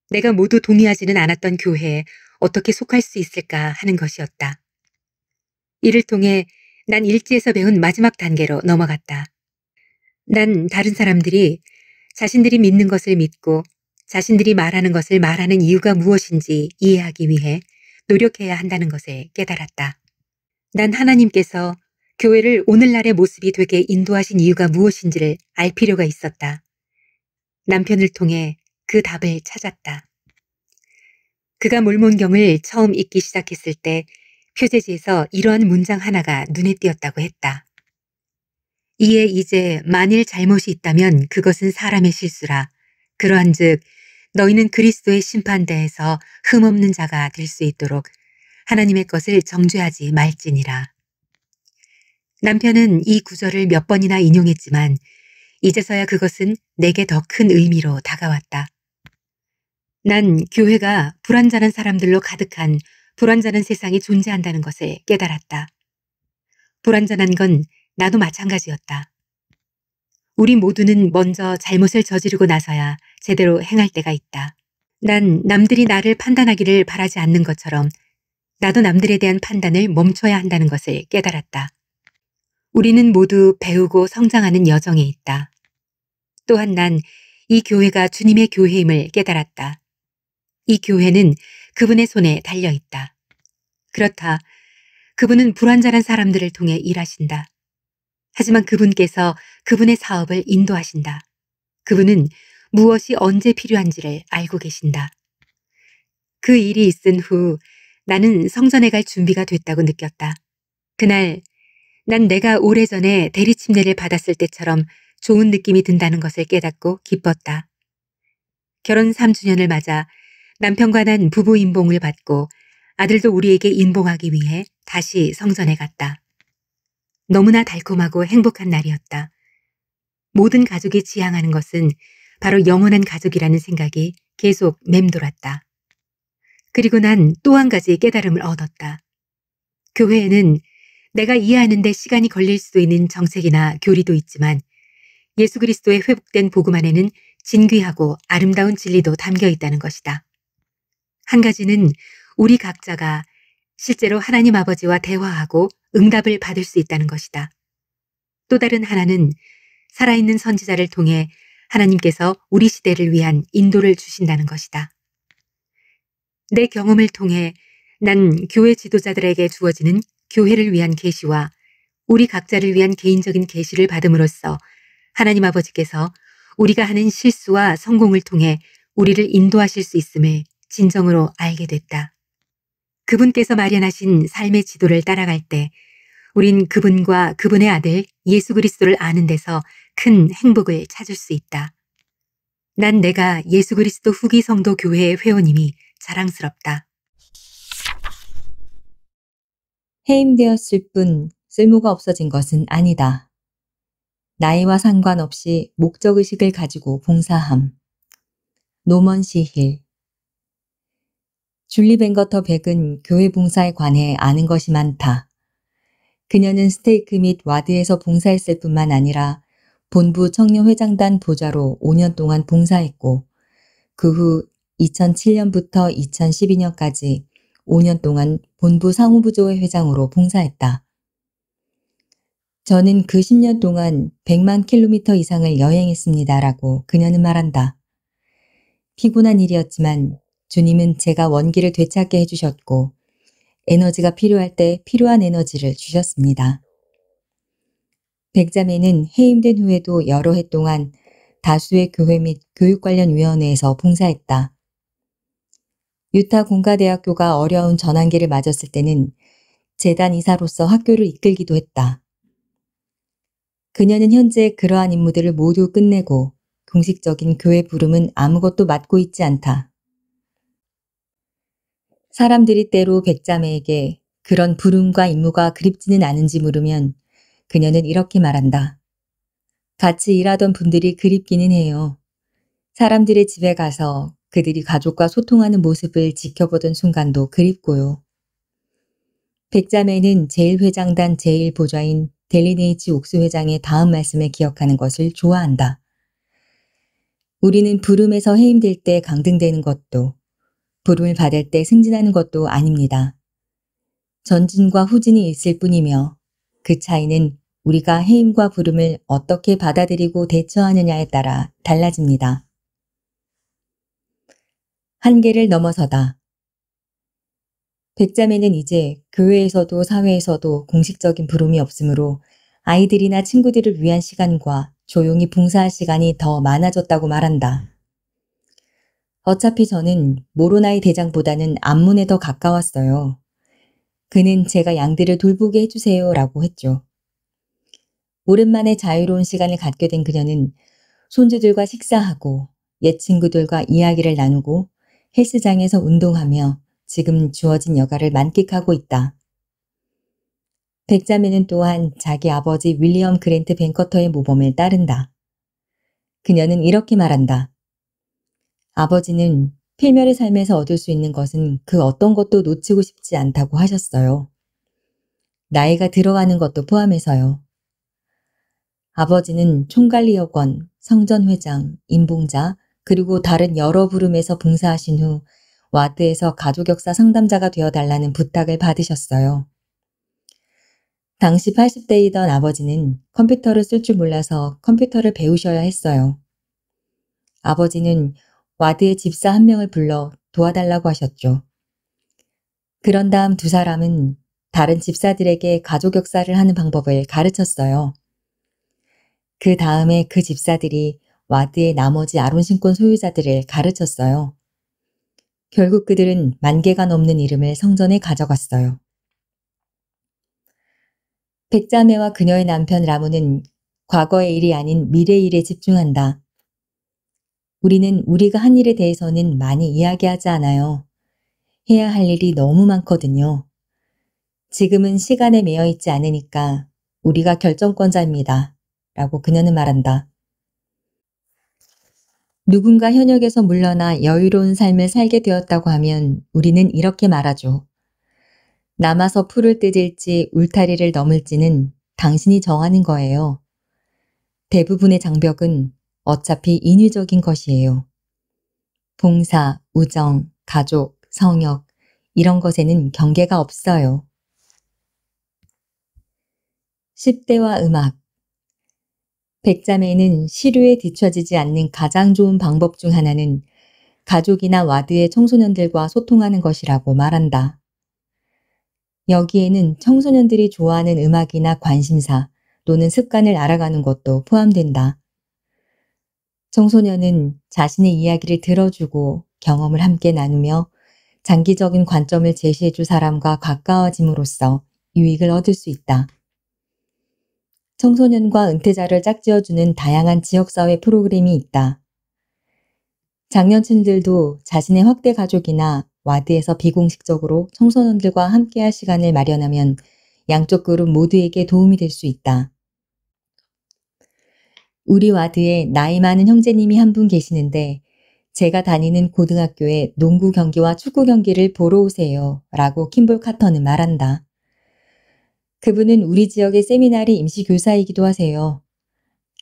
내가 모두 동의하지는 않았던 교회에 어떻게 속할 수 있을까 하는 것이었다. 이를 통해 난 일지에서 배운 마지막 단계로 넘어갔다. 난 다른 사람들이 자신들이 믿는 것을 믿고 자신들이 말하는 것을 말하는 이유가 무엇인지 이해하기 위해 노력해야 한다는 것을 깨달았다. 난 하나님께서 교회를 오늘날의 모습이 되게 인도하신 이유가 무엇인지를 알 필요가 있었다. 남편을 통해 그 답을 찾았다. 그가 몰몬경을 처음 읽기 시작했을 때 표제지에서 이러한 문장 하나가 눈에 띄었다고 했다. 이에 이제 만일 잘못이 있다면 그것은 사람의 실수라. 그러한즉 너희는 그리스도의 심판대에서 흠없는 자가 될 수 있도록 하나님의 것을 정죄하지 말지니라. 남편은 이 구절을 몇 번이나 인용했지만 이제서야 그것은 내게 더 큰 의미로 다가왔다. 난 교회가 불완전한 사람들로 가득한 불완전한 세상이 존재한다는 것을 깨달았다. 불완전한 건 나도 마찬가지였다. 우리 모두는 먼저 잘못을 저지르고 나서야 제대로 행할 때가 있다. 난 남들이 나를 판단하기를 바라지 않는 것처럼 나도 남들에 대한 판단을 멈춰야 한다는 것을 깨달았다. 우리는 모두 배우고 성장하는 여정에 있다. 또한 난 이 교회가 주님의 교회임을 깨달았다. 이 교회는 그분의 손에 달려 있다. 그렇다. 그분은 불완전한 사람들을 통해 일하신다. 하지만 그분께서 그분의 사업을 인도하신다. 그분은 무엇이 언제 필요한지를 알고 계신다. 그 일이 있은 후 나는 성전에 갈 준비가 됐다고 느꼈다. 그날 난 내가 오래전에 대리 침례를 받았을 때처럼 좋은 느낌이 든다는 것을 깨닫고 기뻤다. 결혼 3주년을 맞아 남편과 난 부부 인봉을 받고 아들도 우리에게 인봉하기 위해 다시 성전에 갔다. 너무나 달콤하고 행복한 날이었다. 모든 가족이 지향하는 것은 바로 영원한 가족이라는 생각이 계속 맴돌았다. 그리고 난 또 한 가지 깨달음을 얻었다. 교회에는 내가 이해하는 데 시간이 걸릴 수도 있는 정책이나 교리도 있지만 예수 그리스도의 회복된 복음 안에는 진귀하고 아름다운 진리도 담겨 있다는 것이다. 한 가지는 우리 각자가 실제로 하나님 아버지와 대화하고 응답을 받을 수 있다는 것이다. 또 다른 하나는 살아있는 선지자를 통해 하나님께서 우리 시대를 위한 인도를 주신다는 것이다. 내 경험을 통해 난 교회 지도자들에게 주어지는 교회를 위한 계시와 우리 각자를 위한 개인적인 계시를 받음으로써 하나님 아버지께서 우리가 하는 실수와 성공을 통해 우리를 인도하실 수 있음을 진정으로 알게 됐다. 그분께서 마련하신 삶의 지도를 따라갈 때 우린 그분과 그분의 아들 예수 그리스도를 아는 데서 큰 행복을 찾을 수 있다. 난 내가 예수 그리스도 후기 성도 교회의 회원임이 자랑스럽다. 해임되었을 뿐 쓸모가 없어진 것은 아니다. 나이와 상관없이 목적의식을 가지고 봉사함. 노먼 시힐. 줄리 뱅거터 백은 교회 봉사에 관해 아는 것이 많다. 그녀는 스테이크 및 와드에서 봉사했을 뿐만 아니라 본부 청년회장단 보좌로 5년 동안 봉사했고 그 후 2007년부터 2012년까지 5년 동안 본부 상호부조회 회장으로 봉사했다. 저는 그 10년 동안 100만 킬로미터 이상을 여행했습니다라고 그녀는 말한다. 피곤한 일이었지만 주님은 제가 원기를 되찾게 해주셨고 에너지가 필요할 때 필요한 에너지를 주셨습니다. 백자매는 해임된 후에도 여러 해 동안 다수의 교회 및 교육 관련 위원회에서 봉사했다. 유타 공가대학교가 어려운 전환기를 맞았을 때는 재단 이사로서 학교를 이끌기도 했다. 그녀는 현재 그러한 임무들을 모두 끝내고 공식적인 교회 부름은 아무것도 맡고 있지 않다. 사람들이 때로 백자매에게 그런 부름과 임무가 그립지는 않은지 물으면 그녀는 이렇게 말한다. 같이 일하던 분들이 그립기는 해요. 사람들의 집에 가서 그들이 가족과 소통하는 모습을 지켜보던 순간도 그립고요. 백자매는 제1회장단 제1보좌인 델리네이치 옥스 회장의 다음 말씀을 기억하는 것을 좋아한다. 우리는 부름에서 해임될 때 강등되는 것도 부름을 받을 때 승진하는 것도 아닙니다. 전진과 후진이 있을 뿐이며 그 차이는 우리가 해임과 부름을 어떻게 받아들이고 대처하느냐에 따라 달라집니다. 한계를 넘어서다. 백자매는 이제 교회에서도 사회에서도 공식적인 부름이 없으므로 아이들이나 친구들을 위한 시간과 조용히 봉사할 시간이 더 많아졌다고 말한다. 어차피 저는 모로나이 대장보다는 암몬에 더 가까웠어요. 그는 제가 양들을 돌보게 해주세요 라고 했죠. 오랜만에 자유로운 시간을 갖게 된 그녀는 손주들과 식사하고 옛 친구들과 이야기를 나누고 헬스장에서 운동하며 지금 주어진 여가를 만끽하고 있다. 백자매는 또한 자기 아버지 윌리엄 그랜트 벤커터의 모범을 따른다. 그녀는 이렇게 말한다. 아버지는 필멸의 삶에서 얻을 수 있는 것은 그 어떤 것도 놓치고 싶지 않다고 하셨어요. 나이가 들어가는 것도 포함해서요. 아버지는 총관리여권, 성전회장, 임봉자, 그리고 다른 여러 부름에서 봉사하신 후 와드에서 가족역사 상담자가 되어달라는 부탁을 받으셨어요. 당시 80대이던 아버지는 컴퓨터를 쓸 줄 몰라서 컴퓨터를 배우셔야 했어요. 아버지는 와드의 집사 한 명을 불러 도와달라고 하셨죠. 그런 다음 두 사람은 다른 집사들에게 가족 역사를 하는 방법을 가르쳤어요. 그 다음에 그 집사들이 와드의 나머지 아론신권 소유자들을 가르쳤어요. 결국 그들은 10,000개가 넘는 이름을 성전에 가져갔어요. 백자매와 그녀의 남편 라모는 과거의 일이 아닌 미래의 일에 집중한다. 우리는 우리가 한 일에 대해서는 많이 이야기하지 않아요. 해야 할 일이 너무 많거든요. 지금은 시간에 매여 있지 않으니까 우리가 결정권자입니다. 라고 그녀는 말한다. 누군가 현역에서 물러나 여유로운 삶을 살게 되었다고 하면 우리는 이렇게 말하죠. 남아서 풀을 뜯을지 울타리를 넘을지는 당신이 정하는 거예요. 대부분의 장벽은 어차피 인위적인 것이에요. 봉사, 우정, 가족, 성역 이런 것에는 경계가 없어요. 10대와 음악 백자매는 시류에 뒤처지지 않는 가장 좋은 방법 중 하나는 가족이나 와드의 청소년들과 소통하는 것이라고 말한다. 여기에는 청소년들이 좋아하는 음악이나 관심사 또는 습관을 알아가는 것도 포함된다. 청소년은 자신의 이야기를 들어주고 경험을 함께 나누며 장기적인 관점을 제시해줄 사람과 가까워짐으로써 유익을 얻을 수 있다. 청소년과 은퇴자를 짝지어주는 다양한 지역사회 프로그램이 있다. 장년층들도 자신의 확대 가족이나 와드에서 비공식적으로 청소년들과 함께할 시간을 마련하면 양쪽 그룹 모두에게 도움이 될 수 있다. 우리 와드에 나이 많은 형제님이 한 분 계시는데 제가 다니는 고등학교에 농구 경기와 축구 경기를 보러 오세요 라고 킴볼 카터는 말한다. 그분은 우리 지역의 세미나리 임시 교사이기도 하세요.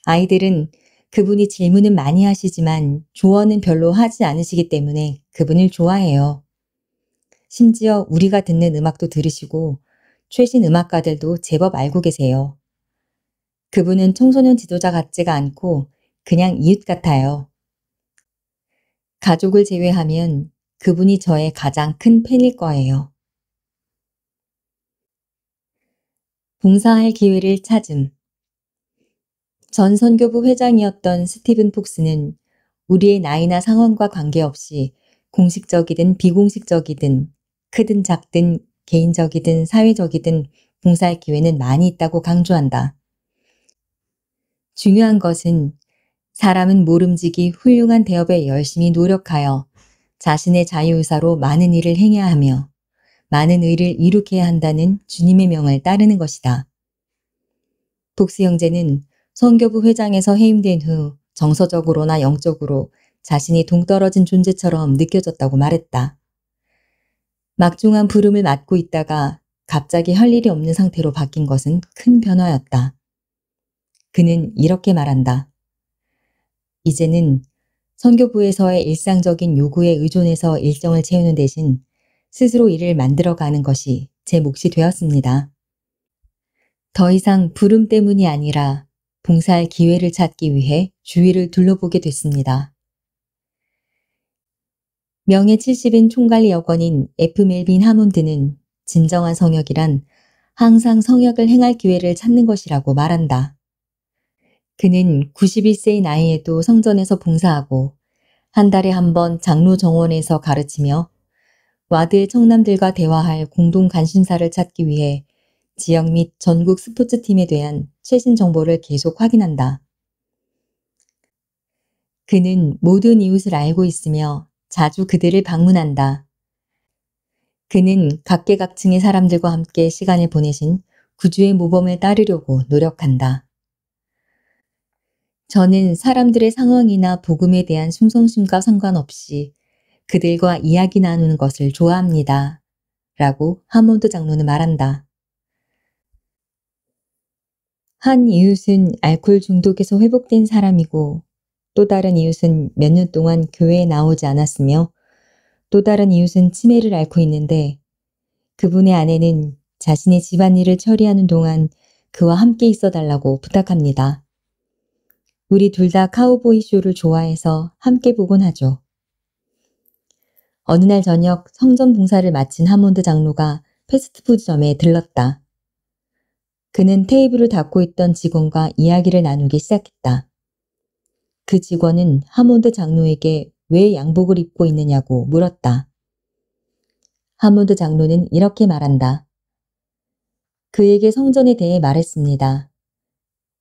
아이들은 그분이 질문은 많이 하시지만 조언은 별로 하지 않으시기 때문에 그분을 좋아해요. 심지어 우리가 듣는 음악도 들으시고 최신 음악가들도 제법 알고 계세요. 그분은 청소년 지도자 같지가 않고 그냥 이웃 같아요. 가족을 제외하면 그분이 저의 가장 큰 팬일 거예요. 봉사할 기회를 찾음. 전 선교부 회장이었던 스티븐 폭스는 우리의 나이나 상황과 관계없이 공식적이든 비공식적이든 크든 작든 개인적이든 사회적이든 봉사할 기회는 많이 있다고 강조한다. 중요한 것은 사람은 모름지기 훌륭한 대업에 열심히 노력하여 자신의 자유의사로 많은 일을 행해야 하며 많은 의를 이룩해야 한다는 주님의 명을 따르는 것이다. 복스 형제는 선교부 회장에서 해임된 후 정서적으로나 영적으로 자신이 동떨어진 존재처럼 느껴졌다고 말했다. 막중한 부름을 맡고 있다가 갑자기 할 일이 없는 상태로 바뀐 것은 큰 변화였다. 그는 이렇게 말한다. 이제는 선교부에서의 일상적인 요구에 의존해서 일정을 채우는 대신 스스로 일을 만들어가는 것이 제 몫이 되었습니다. 더 이상 부름 때문이 아니라 봉사할 기회를 찾기 위해 주위를 둘러보게 됐습니다. 명예 70인 총관리 여건인 F. 멜빈 하몬드는 진정한 성역이란 항상 성역을 행할 기회를 찾는 것이라고 말한다. 그는 91세의 나이에도 성전에서 봉사하고 한 달에 한 번 장로 정원에서 가르치며 와드의 청남들과 대화할 공동 관심사를 찾기 위해 지역 및 전국 스포츠팀에 대한 최신 정보를 계속 확인한다. 그는 모든 이웃을 알고 있으며 자주 그들을 방문한다. 그는 각계각층의 사람들과 함께 시간을 보내신 구주의 모범을 따르려고 노력한다. 저는 사람들의 상황이나 복음에 대한 충성심과 상관없이 그들과 이야기 나누는 것을 좋아합니다. 라고 하몬드 장로는 말한다. 한 이웃은 알코올 중독에서 회복된 사람이고 또 다른 이웃은 몇 년 동안 교회에 나오지 않았으며 또 다른 이웃은 치매를 앓고 있는데 그분의 아내는 자신의 집안일을 처리하는 동안 그와 함께 있어 달라고 부탁합니다. 우리 둘 다 카우보이 쇼를 좋아해서 함께 보곤 하죠. 어느 날 저녁 성전 봉사를 마친 하몬드 장로가 패스트푸드점에 들렀다. 그는 테이블을 닫고 있던 직원과 이야기를 나누기 시작했다. 그 직원은 하몬드 장로에게 왜 양복을 입고 있느냐고 물었다. 하몬드 장로는 이렇게 말한다. 그에게 성전에 대해 말했습니다.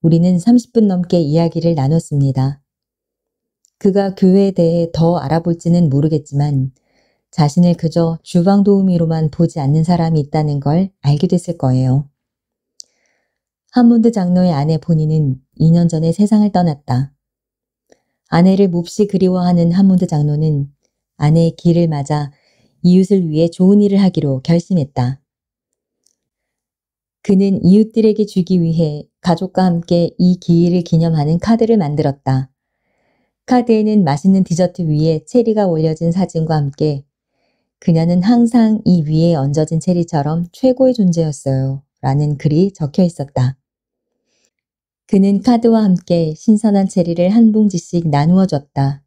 우리는 30분 넘게 이야기를 나눴습니다. 그가 교회에 대해 더 알아볼지는 모르겠지만 자신을 그저 주방 도우미로만 보지 않는 사람이 있다는 걸 알게 됐을 거예요. 하몬드 장로의 아내 본인은 2년 전에 세상을 떠났다. 아내를 몹시 그리워하는 하몬드 장로는 아내의 길을 맞아 이웃을 위해 좋은 일을 하기로 결심했다. 그는 이웃들에게 주기 위해 가족과 함께 이 기일을 기념하는 카드를 만들었다. 카드에는 맛있는 디저트 위에 체리가 올려진 사진과 함께 그녀는 항상 이 위에 얹어진 체리처럼 최고의 존재였어요. 라는 글이 적혀 있었다. 그는 카드와 함께 신선한 체리를 한 봉지씩 나누어 줬다.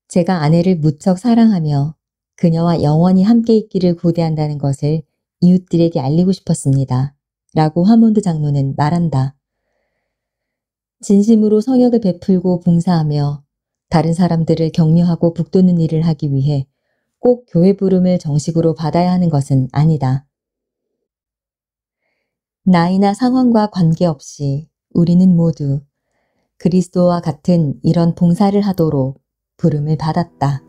제가 아내를 무척 사랑하며 그녀와 영원히 함께 있기를 고대한다는 것을 이웃들에게 알리고 싶었습니다. 라고 하몬드 장로는 말한다. 진심으로 성역을 베풀고 봉사하며 다른 사람들을 격려하고 북돋는 일을 하기 위해 꼭 교회 부름을 정식으로 받아야 하는 것은 아니다. 나이나 상황과 관계없이 우리는 모두 그리스도와 같은 이런 봉사를 하도록 부름을 받았다.